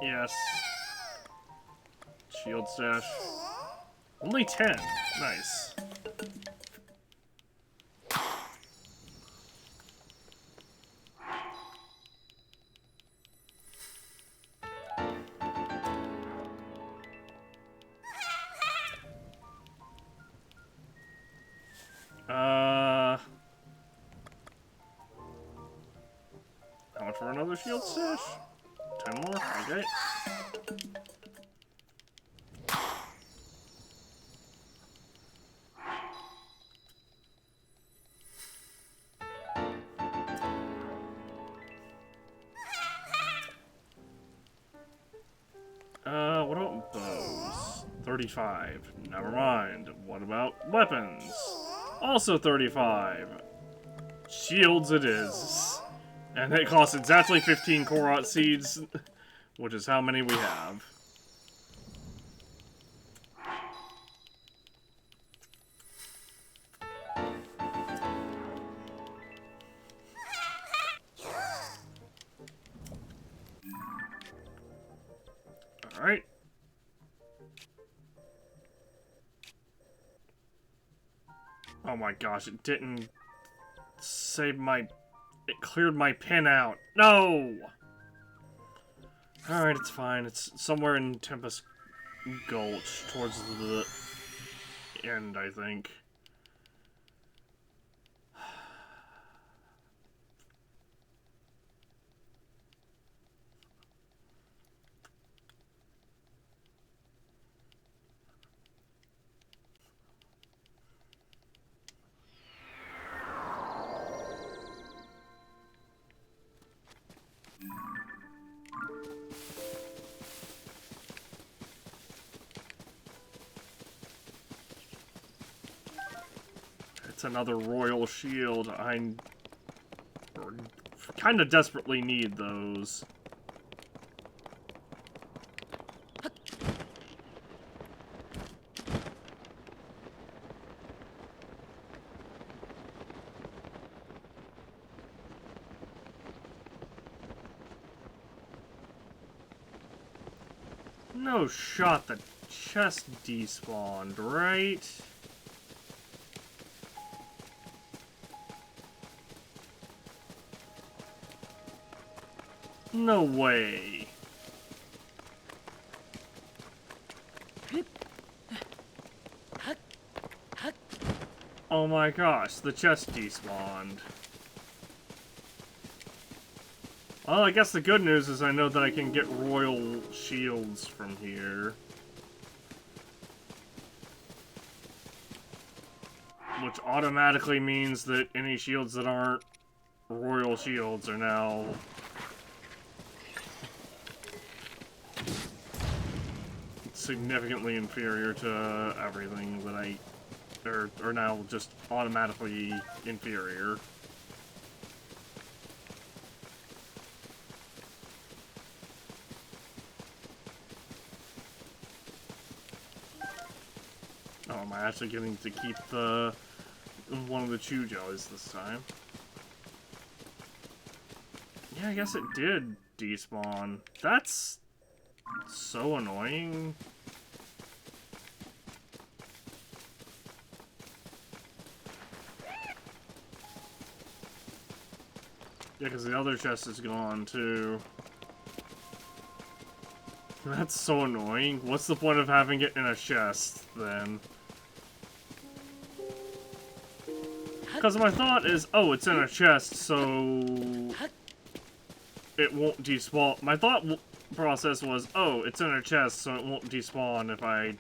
Yes. Shield stash. Only 10. Nice. How much for another shield stash? 10 more? Okay. What about bows? 35. Never mind. What about weapons? Also 35. Shields it is. And it costs exactly 15 Korot seeds, which is how many we have. Alright. Oh my gosh, it didn't save my... It cleared my pin out. No! Alright, it's fine. It's somewhere in Tempest Gulch, towards the end, I think. another royal shield. I kind of desperately need those. No shot, the chest despawned, right? No way. Oh my gosh, the chest despawned. Well, I guess the good news is I know that I can get royal shields from here. Which automatically means that any shields that aren't royal shields are now significantly inferior to everything that I... are now just automatically inferior. Oh, am I actually getting to keep the one of the chew jellies this time? Yeah, I guess it did despawn. That's so annoying. Yeah, because the other chest is gone, too. That's so annoying. What's the point of having it in a chest, then? Because my thought is, oh, it's in a chest, so it won't despawn. My thought process was, oh, it's in a chest, so it won't despawn if I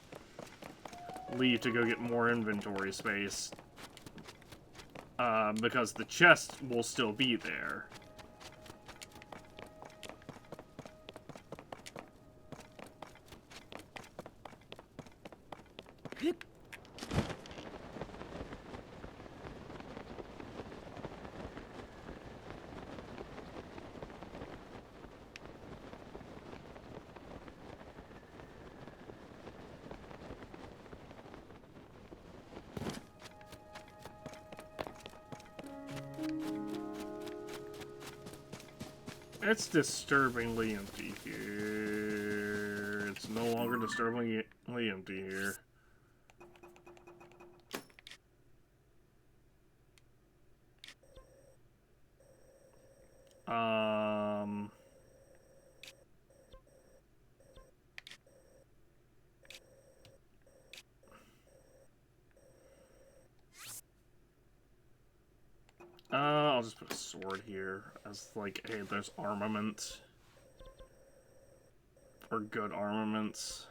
leave to go get more inventory space. Because the chest will still be there. It's disturbingly empty here. It's no longer disturbingly empty here. I'll just put a sword here as like, hey, there's armament. Or good armaments.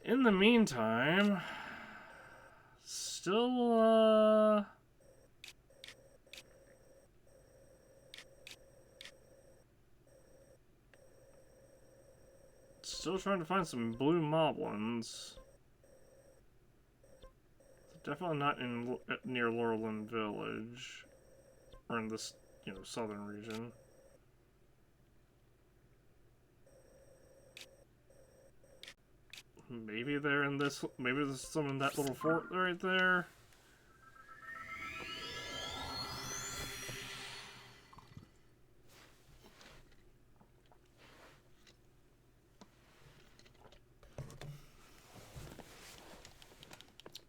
In the meantime, still, still trying to find some blue moblins. Definitely not in near Laurelin Village, or in this, you know, southern region. Maybe they're in this. Maybe there's some in that little fort right there.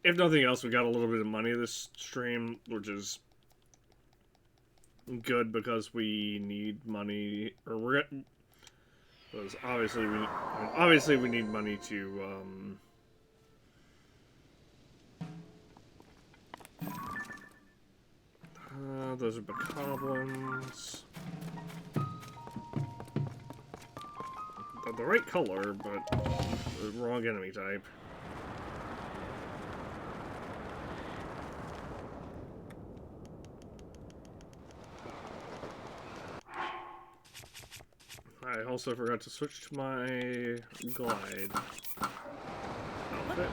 If nothing else, we got a little bit of money this stream, which is good because we need money, or we're getting. Because obviously we need money to those are bokoblins. They're the right color, but the wrong enemy type. I also forgot to switch to my glide outfit.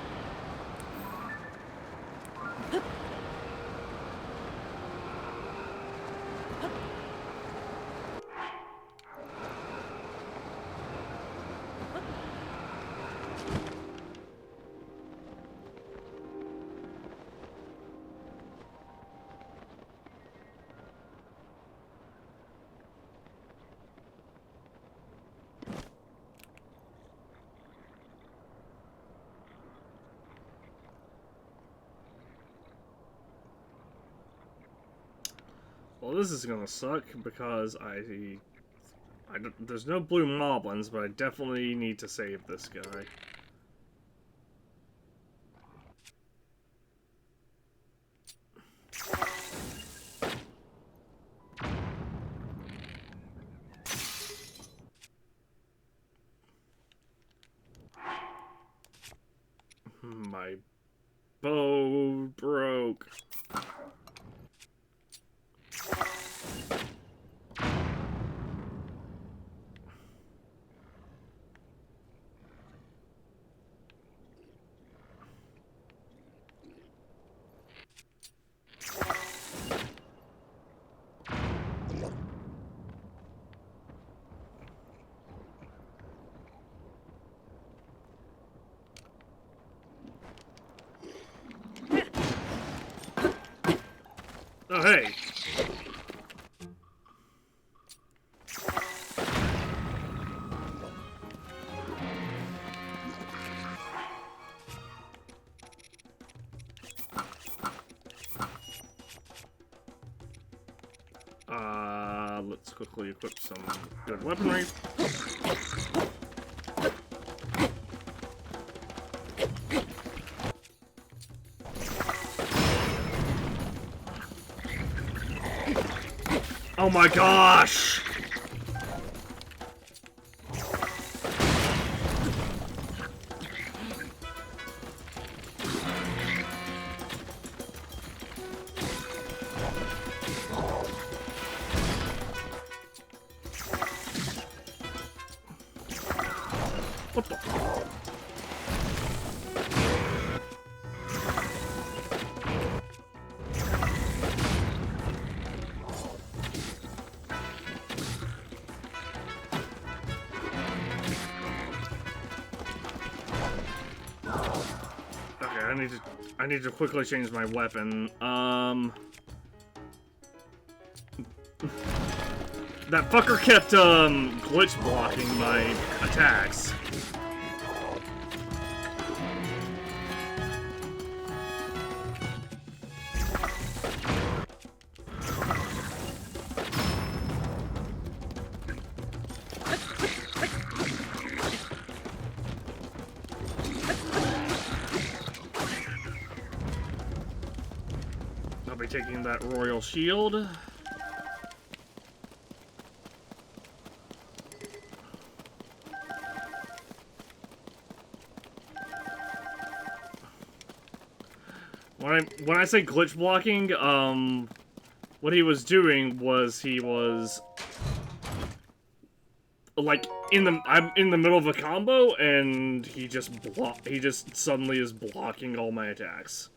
Well, this is gonna suck because there's no blue moblins, but I definitely need to save this guy. My bow broke. Oh, hey! Let's quickly equip some good weaponry. Oh my gosh! What the? Okay, I need to quickly change my weapon. That fucker kept glitch blocking my attacks. I'll be taking that royal shield. When I say glitch blocking, what he was doing was he was like I'm in the middle of a combo and he just suddenly is blocking all my attacks.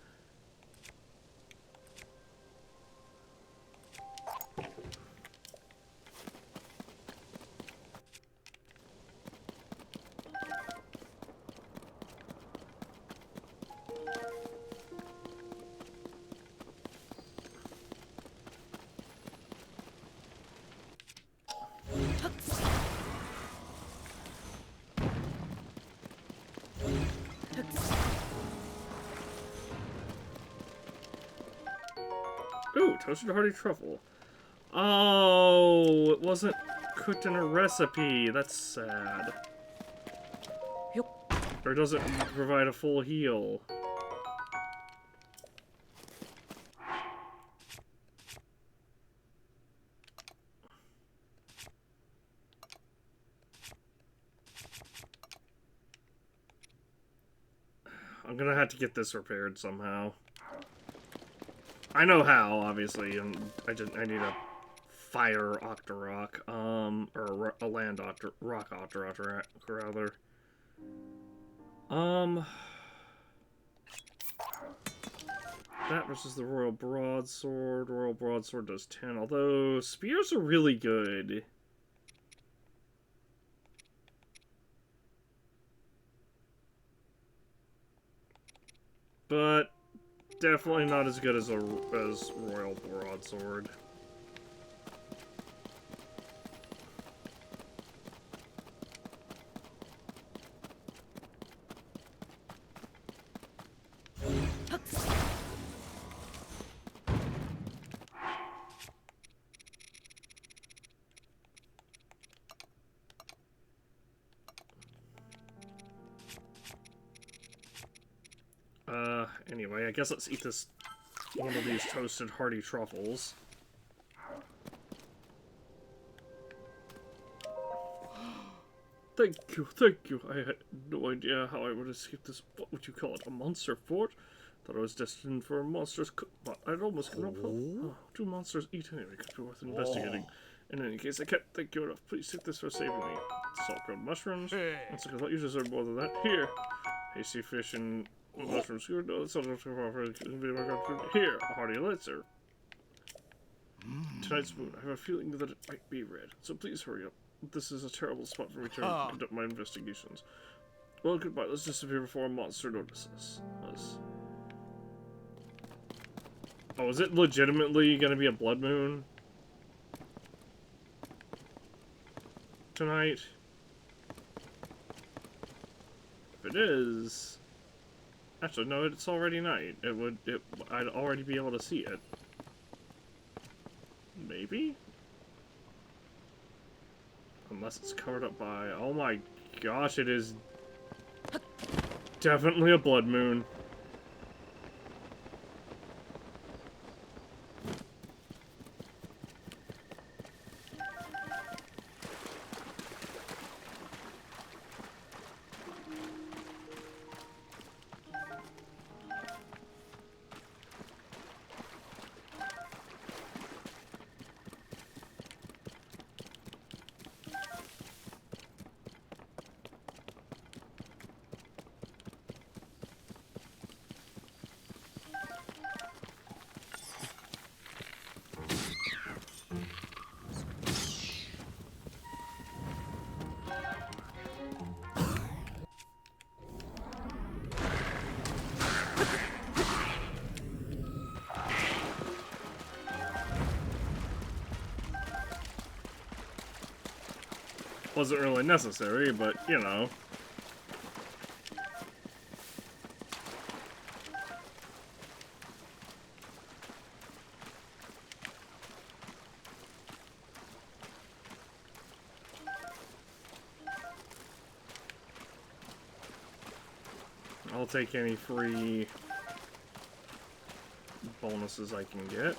Ooh, toasted hearty truffle. Oh, it wasn't cooked in a recipe. That's sad. Or does it provide a full heal? I'm gonna have to get this repaired somehow. I know how, obviously, and I need a fire Octorok, or a land rock Octorok, rather. That versus the Royal Broadsword. Royal Broadsword does 10, although spears are really good. But definitely not as good as Royal Broadsword. Anyway, I guess let's eat this one of these toasted hearty truffles. Thank you, thank you. I had no idea how I would escape this, what would you call it, a monster fort? Thought I was destined for a monster's but I'd almost given up hope. Oh, do monsters eat anyway? Could be worth investigating. In any case, I can't thank you enough. Please take this for saving me. Salt-grown mushrooms. Once I thought you deserve more than that. Here. Hasty fish and mushrooms. No, that's not enough for here, a hearty elixir. Tonight's moon. I have a feeling that it might be red, so please hurry up. This is a terrible spot for me to conduct my investigations. Well, goodbye. Let's disappear before a monster notices us. Oh, is it legitimately gonna be a blood moon tonight? If it is, actually no, it's already night. I'd already be able to see it. Maybe? Unless it's covered up by... Oh my gosh, it is definitely a blood moon. Wasn't really necessary, but, you know. I'll take any free bonuses I can get.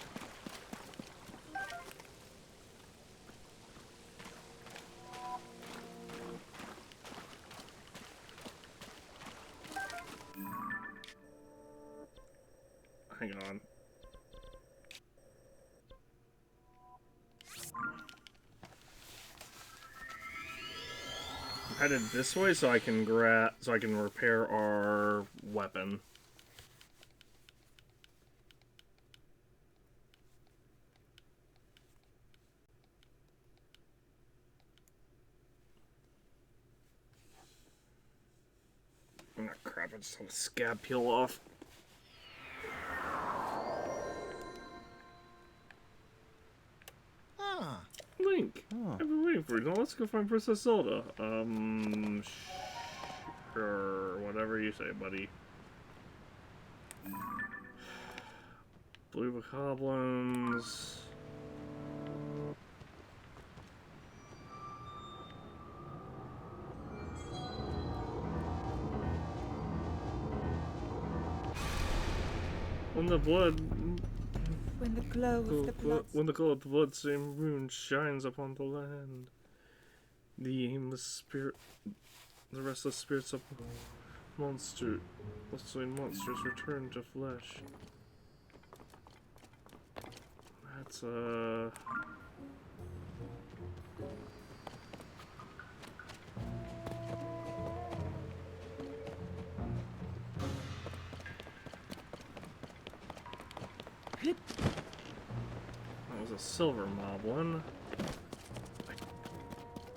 Hang on. I'm headed this way so I can repair our weapon. Oh crap, I just had a scab peel off. Link, I've been waiting for you. Now let's go find Princess Zelda. Sure, whatever you say, buddy. Blue Bokoblins. When the glow of the blood-stained moon shines upon the land, the restless spirits of monsters return to flesh. That's That was a silver moblin.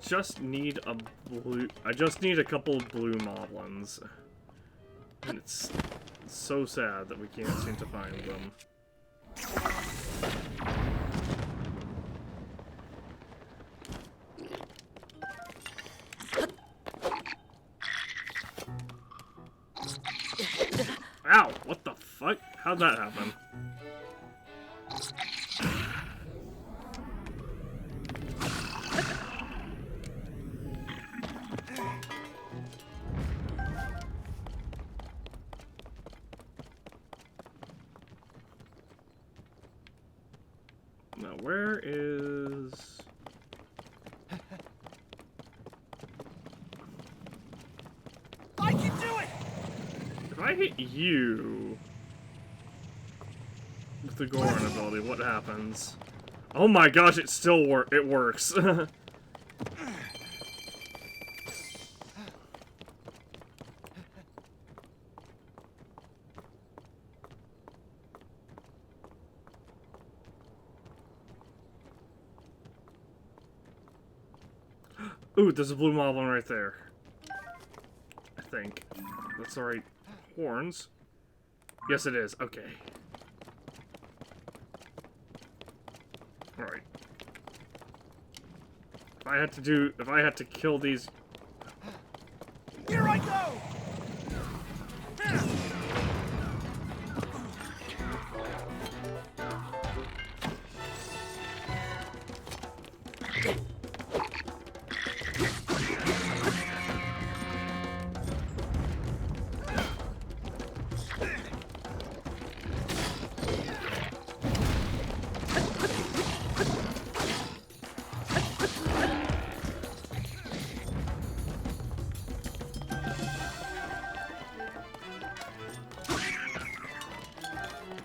Just need a blue. I just need a couple of blue moblins. And it's so sad that we can't seem to find them. Ow! What the fuck? How'd that happen? Now, where is... I can do it! If I hit you with the Goron ability, what happens? Oh my gosh, it still works. Ooh, there's a blue moblin right there. I think. That's the right horns. Yes, it is. Okay. Alright. If I had to kill these... Here I go!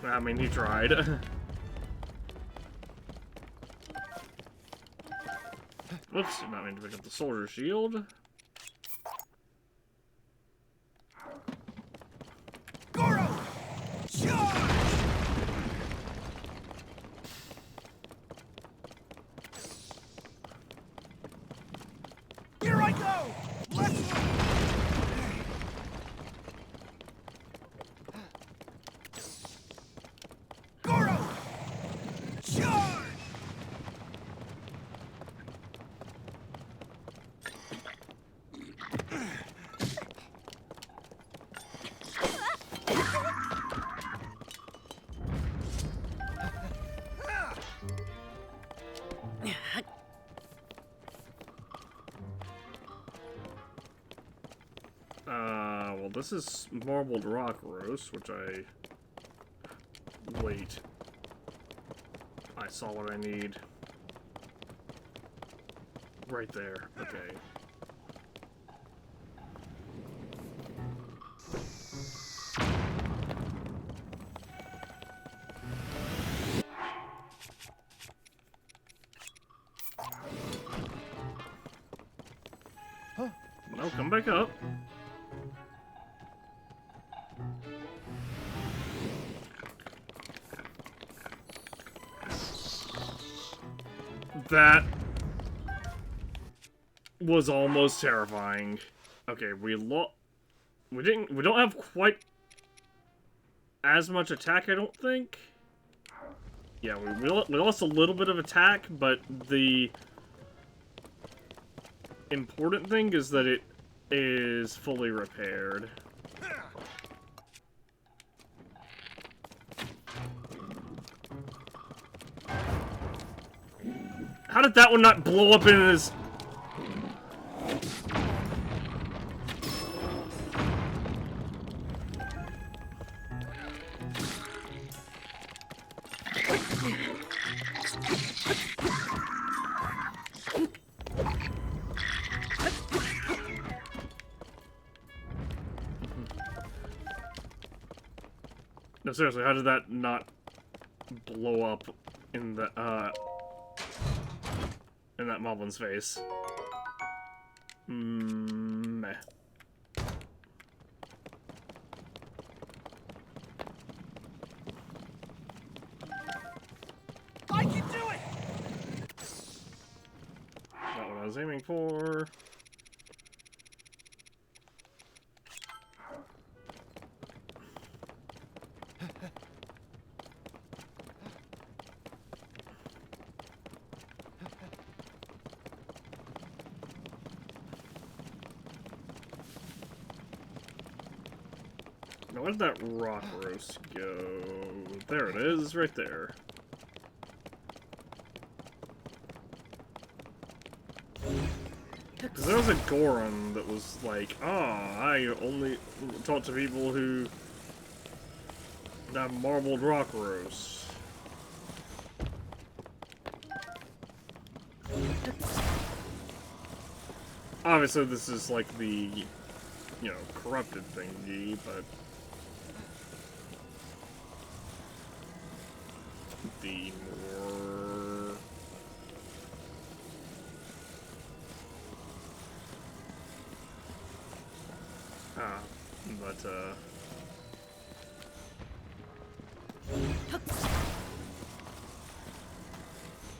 I mean, he tried. Whoops, did not mean to pick up the soldier shield. Goro! Charge! Here I go! Let's go! Goro! Charge! Well, this is marbled rock roast, which wait. I saw what I need. Right there. Okay. No, come back up. That was almost terrifying. Okay, we don't have quite as much attack, I don't think. Yeah, we lost a little bit of attack, but the important thing is that it is fully repaired. How did that one not blow up in his... No, seriously, how did that not blow up in the, in that moblin's face? Meh. was aiming for. Now, where'd that rock roast go? There it is, right there. Because there was a Goron that was like, I only talk to people who have marbled rock roast. Obviously, this is like the, you know, corrupted thingy, but the more...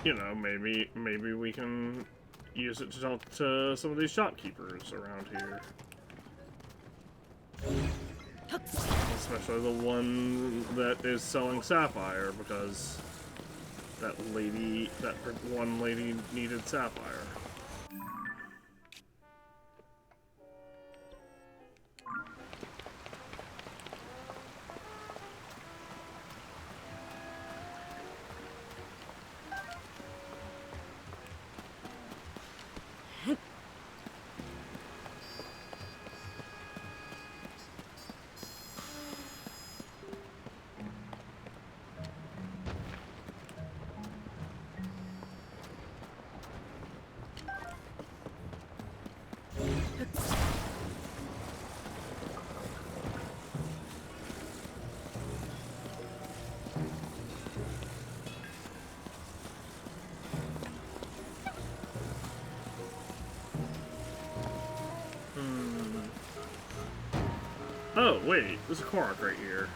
you know, maybe we can use it to talk to some of these shopkeepers around here. Especially the one that is selling sapphire, because that one lady needed sapphire. Oh, wait, there's a Korok right here.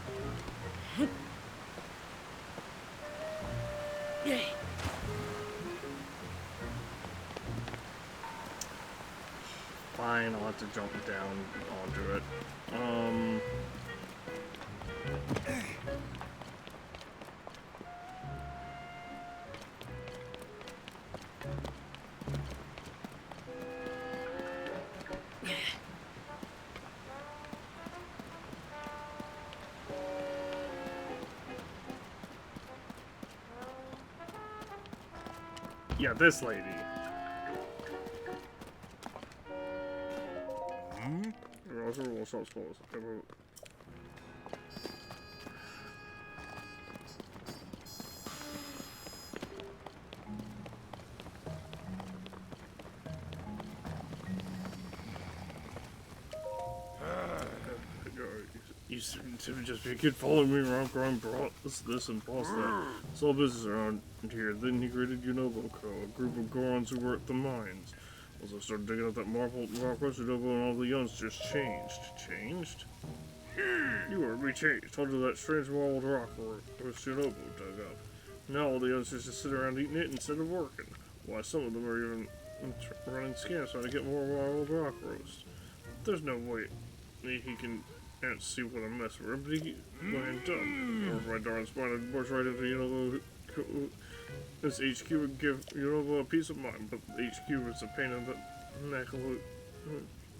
Fine, I'll have to jump down onto it. Yeah, this lady. You seem to just be a kid following me around, growing brought this and boss that. Saw business around here. Then he created Yunobo Co., a group of Gorons who were at the mines. As I started digging up that marble rock rush, Yunobo and all the youngsters changed. Changed? You were changed. Told you that strange marbled rock which Yunobo dug up. Now all the youngsters just sit around eating it instead of working. Why, some of them are even running scams trying to get more marbled rock roast. There's no way he can see what I'm messing with, but he went dumb. Or my darn spine and burst right into Yunobo. This HQ would give Yunobo a peace of mind, but the HQ is a pain in the neck.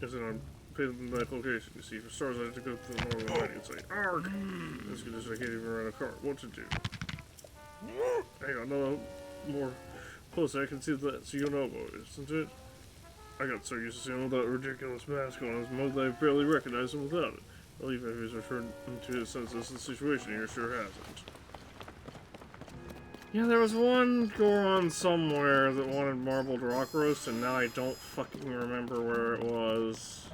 Is in a pain in the neck location. You see, for stars, I have to go to the northern line and say, "Arg!" This condition, I can't even run a car. What to do? Hang on, no, more close. I can see that's Yunobo, isn't it? I got so used to seeing all that ridiculous mask on his mouth that I barely recognized him without it. Well, even if he's returned to his senses, the situation here sure hasn't. Yeah, there was one Goron somewhere that wanted marbled rock roast, and now I don't fucking remember where it was.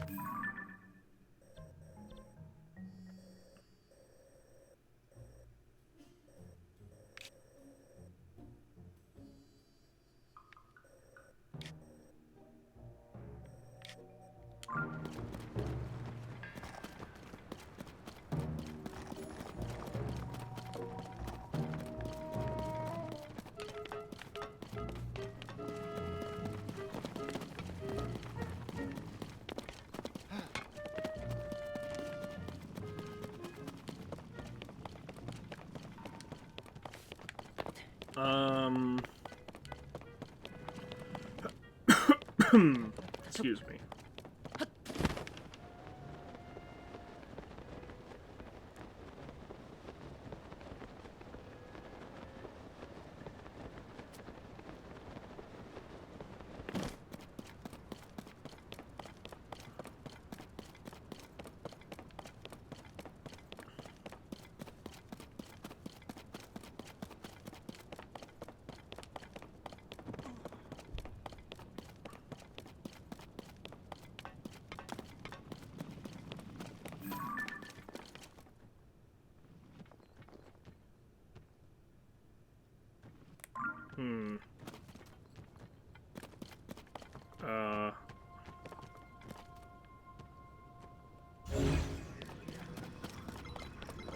Excuse me.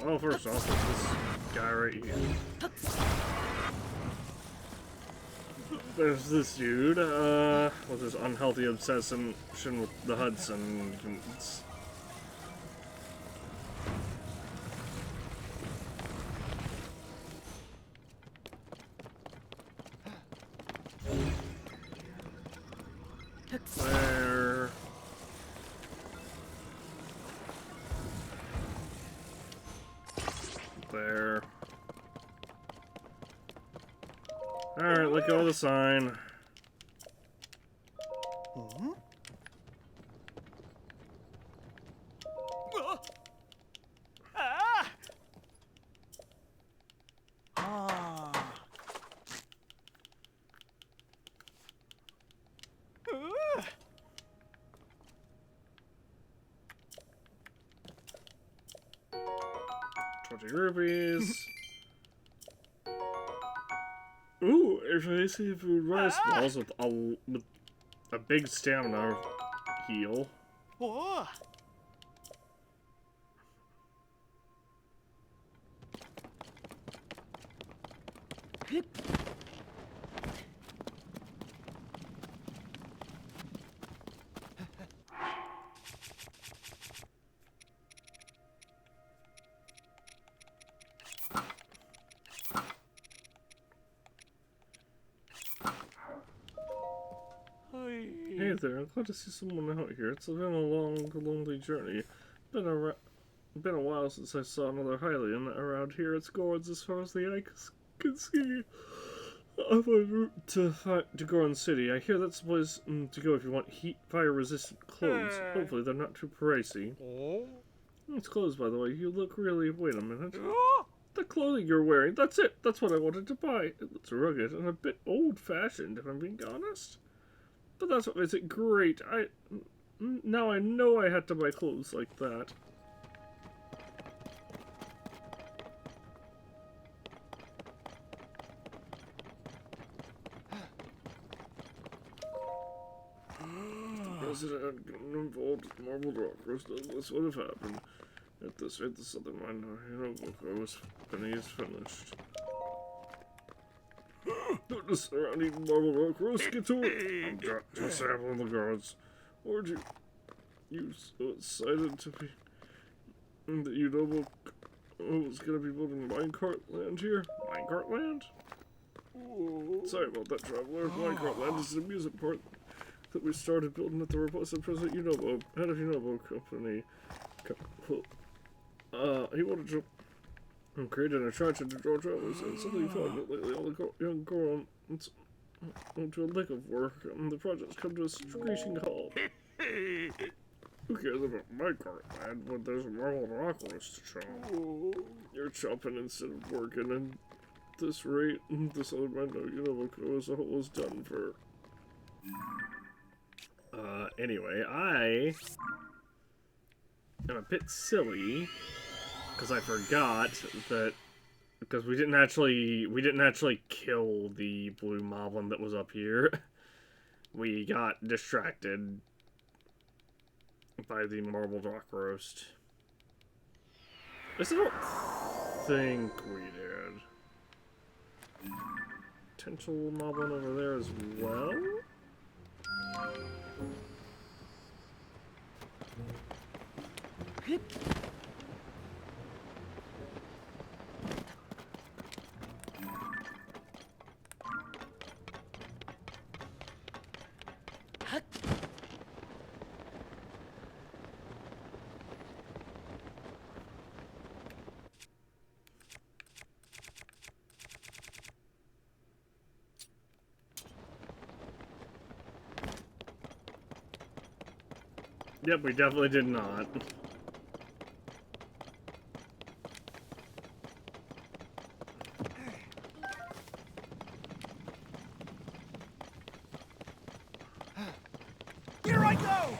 Well, first off, there's this guy right here. There's this dude, with his unhealthy obsession with the Hudson. There. There. Alright, let go of the sign. Rupees. Ooh, if I see food rice balls with a big stamina heal. Whoa. Hey there, I'm glad to see someone out here. It's been a long, lonely journey. Been a while since I saw another Hylian around here. It's Goron's as far as the eye can see. I'm en route to Goron City. I hear that's the place to go if you want fire-resistant clothes. Hopefully they're not too pricey. It's clothes, by the way. You look really... Wait a minute. The clothing you're wearing, that's it. That's what I wanted to buy. It looks rugged and a bit old-fashioned, if I'm being honest. But that's what makes it great. Now I know I had to buy clothes like that. President had gotten involved with Marble Rock Roast, this would have happened. At this rate, the Southern Mine book was finished. Don't just surrounding Marble Rock Roast, get to it! I'm just sampling the guards. Or do you so excited to be that you know who's gonna be building minecart land here? Minecart land? Sorry about that, traveler. Minecart land is an amusement park that we started building at the request of President Unobo, head of Unobo Company. He wanted to create an attraction to draw travelers, and something he found that lately all the young Goron went to a lick of work, and the project's come to a screeching halt. Who cares about my cart, lad, when there's a Marble Rock Roast to chop? You're chopping instead of working, and at this rate, this other man, was done for. Anyway, I am a bit silly because I forgot that because we didn't actually kill the blue moblin that was up here. We got distracted by the Marble Rock Roast. I don't think we did. Potential moblin over there as well. Yep, we definitely did not. Here I go!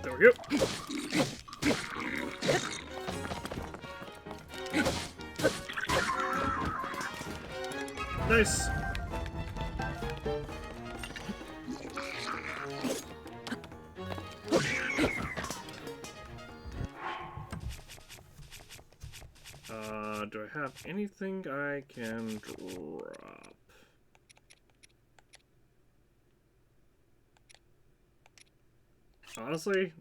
There we go. Nice. Do I have anything I can drop? Honestly,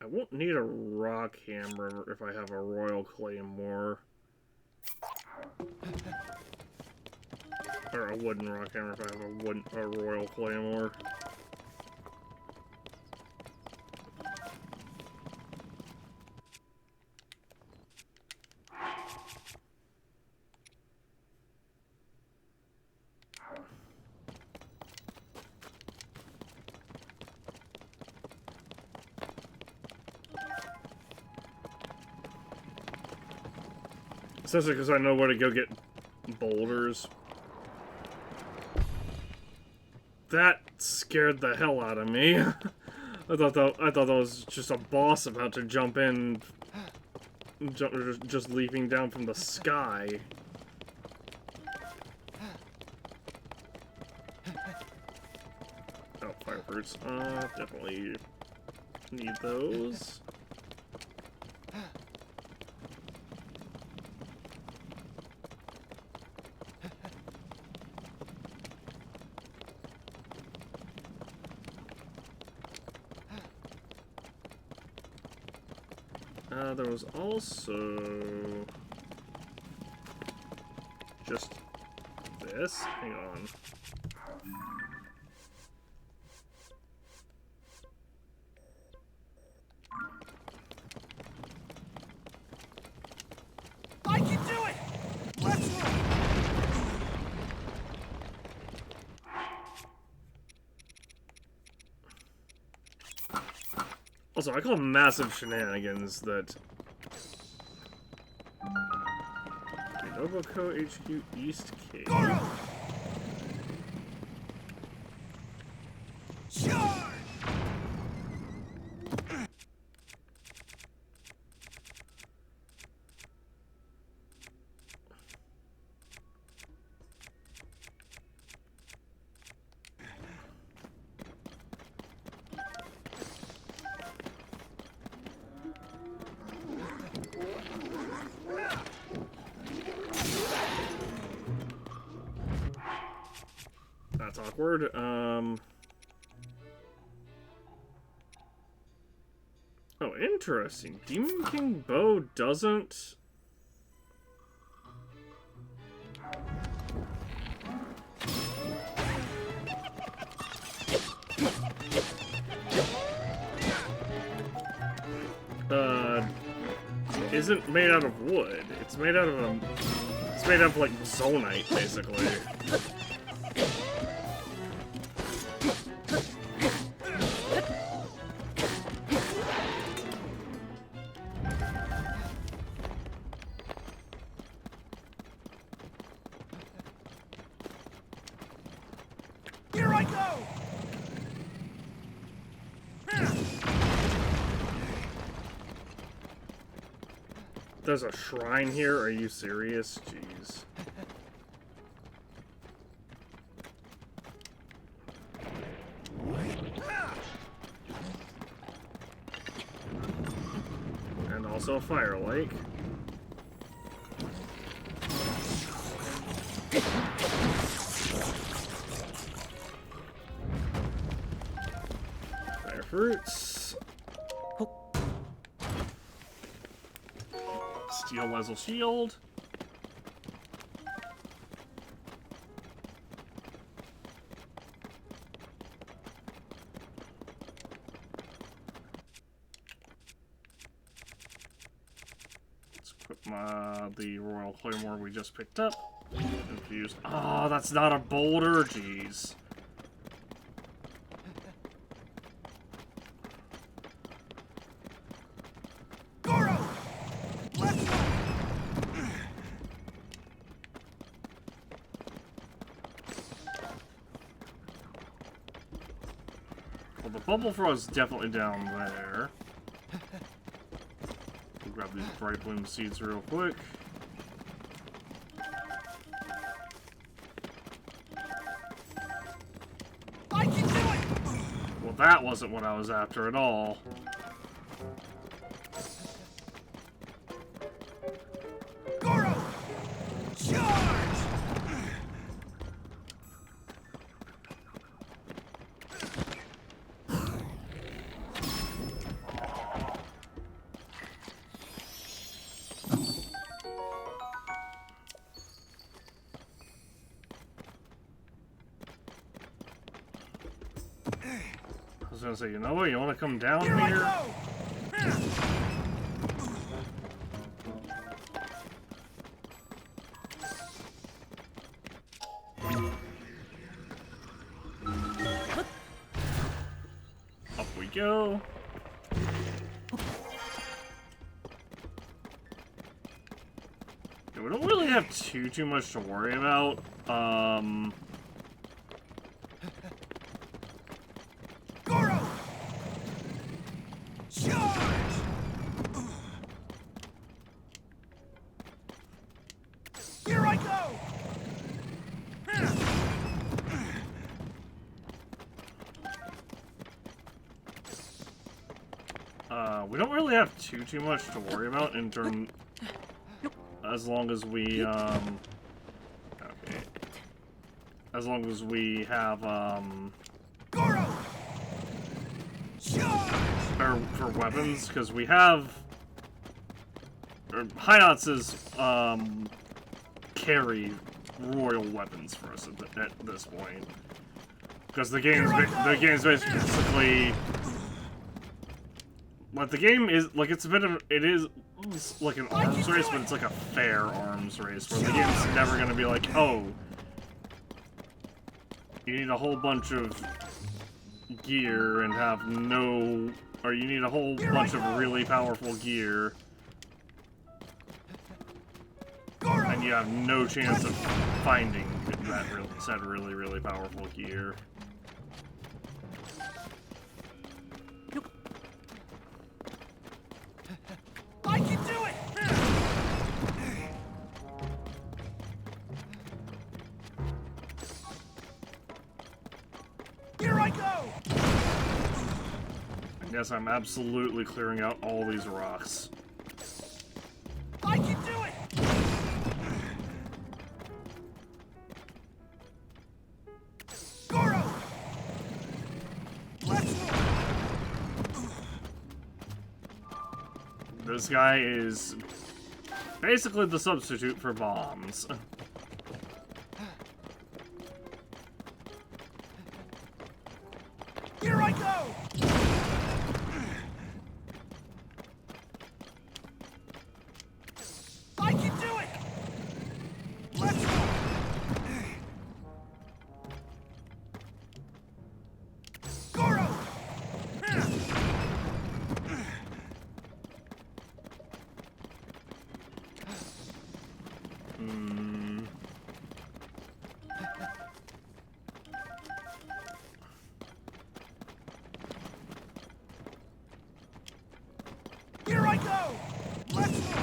I won't need a rock hammer if I have a royal claymore. Or a wooden rock hammer if I have a royal claymore. Especially because I know where to go get boulders. That scared the hell out of me. I thought that was just a boss about to jump in, just leaping down from the sky. Oh, fire fruits. Definitely need those. There was also just this. Hang on. I can do it! Let's move! Also, I call massive shenanigans that Nobuko HQ East Cave. Goro! Charge! That's awkward. Oh, interesting. Demon King Bow doesn't... isn't made out of wood. It's made out of it's made out of like zonite, basically. Here I go! There's a shrine here? Are you serious? Jeez. And also a fire lake. Fire hurts. Steel muzzle shield. Let's equip the Royal Claymore we just picked up. Infused. Oh, that's not a boulder. Jeez. Well, the bubble throw is definitely down there. We'll grab these bright bloom seeds real quick. I can do it! Well, that wasn't what I was after at all. Goro! Charge! I was gonna say, you know what? You want to come down Here I here? go! Up we go. Yeah, we don't really have too much to worry about. Goro! Charge! Here I go! We don't really have too much to worry about in terms, as long as we, okay. As long as we have, Goro! Charge! or for weapons, because we have, or Hinox's, carry royal weapons for us at this point. Because the game's basically, like, the game is, like, it's a bit of, it is like an arms race, but it's like a fair arms race, where the game's never gonna be like, oh, you need a whole bunch of gear and have no, or you need a whole bunch of really powerful gear, and you have no chance of finding that said really powerful gear. I can do it! Here I go! And yes, I'm absolutely clearing out all these rocks. I can do it! Goro! Let's go! This guy is basically the substitute for bombs. Here I go! I can do it! Let's go! Goro! Here I go! Let's go!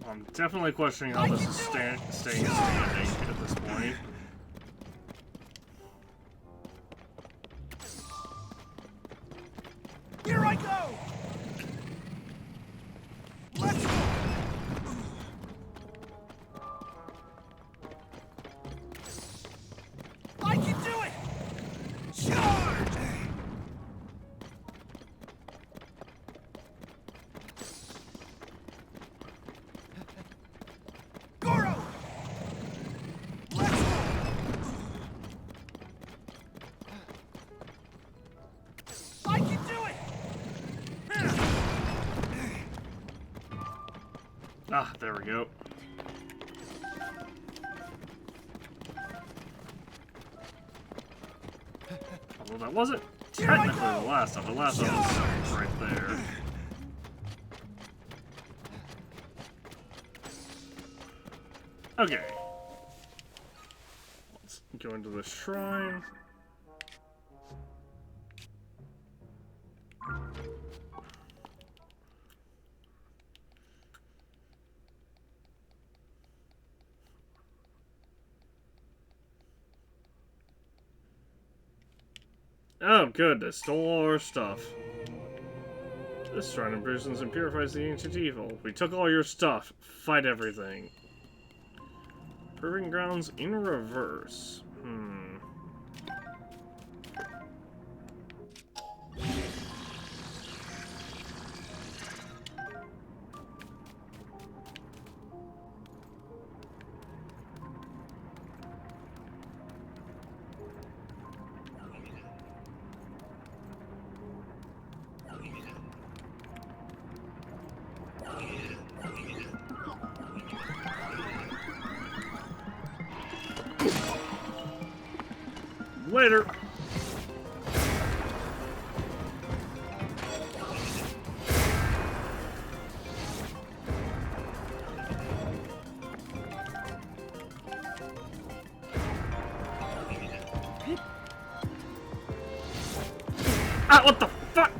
I'm definitely questioning how this is staying standing at this point. Here I go! Let's go! Ah, there we go. Although that wasn't technically the last of it. The last of it was right there. Okay. Let's go into the shrine. Oh, good. They stole all our stuff. This shrine imprisons and purifies the ancient evil. We took all your stuff. Fight everything. Proving grounds in reverse. Later. Ah, what the fuck?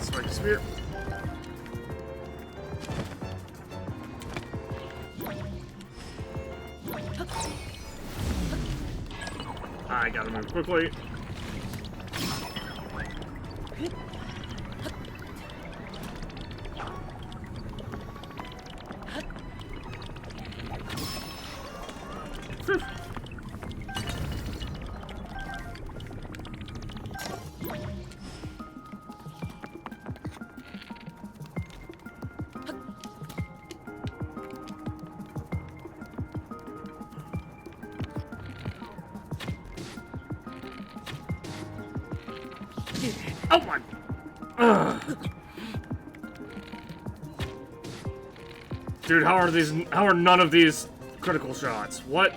Spike spear. I gotta move quickly. Phew. Oh my! Ugh. Dude, how are these? How are none of these critical shots? What?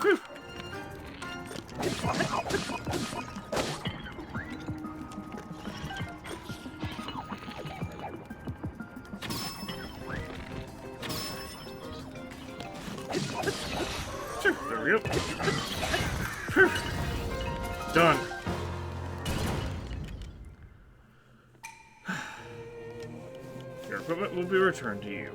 Whew. Sure, there we go. Whew. Done. Your equipment will be returned to you.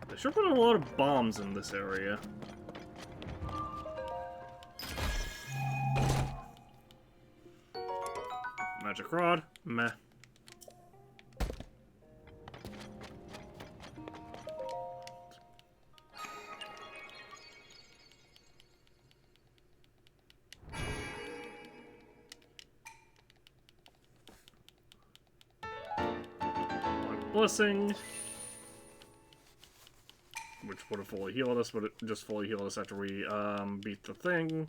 They sure put a lot of bombs in this area. Magic rod, meh. Blessing. which would have fully healed us, but it just fully healed us after we beat the thing.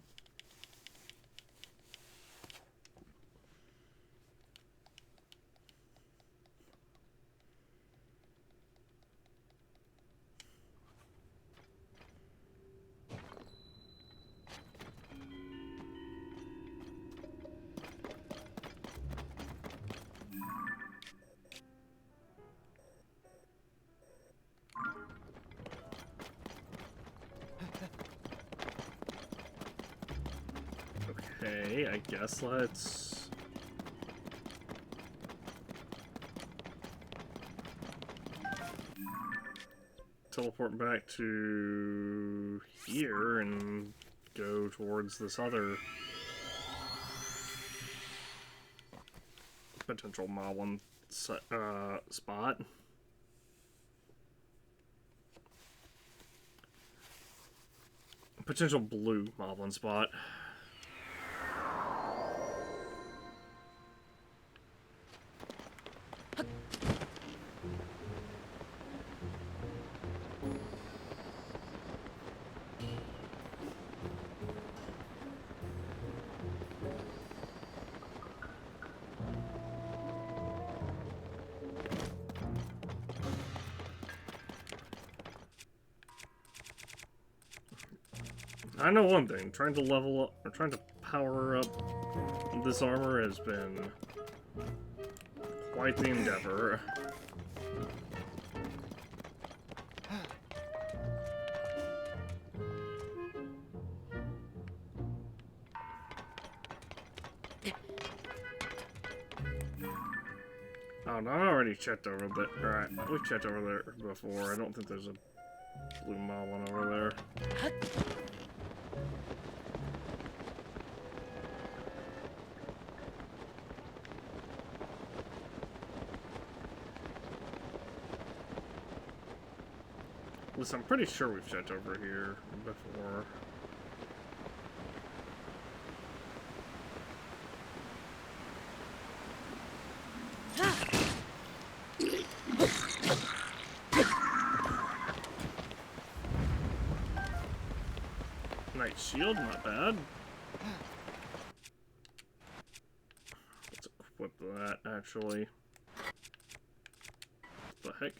Okay, I guess let's... teleport back to here and go towards this other potential Moblin spot. Potential blue Moblin spot. I know one thing, trying to level up, or trying to power up this armor has been quite the endeavor. Oh no, I already checked over that. Alright, we've checked over there before. I don't think there's a blue Moblin over there. Listen, I'm pretty sure we've checked over here before. Nice shield, not bad. Let's equip that, actually. What the heck?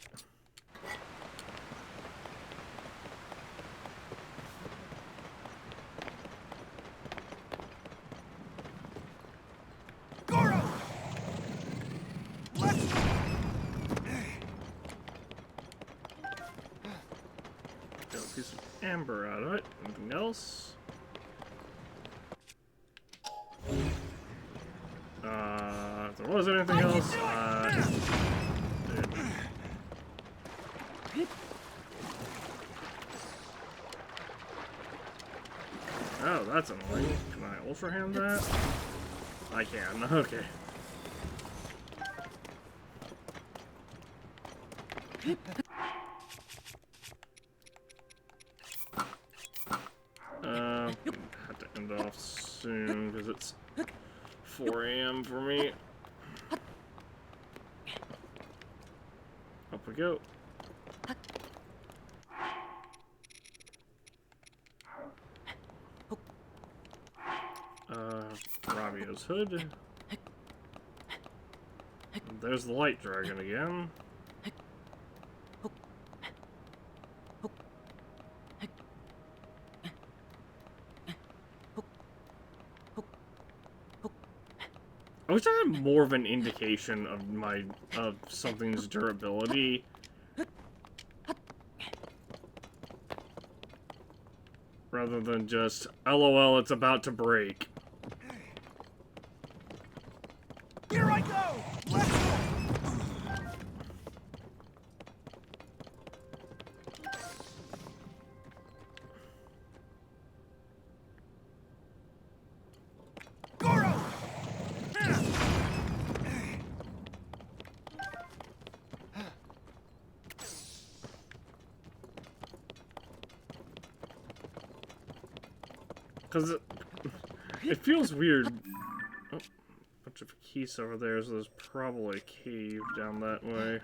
Goro! Let's Got a piece of amber out of it. Anything else? If there was anything else, oh, that's annoying. Can I ultra hand that? I can, okay. Have to end off soon because it's 4 AM for me. Up we go. Rabio's hood. There's the light dragon again. I wish I had more of an indication of something's durability. Rather than just, LOL, it's about to break. Here I go! Let's go! Goro! Because it feels weird. Oh, bunch of keys over there, so there's probably a cave down that way.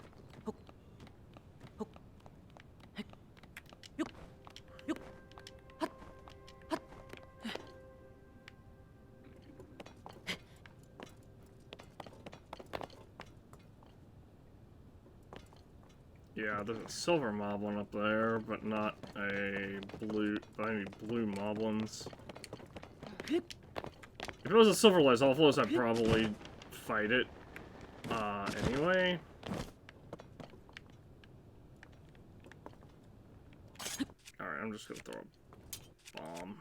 Yeah, there's a silver moblin up there, but not a blue. I need blue moblins. If it was a silver Lizalfos, I'd probably fight it. Anyway. Alright, I'm just gonna throw a bomb.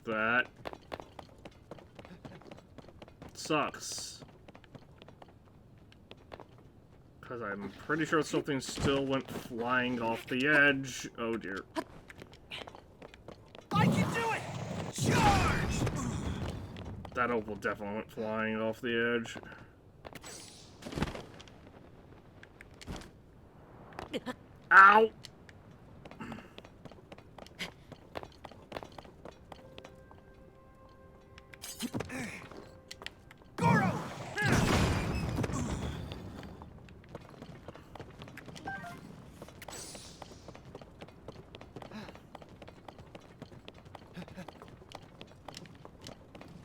That sucks. Because I'm pretty sure something still went flying off the edge. Oh dear. I can do it! Charge! That opal definitely went flying off the edge. Ow! Goro!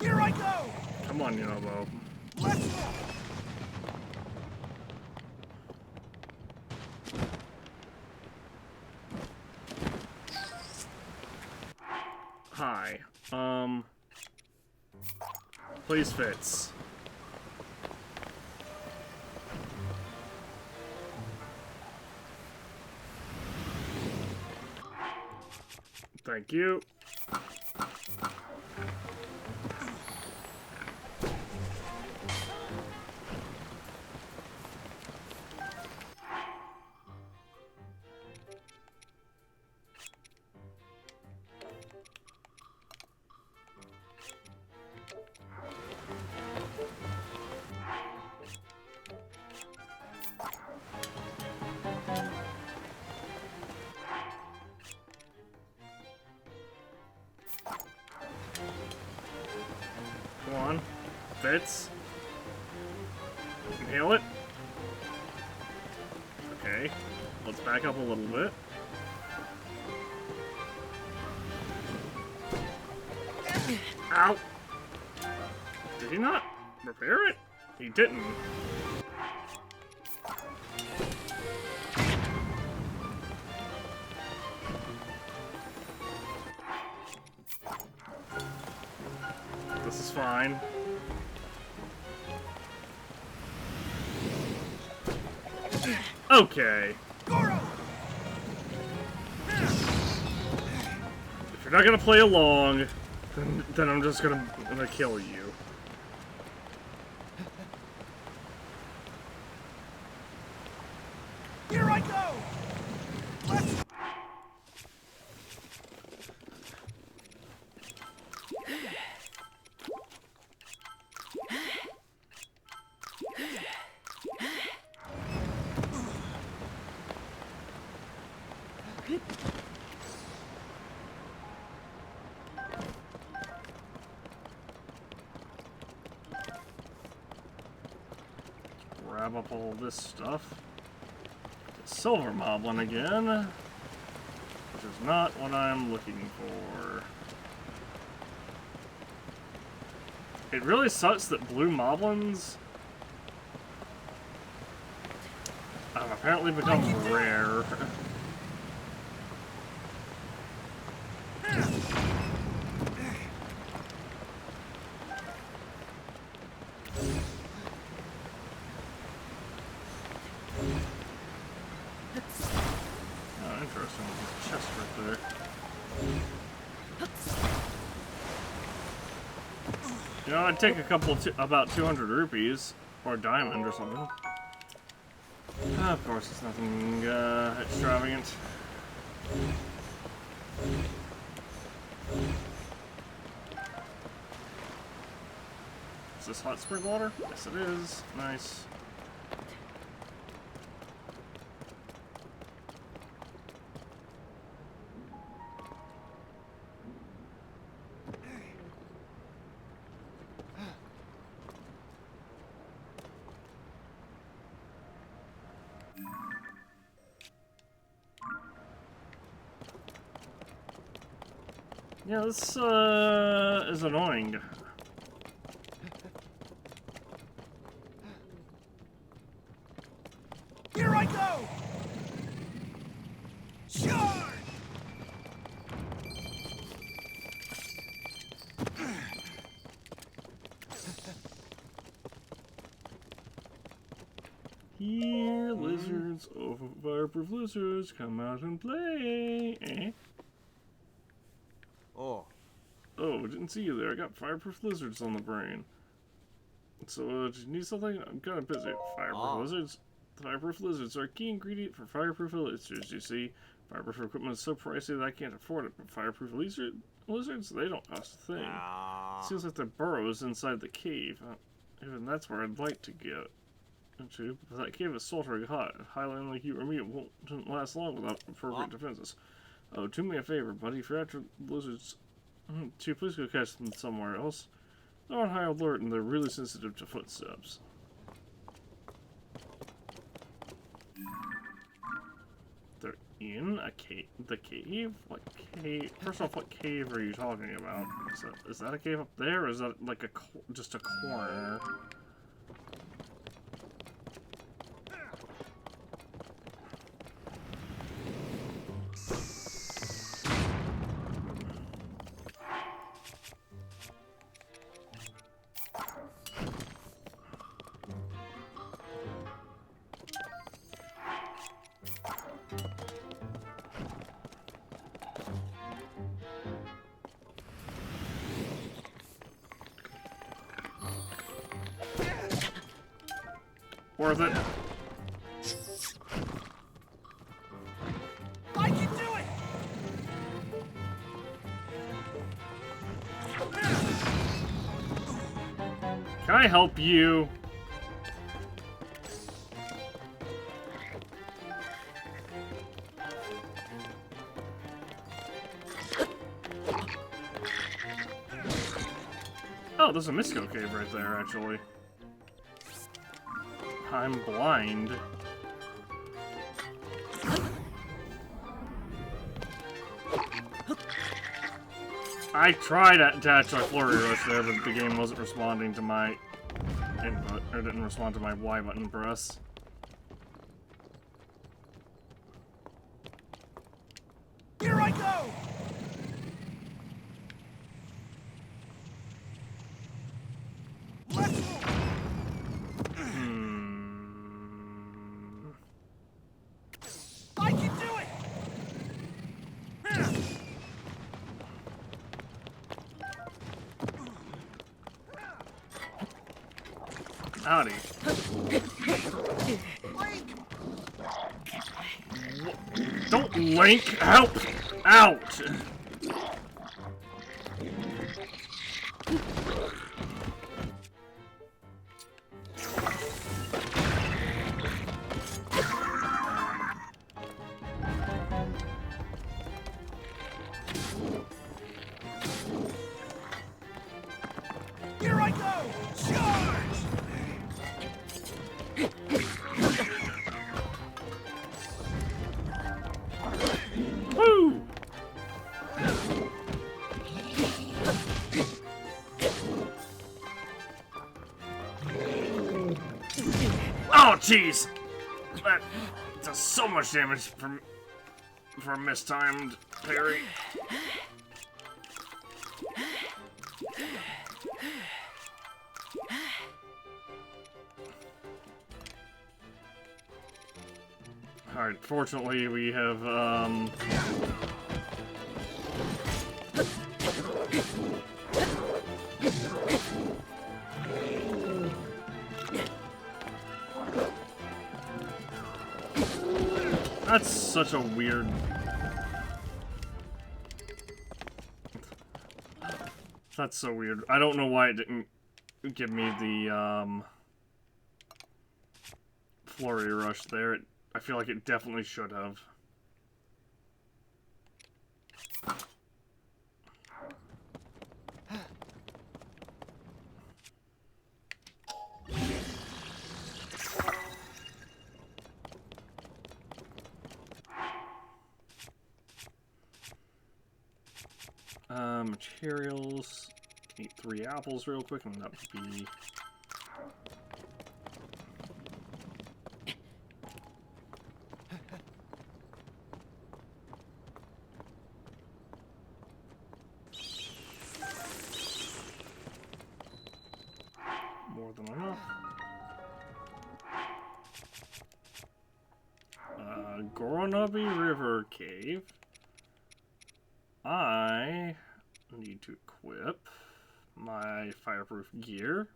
Here I go! Come on, Yobo. Let's go! Hi. Please fits. Thank you. Come on. Fits. Inhale it. Okay. Let's back up a little bit. Ow! Did he not repair it? He didn't. This is fine. Okay. Goro! If you're not gonna play along, then I'm just gonna kill you. Here I go! Let's... Grab up all this stuff. Silver moblin again, which is not what I'm looking for. It really sucks that blue moblins have apparently become rare. Oh, interesting. There's a chest right there. You know, I'd take a couple, about 200 rupees, or a diamond or something. Of course, it's nothing extravagant. Is this hot spring water? Yes, it is. Nice. Yeah, this is annoying. Here I go! Charge! Here, lizards, oh, fireproof lizards, come out and play. Eh? Oh. Oh, didn't see you there. I got fireproof lizards on the brain. So, do you need something? I'm kind of busy. Fireproof lizards? Fireproof lizards are a key ingredient for fireproof lizards, you see. Fireproof equipment is so pricey that I can't afford it, but fireproof lizards, they don't cost a thing. Seems like the burrows inside the cave. Even that's where I'd like to get. Actually, but that cave is sultry hot. Highly unlike you or me, it won't last long without appropriate defenses. Oh, do me a favor, buddy. If you're after lizards, please go catch them somewhere else. They're on high alert and they're really sensitive to footsteps. They're in a cave? The cave? What cave? First off, what cave are you talking about? Is that a cave up there, or is that like just a corner? Worth it. I can do it! Can I help you? Oh, there's a Mystico cave right there, actually. I'm blind. I tried to attach a flurry rush there, but the game wasn't responding to my input, or didn't respond to my Y button press. Here I go! Let's move! I can do it! Howdy. Don't link! Help! Out! Here I go! Charge! Woo! Oh, jeez! That does so much damage for a mistimed parry. Alright, fortunately we have, that's such a weird... That's so weird. I don't know why it didn't give me the, flurry rush there. I feel like it definitely should have. Materials. Eat 3 apples real quick, and that would be... more than enough. Goronobi River Cave. I need to equip my fireproof gear.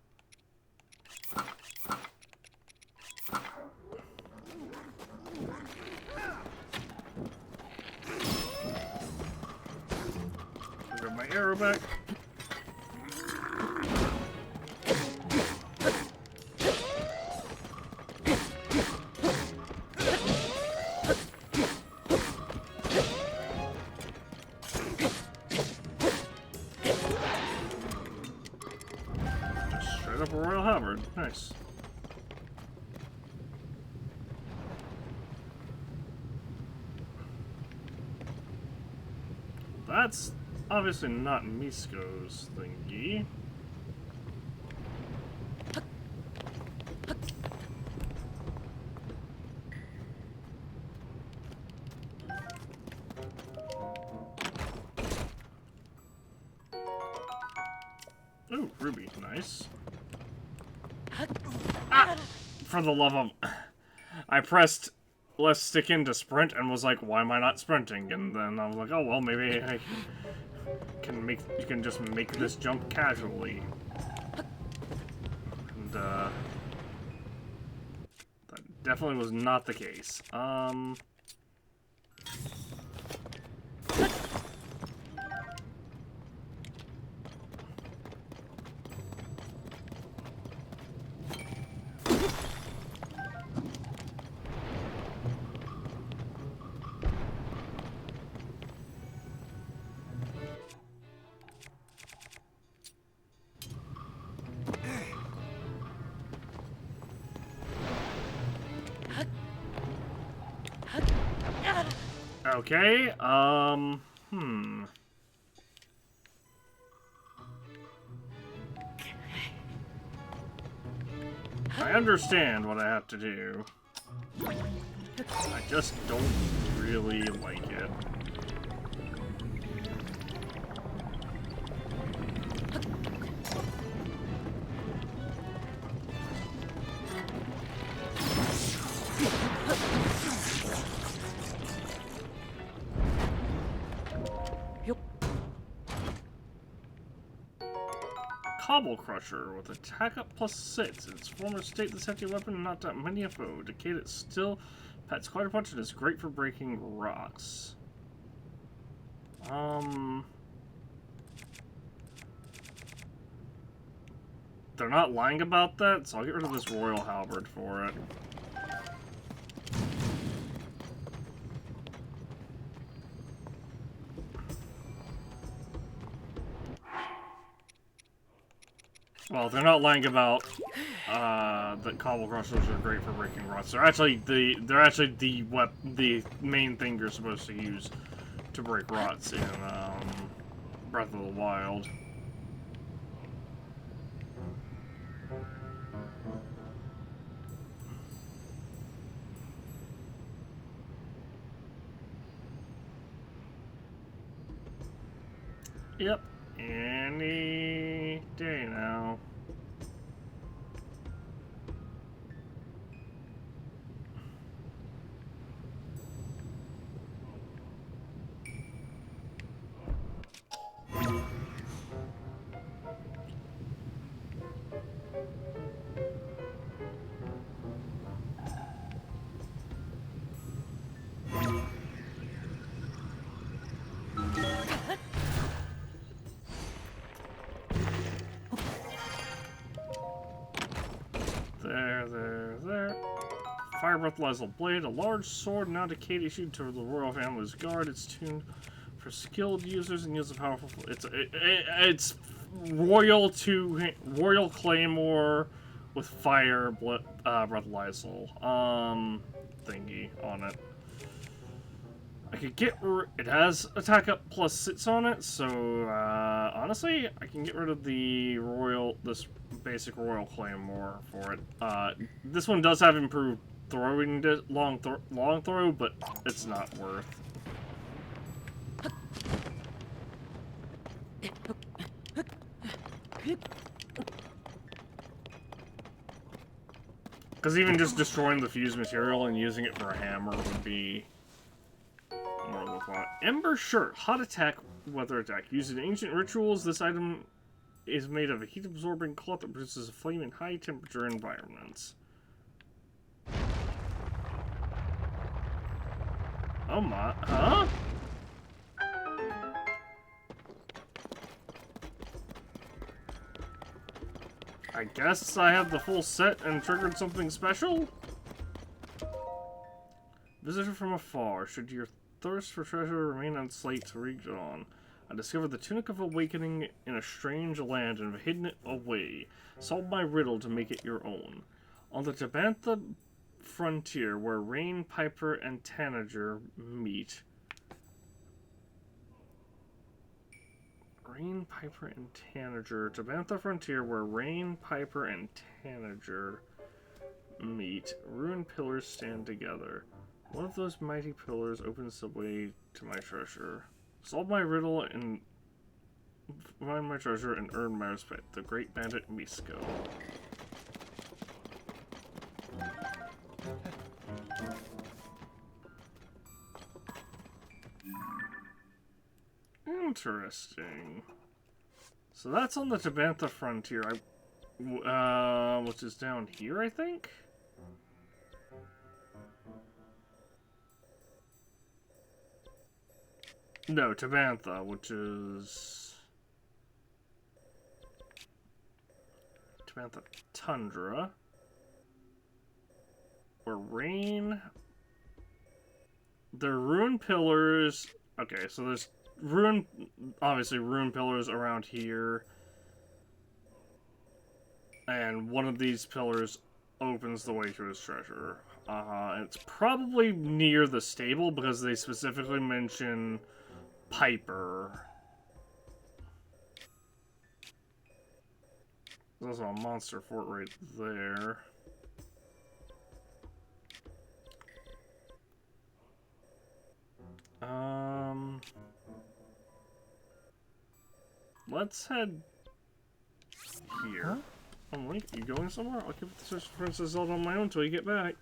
Grab my arrow back. Nice. That's obviously not Misko's thingy. Ooh, ruby, nice. Ah! For the love of... I pressed let's stick into sprint and was like, why am I not sprinting? And then I was like, oh, well, maybe I can make... You can just make this jump casually. And, that definitely was not the case. Okay, I understand what I have to do. I just don't really like it. Cobble Crusher with attack up +6. In its former state, this hefty weapon knocked out many a foe. Decayed it still packs quite a punch and is great for breaking rocks. They're not lying about that, so I'll get rid of this Royal Halberd for it. Well, they're not lying about that cobble crushers are great for breaking rocks. They're actually the main thing you're supposed to use to break rocks in Breath of the Wild. Yep, any day now. There. Fire Breathalyzer Blade, a large sword now decayed issued to the royal family's guard. It's tuned for skilled users and uses a powerful. It's royal claymore with fire breathalyzer thingy on it. I could get it has attack up plus sits on it, so honestly, I can get rid of the this basic royal claymore for it. This one does have improved throwing long throw, but it's not worth. Because even just destroying the fused material and using it for a hammer would be more worthwhile. Ember Shirt. Hot attack, weather attack. Used in ancient rituals, this item is made of a heat-absorbing cloth that produces a flame in high-temperature environments. Oh my... Huh? I guess I have the full set and triggered something special? Visitor from afar. Should your thirst for treasure remain unslaked to reach on. I discovered the Tunic of Awakening in a strange land and have hidden it away. Solve my riddle to make it your own. On the Tabantha frontier, where Rain, Piper, and Tanager meet. Rain, Piper, and Tanager. Tabantha frontier, where Rain, Piper, and Tanager meet. Ruined pillars stand together. One of those mighty pillars opens the way to my treasure. Solve my riddle and find my treasure and earn my respect. The Great Bandit Misko. Interesting. So that's on the Tabantha frontier, which is down here, I think? No, Tabantha, which is... Tabantha Tundra. Or Rain. There are ruined pillars. Okay, so there's obviously ruined pillars around here. And one of these pillars opens the way to his treasure. It's probably near the stable because they specifically mention Piper. There's also a monster fort right there. Let's head here. Huh? Oh, Link, you going somewhere? I'll keep the search for Princess Zelda on my own until you get back.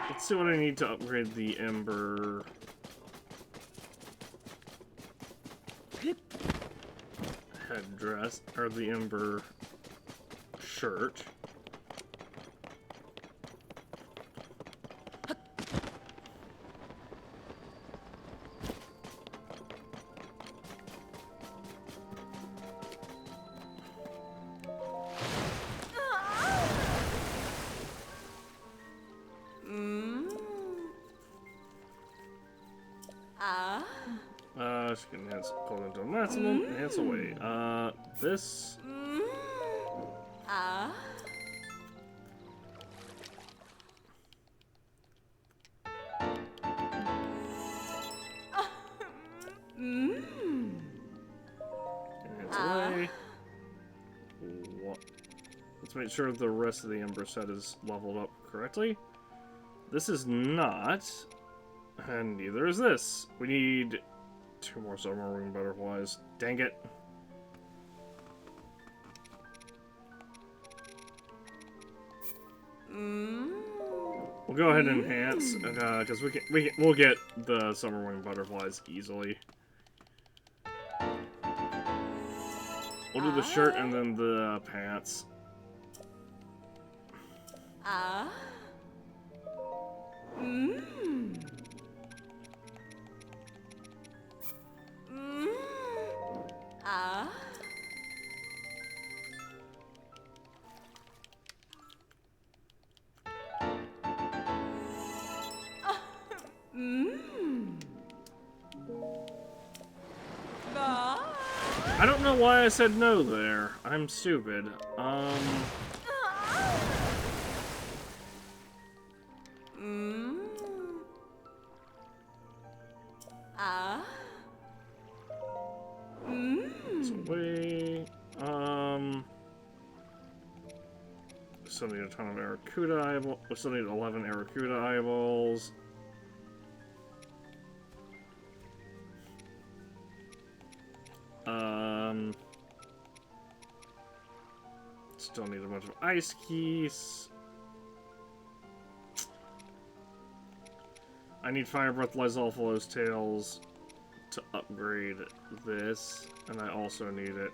Let's see what I need to upgrade the Ember headdress, or the Ember shirt. She can enhance call into a maximum, enhance away. This. Enhance away. What? Let's make sure the rest of the Ember set is leveled up correctly. This is not, and neither is this. We need 2 more summer wing butterflies. Dang it. We'll go ahead and enhance, because we'll get the summer wing butterflies easily. We'll do the shirt and then the pants. I don't know why I said no there. I'm stupid. So wait. Still need a ton of Aracuda eyeballs. We still need 11 Aracuda eyeballs. Still need a bunch of ice keys. I need Fire Breath Lizalfalo's tails to upgrade this, and I also need it.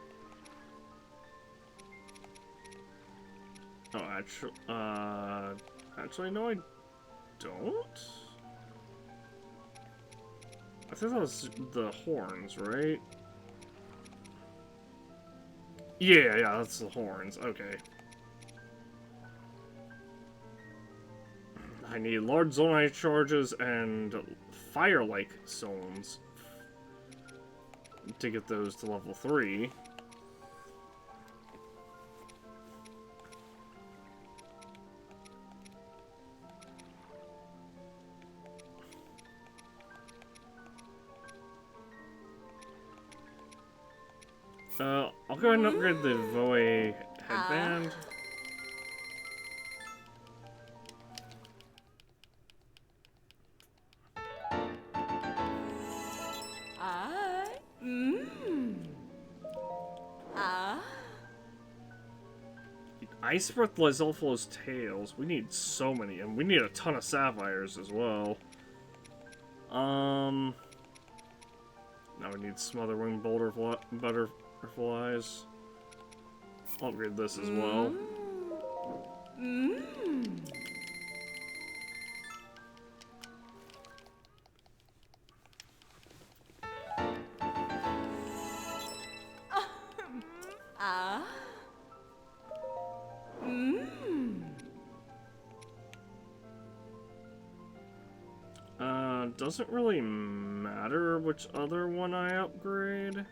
Oh, actually, no, I don't. I think that was the horns, right? Yeah, that's the horns. Okay. I need large zonite charges and fire-like zones to get those to level 3. I'll go ahead and upgrade the Voe headband. Ice Breath Lizalfalo's tails. We need so many, and we need a ton of sapphires as well. Now we need Smotherwing butterflies. I'll upgrade this as well. Doesn't really matter which other one I upgrade.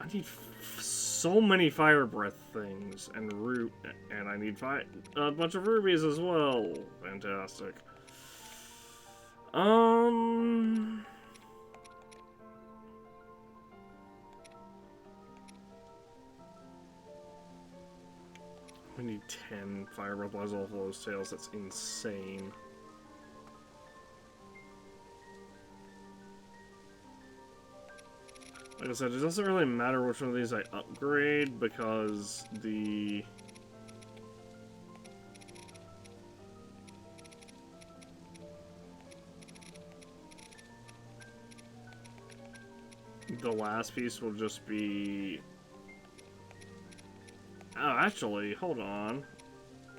I need so many fire breath things and I need a bunch of rubies as well. Fantastic. We need 10 fire breath Lizalfalo's tails. That's insane. Like I said, it doesn't really matter which one of these I upgrade because the last piece will just be... Oh, actually, hold on.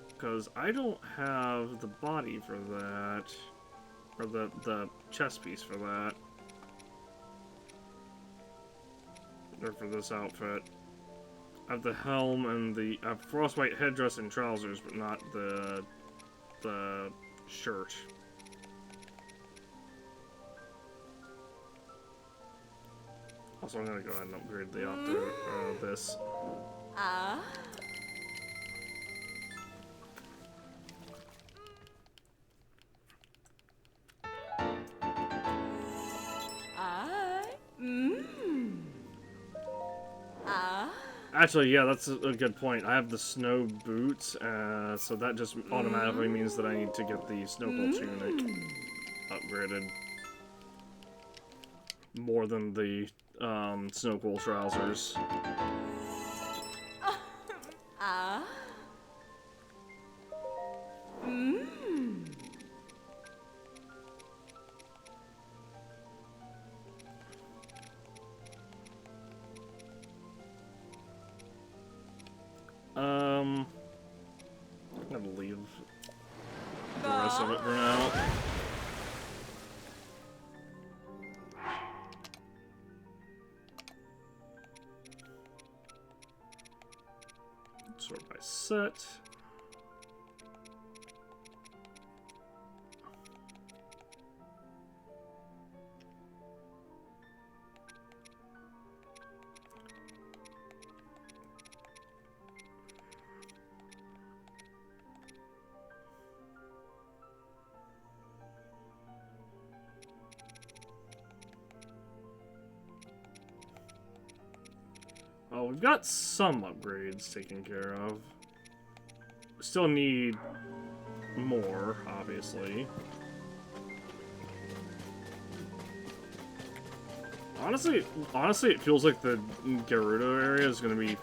Because I don't have the body for that. Or the chest piece for that. Or for this outfit. I have the helm and the frostbite headdress and trousers, but not the shirt. Also, I'm gonna go ahead and upgrade the this. Actually, yeah, that's a good point. I have the snow boots, so that just automatically means that I need to get the snowball tunic upgraded. More than the snow trousers. I'm gonna leave the rest of it for now. Sort by set. Oh, we've got some upgrades taken care of. Still need more, obviously. Honestly, it feels like the Gerudo area is gonna be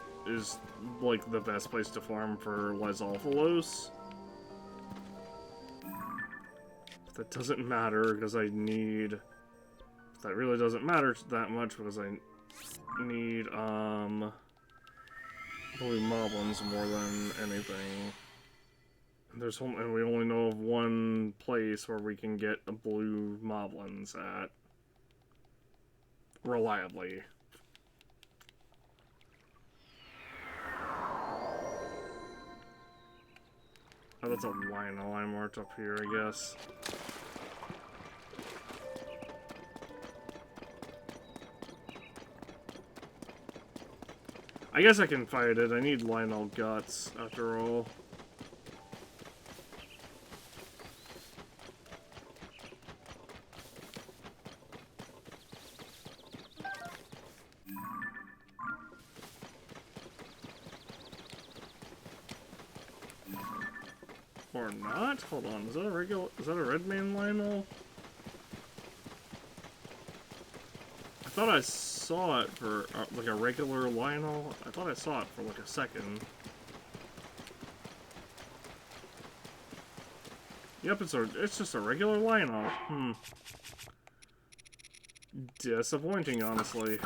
like the best place to farm for Lysolphalos. That doesn't matter because I need. That really doesn't matter that much because I need blue moblins more than anything. And we only know of one place where we can get the blue moblins at reliably. Oh, that's a Lionel I marked up here, I guess. I guess I can fight it. I need Lionel guts, after all. Or not? Hold on, is that a red main Lionel? I thought I saw it for, like a regular Lionel. I thought I saw it for like a second. Yep, it's just a regular Lionel. Disappointing, honestly.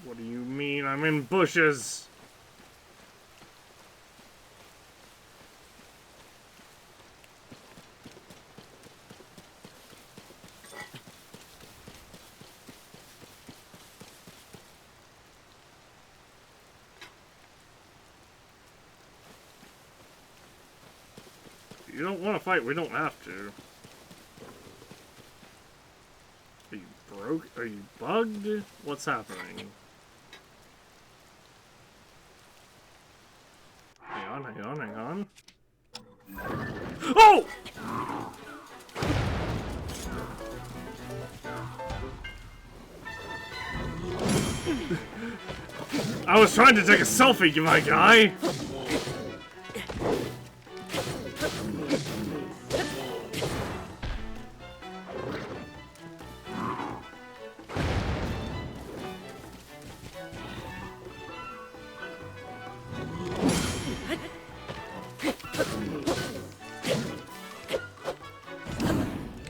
What do you mean? I'm in bushes! You don't want to fight, we don't have to. Are you broke? Are you bugged? What's happening? Hang on. Oh! I was trying to take a selfie, my guy!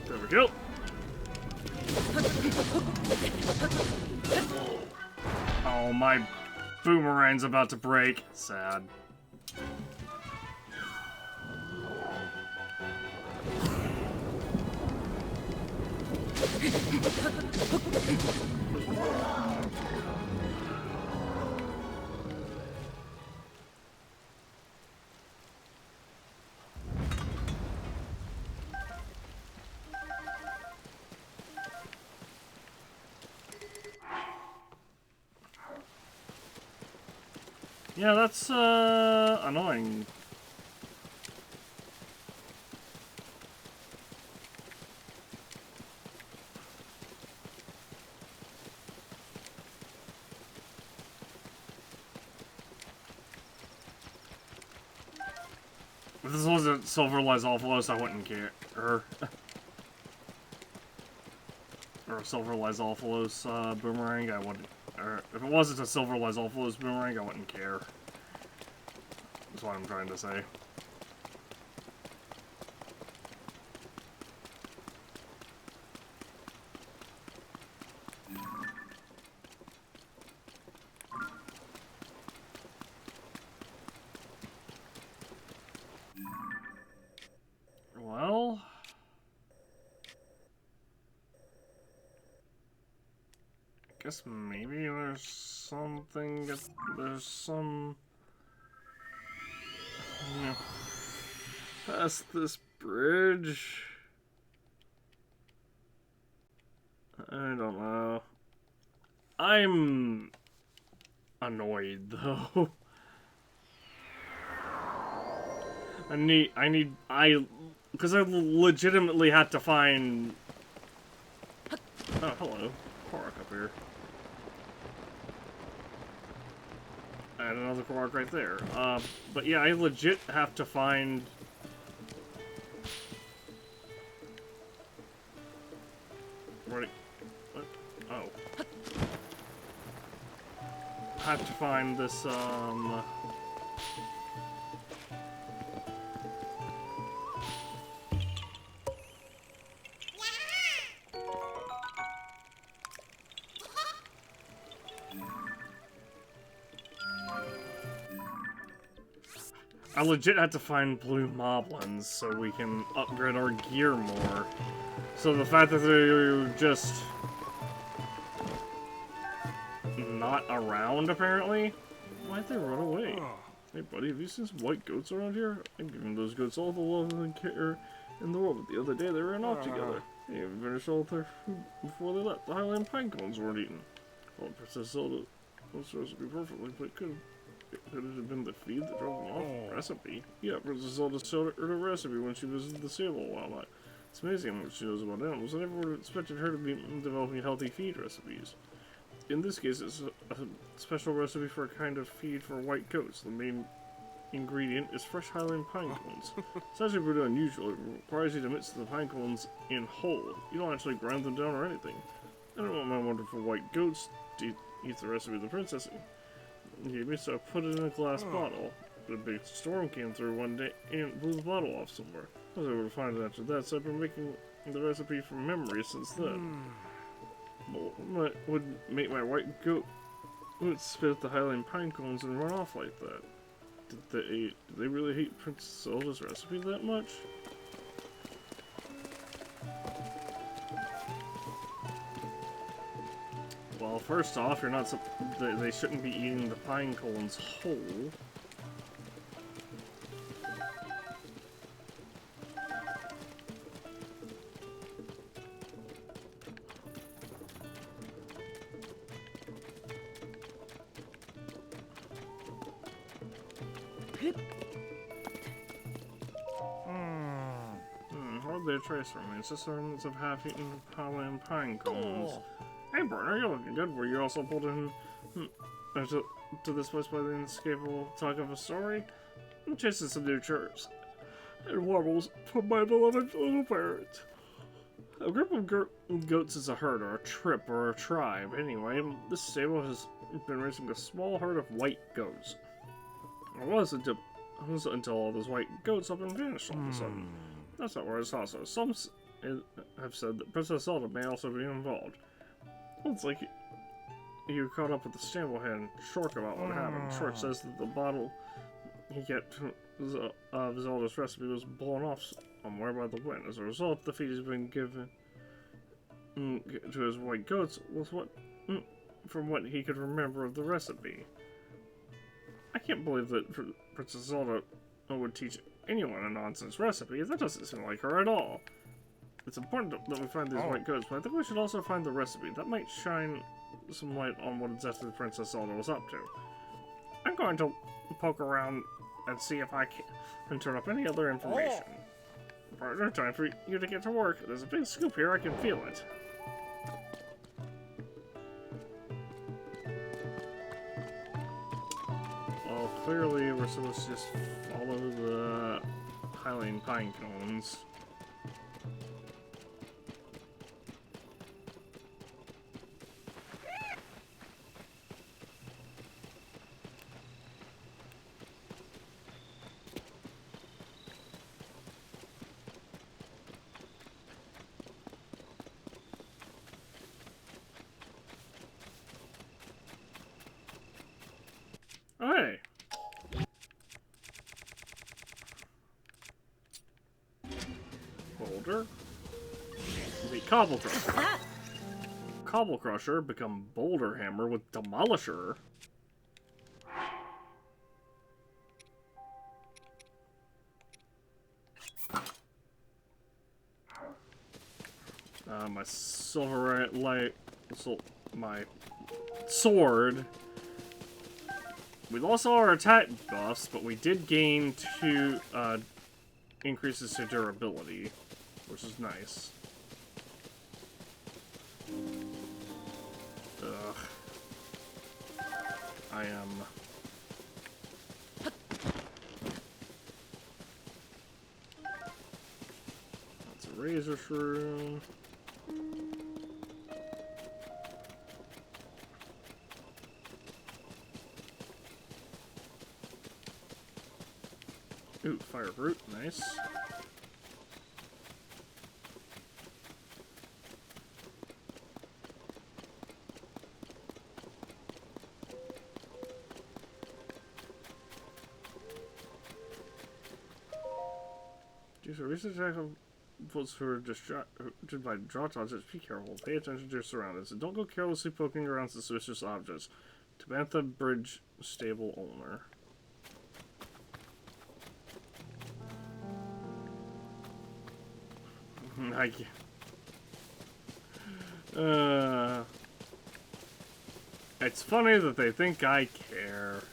There we go. Oh, my boomerang's about to break. Sad. Yeah, that's, annoying. If this wasn't Silver Lysolphalos, I wouldn't care. Or a Silver Lysolphalos, boomerang, I wouldn't. Or if it wasn't a Silver Lysolphalos boomerang, I wouldn't care. That's what I'm trying to say. Well... I guess maybe there's something... There's some... You know, past this bridge... I don't know. I'm annoyed though. Because I legitimately had to find. Oh, hello, Korok up here. And another Korok right there. But yeah, I legit have to find. What? Oh. I have to find this, I legit had to find blue moblins so we can upgrade our gear more. So the fact that they're just not around, apparently? Why'd they run away? Hey buddy, have you seen some white goats around here? I'm giving those goats all the love and care in the world, but the other day they ran off together. They even finished all their food before they left. The Highland pine cones weren't eaten. Well, Princess Zelda was supposed to be perfectly, but could it have been the feed that drove them off? Recipe? Yeah, Princess Zelda showed her a recipe when she visited the stable a while back. It's amazing how much she knows about animals. I never would have expected her to be developing healthy feed recipes. In this case, it's a special recipe for a kind of feed for white goats. The main ingredient is fresh Highland pine cones. It's actually pretty unusual. It requires you to mix the pine cones in whole. You don't actually grind them down or anything. I don't want my wonderful white goats to eat the recipe the princess gave me, so I put it in a glass bottle. But a big storm came through one day and blew the bottle off somewhere. I was able to find it after that, so I've been making the recipe from memory since then. What would make my white goat would spit the Highland pine cones and run off like that? Did they really hate Princess Zelda's recipe that much? Well, first off, you're not. They shouldn't be eating the pine cones whole. Hardly a trace remains. Just remnants of half-eaten Highland pine cones. Hey, partner, you're looking good. Were you also pulled in to this place by the inescapable talk of a story? I'm chasing some new chirps and warbles from my beloved little parrot. A group of goats is a herd, or a trip, or a tribe. Anyway, this stable has been raising a small herd of white goats. It was until all those white goats up and vanished all of a sudden. That's not where it's also. Some have said that Princess Zelda may also be involved. It's like you caught up with the stable hand Shork about what happened. Shork says that the bottle he got of Zelda's recipe was blown off somewhere by the wind. As a result, the feed he's been given to his white goats was from what he could remember of the recipe. I can't believe that Princess Zelda would teach anyone a nonsense recipe. That doesn't seem like her at all. It's important that we find these white goats, but I think we should also find the recipe. That might shine some light on what exactly Princess Zelda was up to. I'm going to poke around and see if I can turn up any other information. Partner, time for you to get to work. There's a big scoop here, I can feel it. Well, clearly we're supposed to just follow the Highland pine cones. Hey! Boulder? The Cobble Crusher. Cobble Crusher become Boulder Hammer with Demolisher. My silver light, my sword We lost all our attack buffs, but we did gain 2 increases to durability, which is nice. Ugh. I am... That's a razor shroom. Ooh, fire root, nice. Use a recent attack on folks who are distracted by draw dodges. Be careful. Pay attention to your surroundings. And don't go carelessly poking around suspicious objects. Tabantha Bridge stable owner. It's funny that they think I care.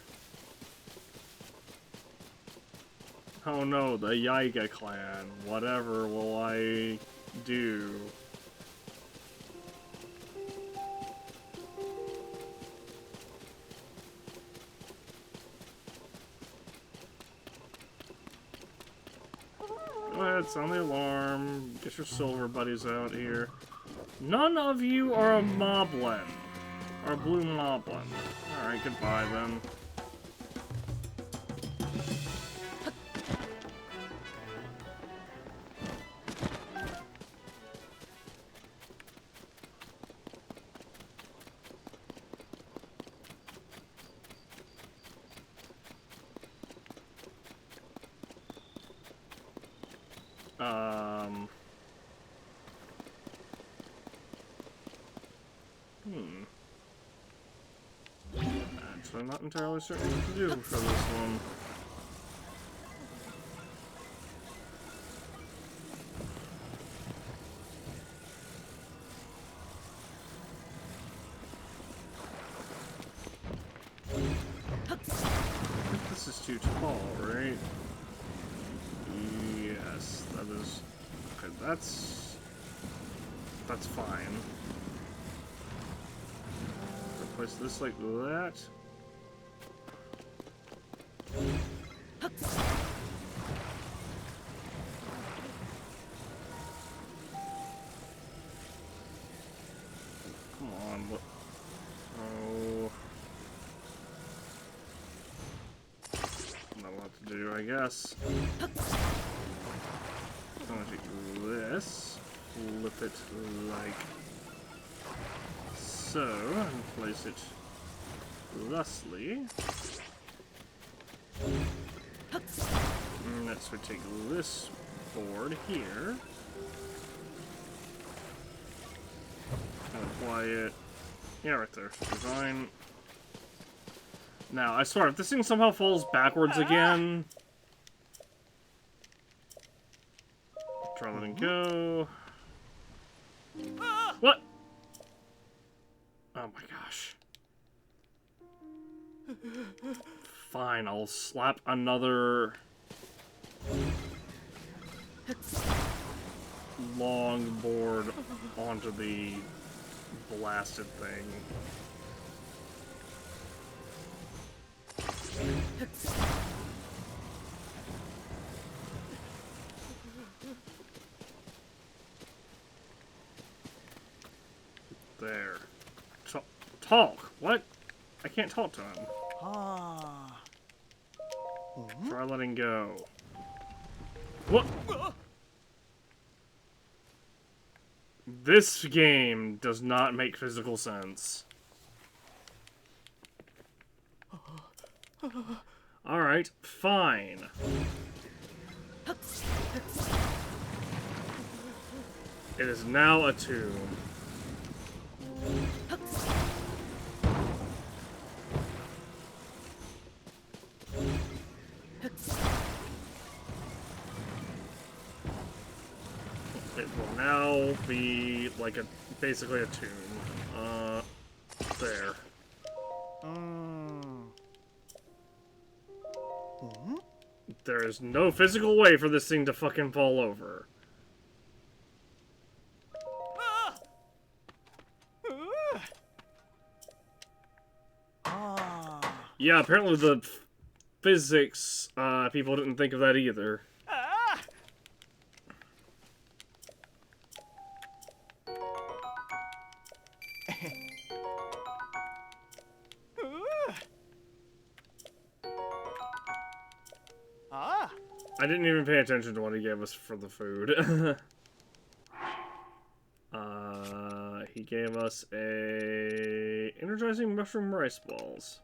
Oh no, the Yiga clan. Whatever will I do? Go ahead, sound the alarm. Get your silver buddies out here. None of you are a moblin. Or a blue moblin. Alright, goodbye then. Actually, I'm not entirely certain what to do for this one. I think this is too tall, right? Yes, that is... Okay, that's fine. Replace this like that. Come on, what? Oh. Not a lot to do, I guess. I'm gonna take this, flip it like so, and place it thusly. And next we take this board here. And apply it. Yeah, right there. Design. Now, I swear, if this thing somehow falls backwards again... Try letting go. What? Oh my gosh. Fine, I'll slap another... long board onto the blasted thing. There. Talk? What? I can't talk to him. Ah. Try letting go. What? This game does not make physical sense. Alright, fine. It is now a tomb. It will now be like basically a tomb. There. There is no physical way for this thing to fucking fall over. Yeah, apparently the physics people didn't think of that either. I didn't even pay attention to what he gave us for the food. He gave us a energizing mushroom rice balls.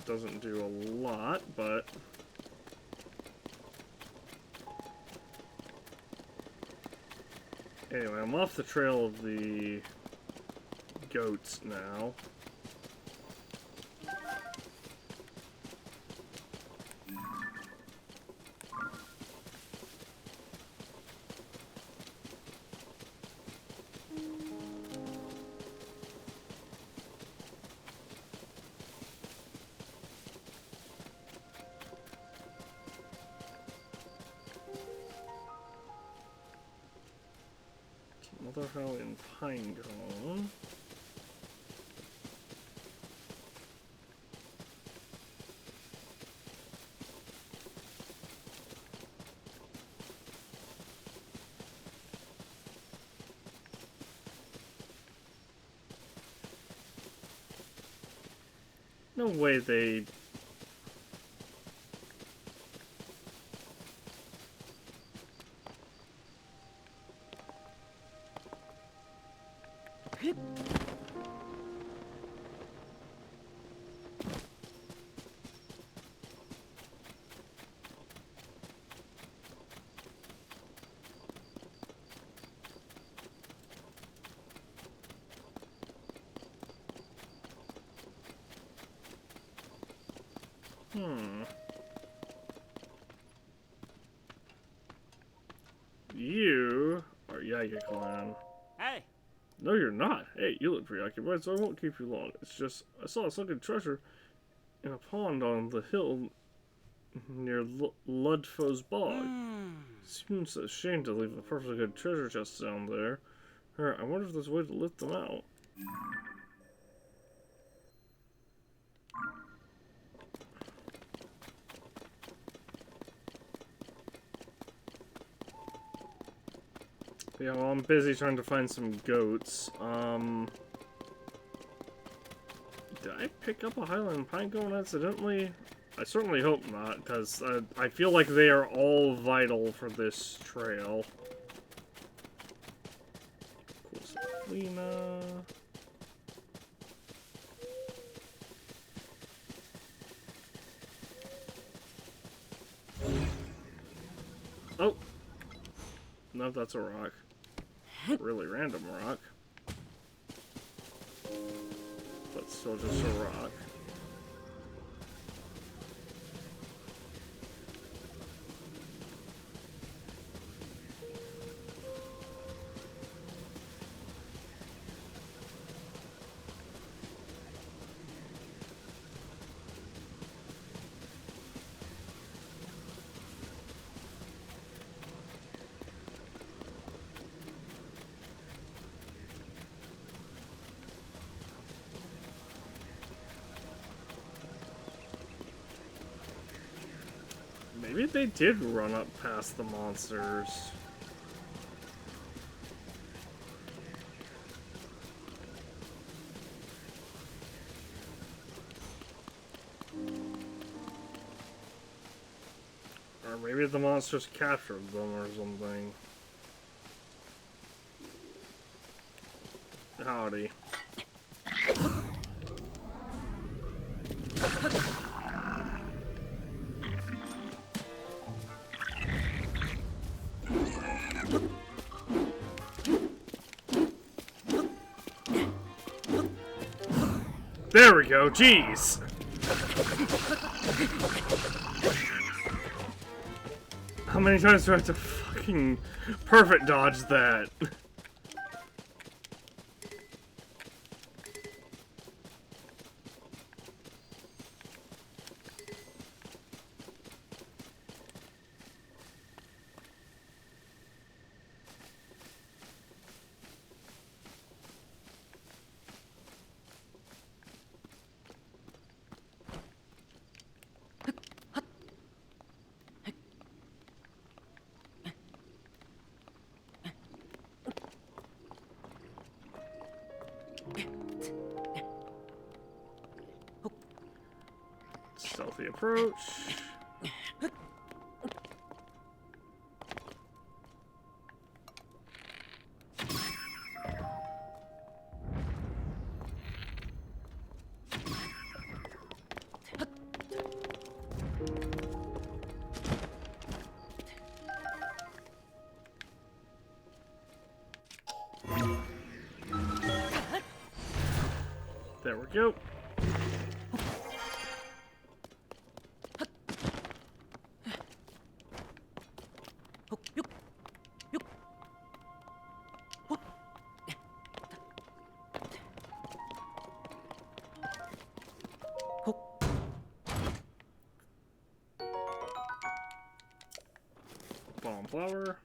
Doesn't do a lot, but anyway, I'm off the trail of the goats now. Mother Hell in Pinecone. No way they... You are Yaga Clan. Hey. No, you're not. Hey, you look preoccupied, so I won't keep you long. It's just, I saw a sunken treasure in a pond on the hill near Ludfo's bog. Seems a shame to leave a perfectly good treasure chest down there. I wonder if there's a way to lift them out. Yeah, well, I'm busy trying to find some goats. Did I pick up a Highland Pinecone accidentally? I certainly hope not, because I feel like they are all vital for this trail. Lena. Oh! No, that's a rock. Really random rock. But still just a rock. Maybe they did run up past the monsters. Or maybe the monsters captured them or something. Howdy. There we go, jeez! How many times do I have to fucking perfect dodge that? Stealthy approach. There we go. Bomb flower.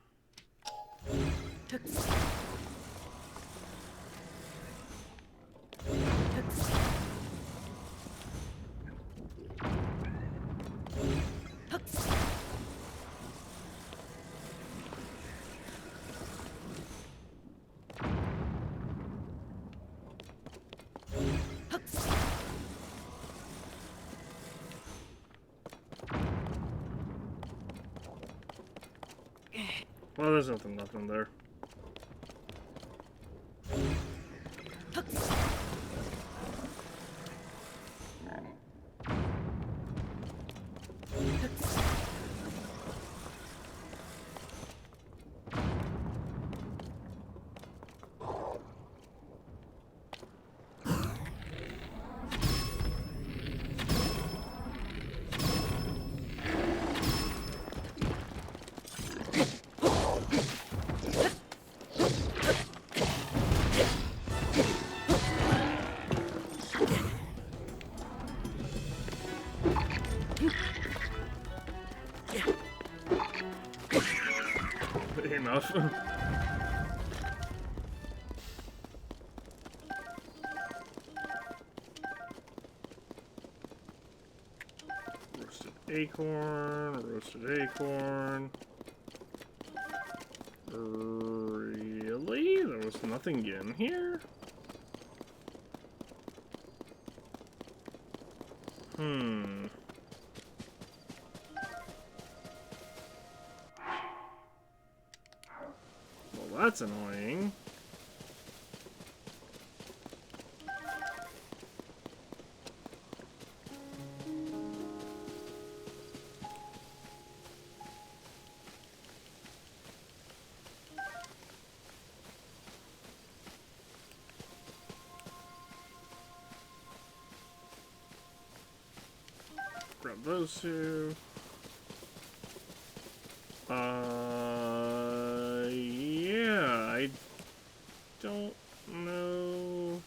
Well, there's nothing left in there. Enough. Roasted roasted acorn. Really? There was nothing in here? Well, that's annoying. Grab those two. Yeah, I don't know.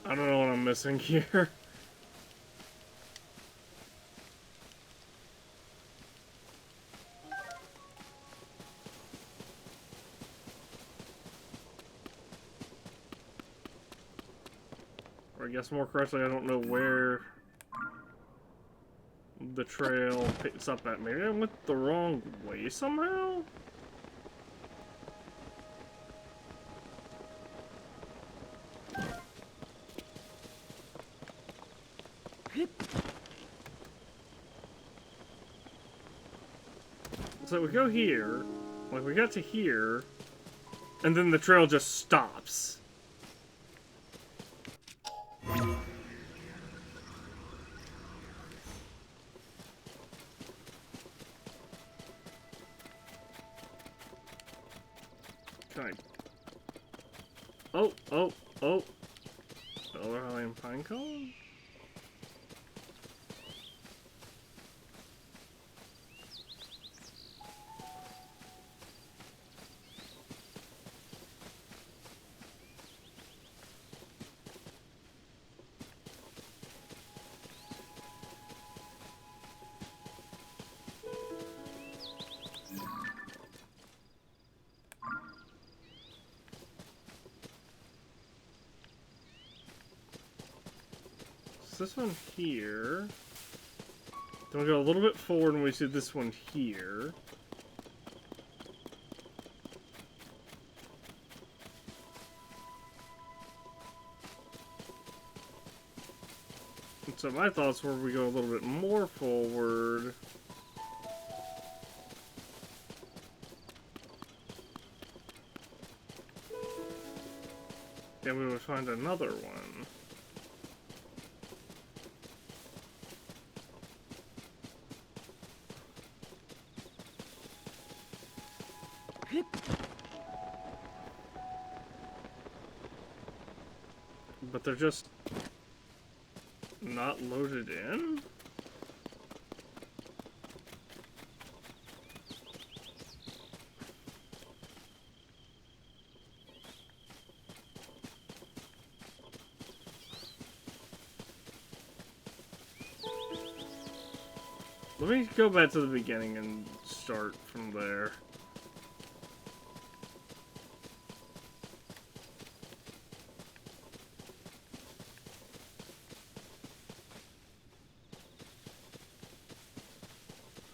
I don't know what I'm missing here. Or I guess more correctly, I don't know where the trail picks up at. Maybe I went the wrong way somehow? So we go here, like we got to here, and then the trail just stops. Kind. Oh. Elder Highland Pinecone? This one here. Then we go a little bit forward and we see this one here. So my thoughts were we go a little bit more forward. And we would find another one. But they're just not loaded in? Let me go back to the beginning and start from there.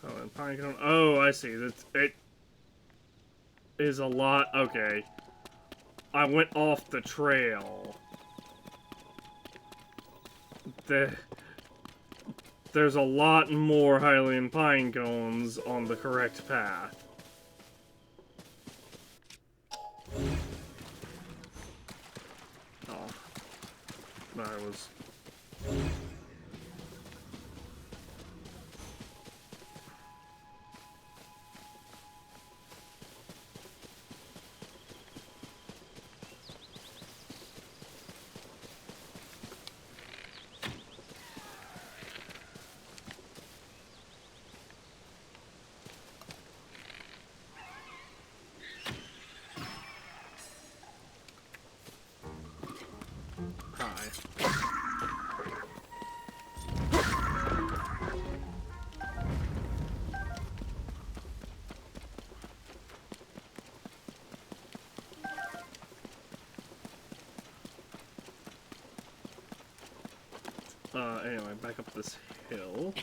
Oh, and Pinecone. Oh, I see. It is a lot. Okay. I went off the trail. There's a lot more Hylian pine cones on the correct path. Oh. I was... Anyway, back up this hill.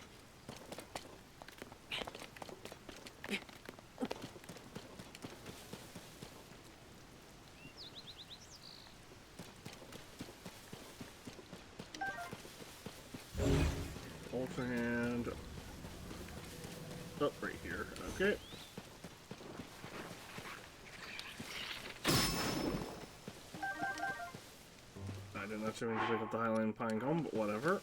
Ultra hand. Up right here. Okay. I did not actually mean to pick up the Highland Pine Cone, but whatever.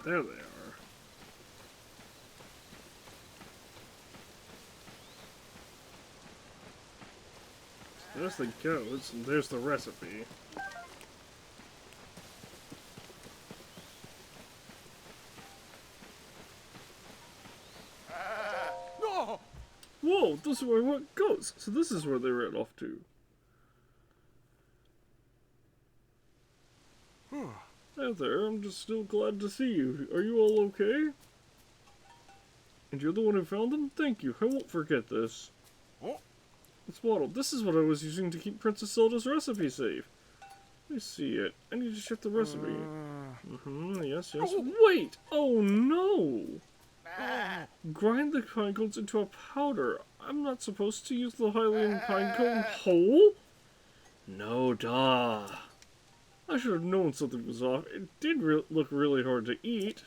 There they are. There's the goats, and there's the recipe. No! Whoa, this is where I want goats. So this is where they ran off to. Hey there, I'm just still glad to see you. Are you all okay? And you're the one who found them? Thank you, I won't forget this. Oh. It's bottled. This is what I was using to keep Princess Zelda's recipe safe. Let me see it. I need to check the recipe. Yes. Wait! Oh no! Grind the pine cones into a powder. I'm not supposed to use the Hylian pine cone whole? No, duh. I should have known something was off. It did look really hard to eat.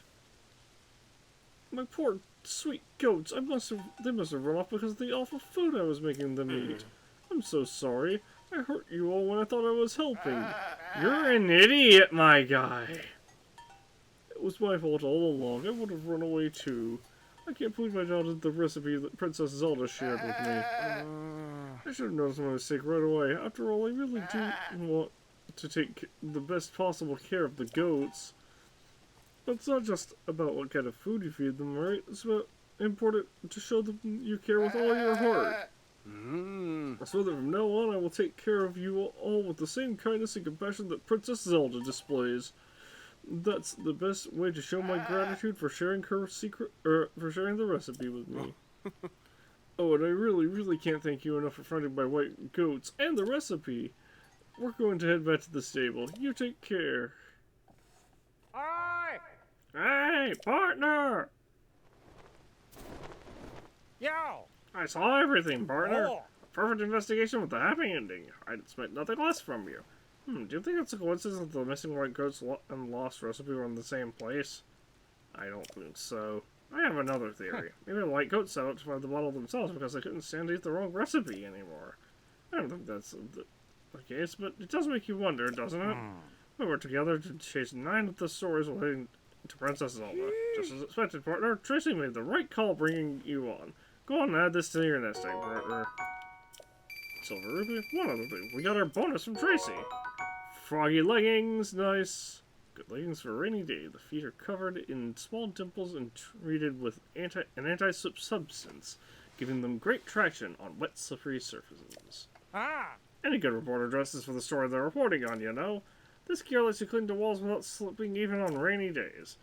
My poor sweet goats. They must have run off because of the awful food I was making them eat. I'm so sorry. I hurt you all when I thought I was helping. You're an idiot, my guy. It was my fault all along. I would have run away too. I can't believe I doubted the recipe that Princess Zelda shared with me. I should have noticed my mistake right away. After all, I really do want to take the best possible care of the goats. But it's not just about what kind of food you feed them, right? It's about important to show them you care with all your heart. So that from now on, I will take care of you all with the same kindness and compassion that Princess Zelda displays. That's the best way to show my gratitude for sharing her secret, for sharing the recipe with me. Oh, and I really can't thank you enough for finding my white goats and the recipe. We're going to head back to the stable. You take care. Aye! Hey, partner! Yo! I saw everything, partner. Oh. A perfect investigation with a happy ending. I'd expect nothing less from you. Do you think it's a coincidence that the missing white goats and lost recipe were in the same place? I don't think so. I have another theory. Maybe the white goats set out to find the bottle themselves because they couldn't stand to eat the wrong recipe anymore. I don't think that's the case, but it does make you wonder, doesn't it? We were together to chase 9 of the stories relating to Princess Zelda. Just as expected, partner, Tracy made the right call bringing you on. Go on and add this to your nest egg, partner. Silver Ruby, one other thing. We got our bonus from Tracy. Froggy leggings, nice. Good leggings for a rainy day. The feet are covered in small dimples and treated with an anti-slip substance, giving them great traction on wet, slippery surfaces. Ah! Any good reporter dresses for the story they're reporting on, you know. This gear lets you cling to walls without slipping even on rainy days.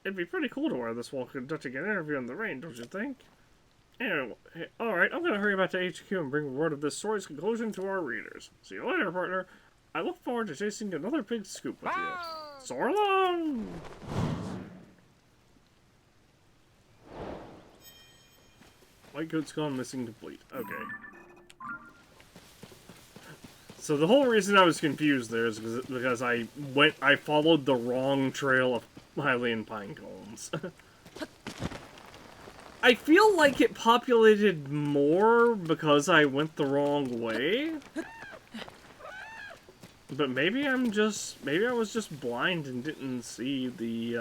It'd be pretty cool to wear this while conducting an interview in the rain, don't you think? Anyway, alright, I'm gonna hurry back to HQ and bring word of this story's conclusion to our readers. See you later, partner. I look forward to chasing another big scoop with you. So long! White goat's gone missing complete. Okay. So the whole reason I was confused there is because I followed the wrong trail of Hylian pine cones. I feel like it populated more because I went the wrong way. But maybe I was just blind and didn't see the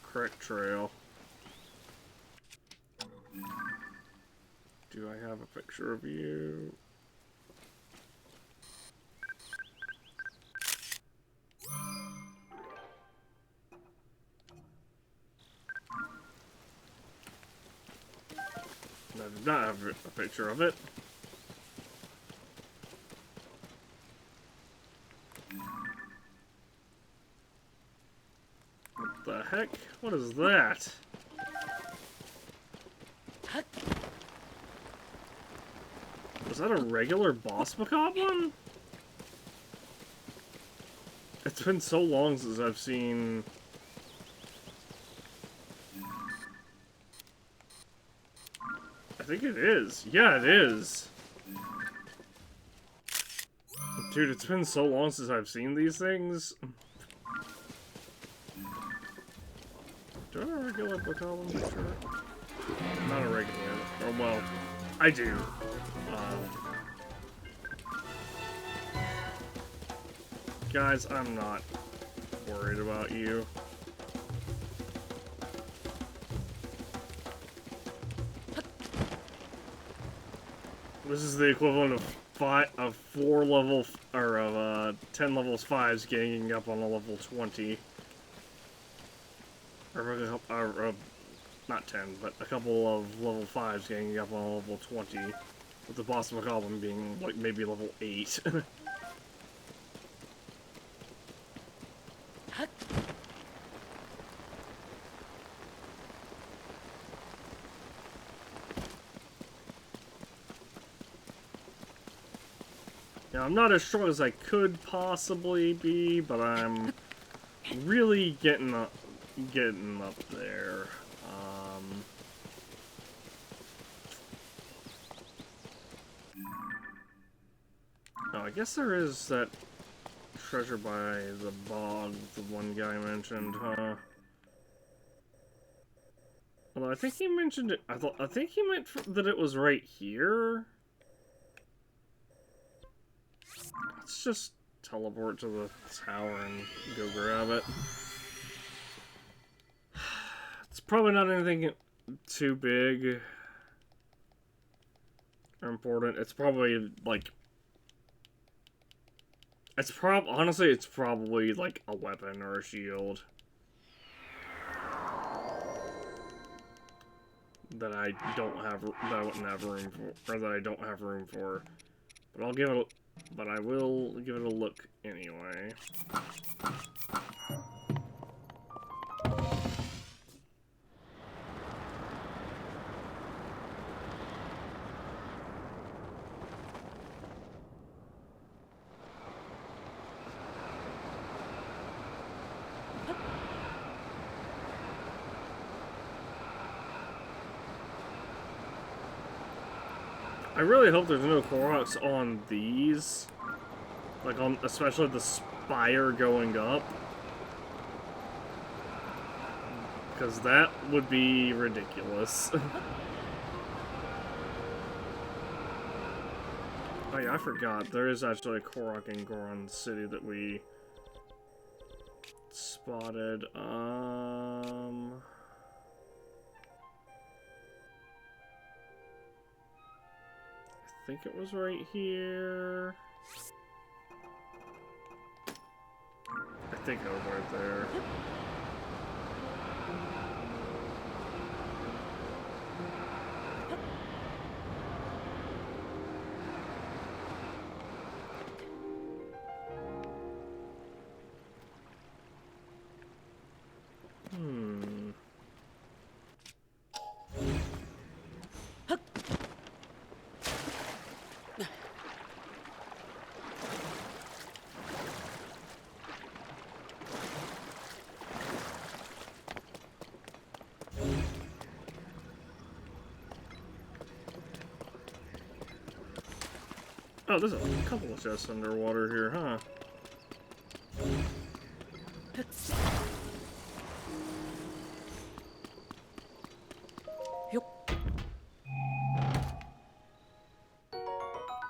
correct trail. Do I have a picture of you? I did not have a picture of it. What the heck? What is that? Was that a regular boss macabre? It's been so long since I've seen... I think it is. Yeah, it is. Dude, it's been so long since I've seen these things. Do I have a regular macabre picture? Not a regular. Oh, well, I do. Guys, I'm not worried about you. This is the equivalent of 4 level, or of 10 levels 5s ganging up on a level 20. Or not 10, but a couple of level 5s ganging up on a level 20. With the boss macabre being like maybe level 8. Now, I'm not as strong as I could possibly be, but I'm really getting up there. Oh, I guess there is that treasure by the bog, the one guy mentioned, huh? Although I think he mentioned it. I think he meant that it was right here. Let's just teleport to the tower and go grab it. It's probably not anything too big or important. It's probably like honestly, it's probably like a weapon or a shield that I wouldn't have room for, or that I don't have room for. But I will give it a look anyway. really hope there's no Koroks on these. Like, on especially the spire going up. Because that would be ridiculous. Oh yeah, I forgot. There is actually a Korok in Goron City that we spotted. I think it was right here. I think it was right there. Oh, there's a couple of chests underwater here, huh?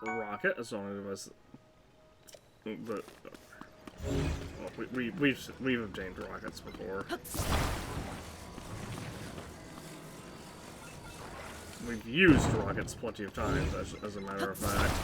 Rocket, as long as but well, we've obtained rockets before. We've used rockets plenty of times, as a matter of fact.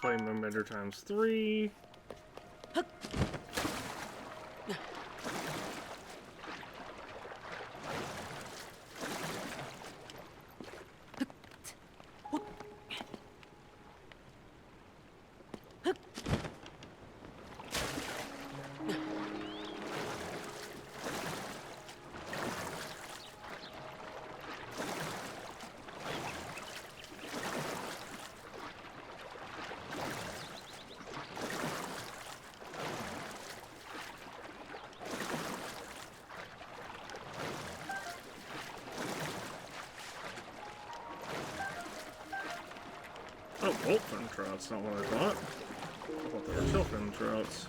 Flame emitter times 3. Oh, bolt fin trouts, not what I thought. I thought they were tail fin trouts.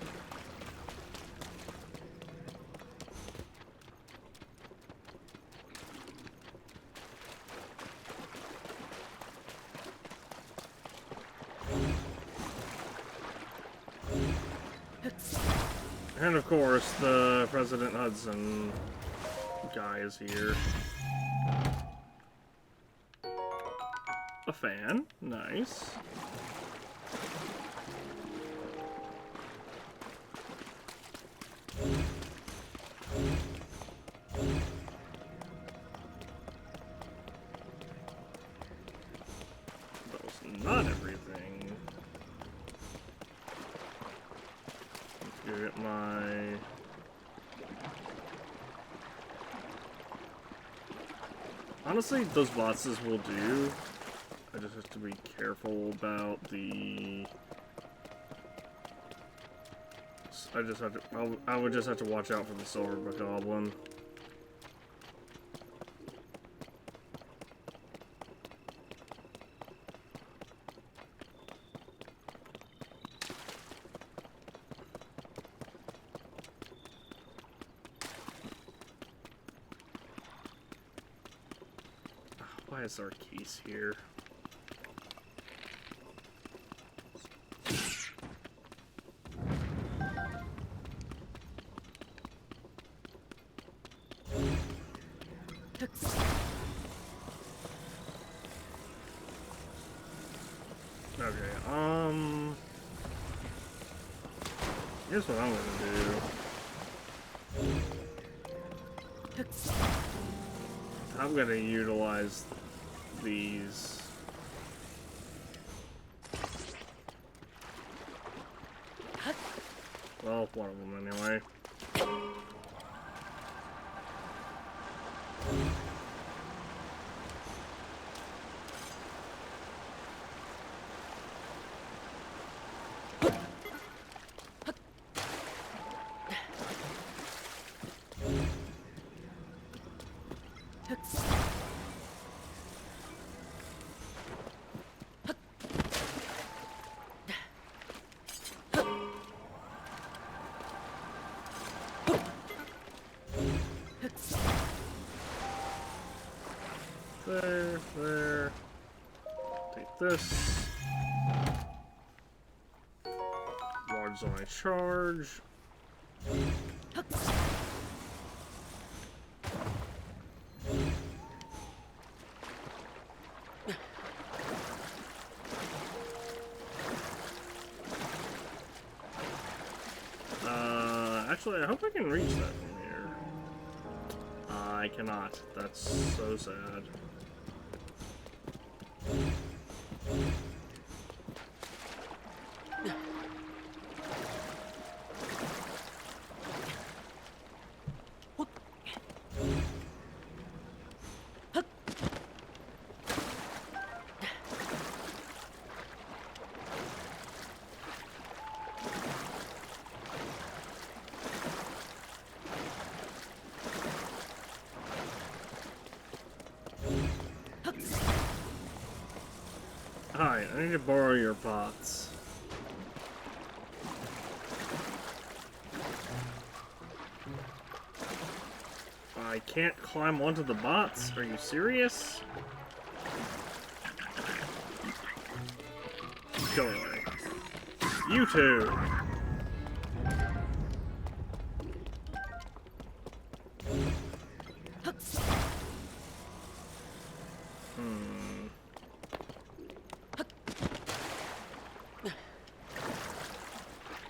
And of course, the President Hudson guy is here. A fan, nice. That was not everything. Let's get my... Honestly, those boxes will do. I just have to be careful about the... I would just have to watch out for the silver goblin. Why is our case here? Here's what I'm gonna do. I'm gonna utilize these. Well, one of them anyway. There. Take this. Large on my charge. Actually, I hope I can reach that from here. I cannot. That's so sad. Hi, I need to borrow your pots. I can't climb onto the bots? Are you serious? Go away. You two!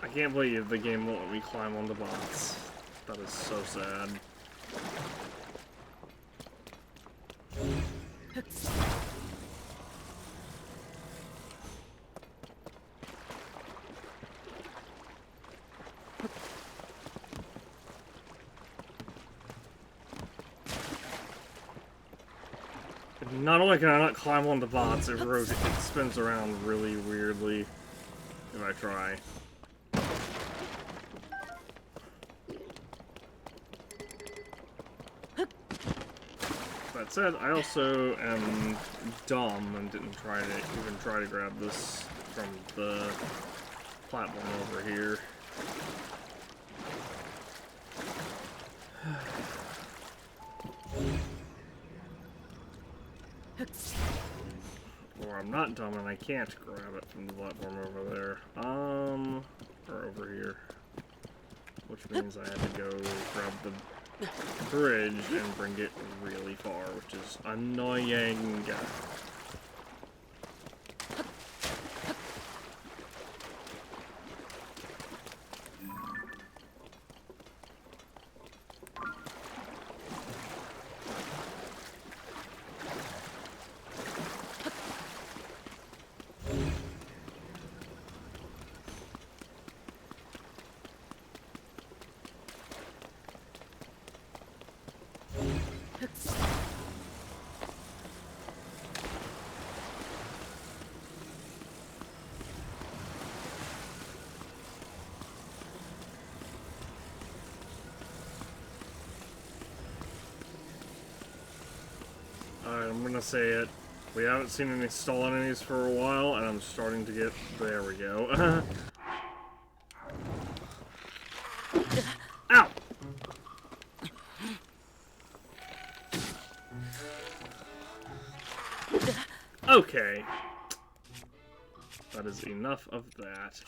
I can't believe the game won't let me climb on the bots. That is so sad. Not only can I not climb on the bots, it spins around really weirdly if I try. That said, I also am dumb and didn't even try to grab this from the platform over here. Or I'm not dumb and I can't grab it from the platform over there. Or over here. Which means I have to go grab the bridge and bring it really far, which is annoying. Alright, I'm gonna say it. We haven't seen any stall enemies for a while, and I'm starting to get... There we go. Ow! Okay. That is enough of that.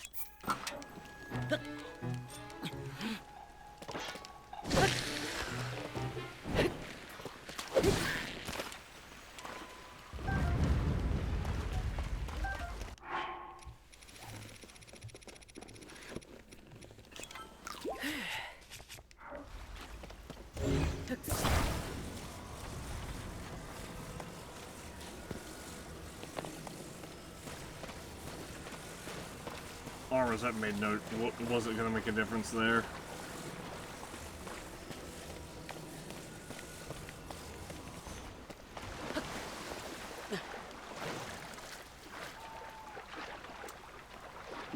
Or was that made no... Was it gonna make a difference there?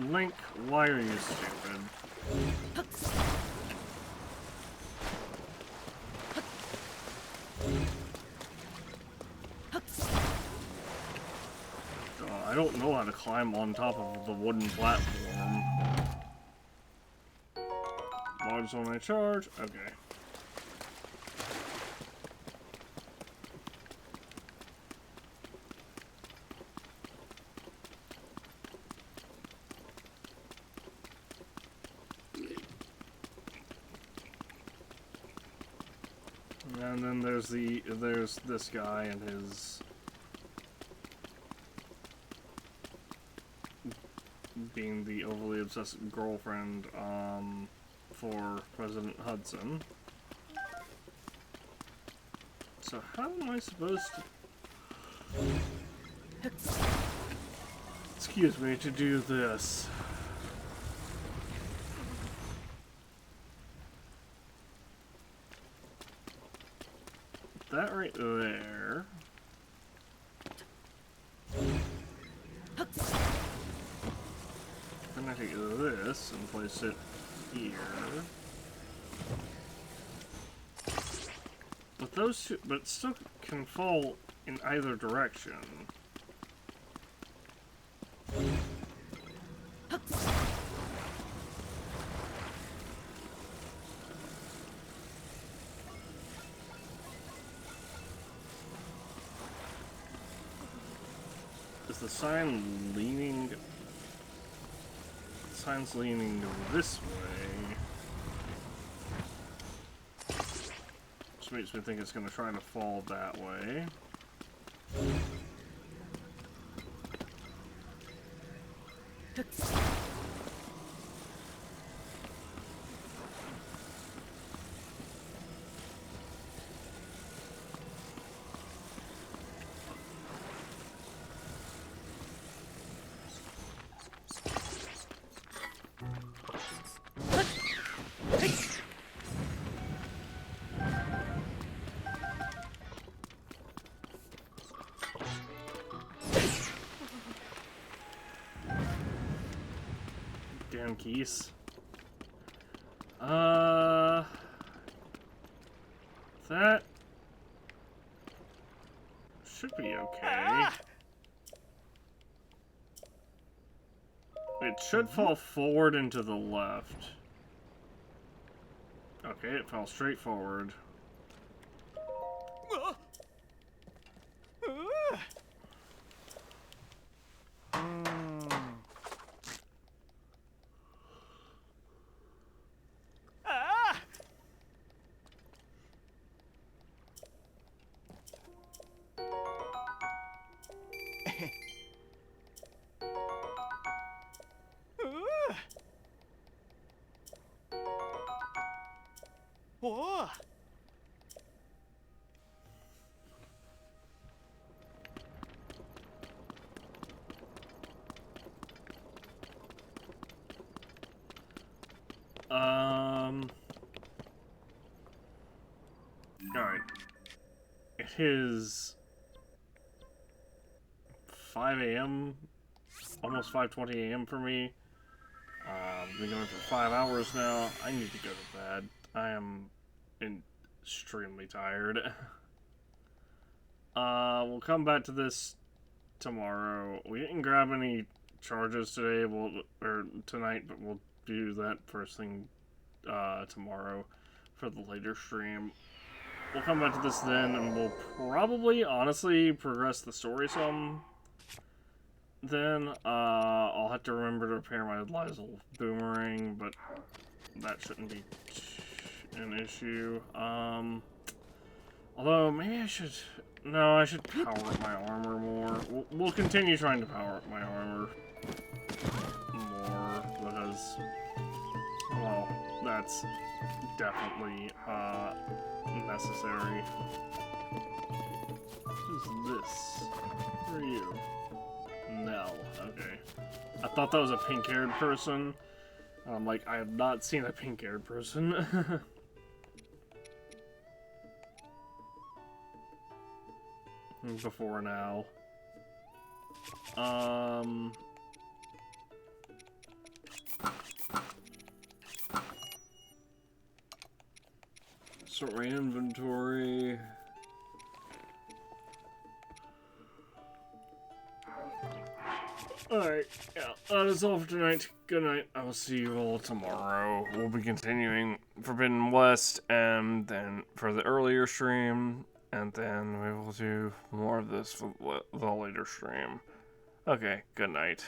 Link, why are you stupid? I don't know how to climb on top of the wooden platform. Logs on my charge? Okay. And then there's this guy and his being the overly obsessed girlfriend for President Hudson. So how am I supposed to, excuse me, to do this? That right there. Then I take this and place it here. But those two, but it still can fall in either direction. Is the sign leaning? The sign's leaning this way. Which makes me think it's going to try to fall that way. Damn keys. That should be okay. It should fall forward and to the left. Okay, it fell straight forward. Whoa! Alright. It is 5 a.m. Almost 5:20 a.m. for me. I've been going for 5 hours now. I need to go to bed. I am extremely tired. We'll come back to this tomorrow. We didn't grab any charges today, or tonight, but we'll do that first thing tomorrow for the later stream. We'll come back to this then, and we'll probably, honestly, progress the story some. Then, I'll have to remember to repair my Lizel boomerang, but that shouldn't be an issue. Although, maybe I should... No, I should power up my armor more. We'll continue trying to power up my armor more, because... Well, that that's definitely necessary. What is this? Who are you? Nell. Okay. I thought that was a pink-haired person. I'm like, I have not seen a pink-haired person. Before now. Sort my inventory. Alright, yeah, that is all for tonight. Good night. I will see you all tomorrow. We'll be continuing Forbidden West, and then for the earlier stream, and then we will do more of this for the later stream. Okay, good night.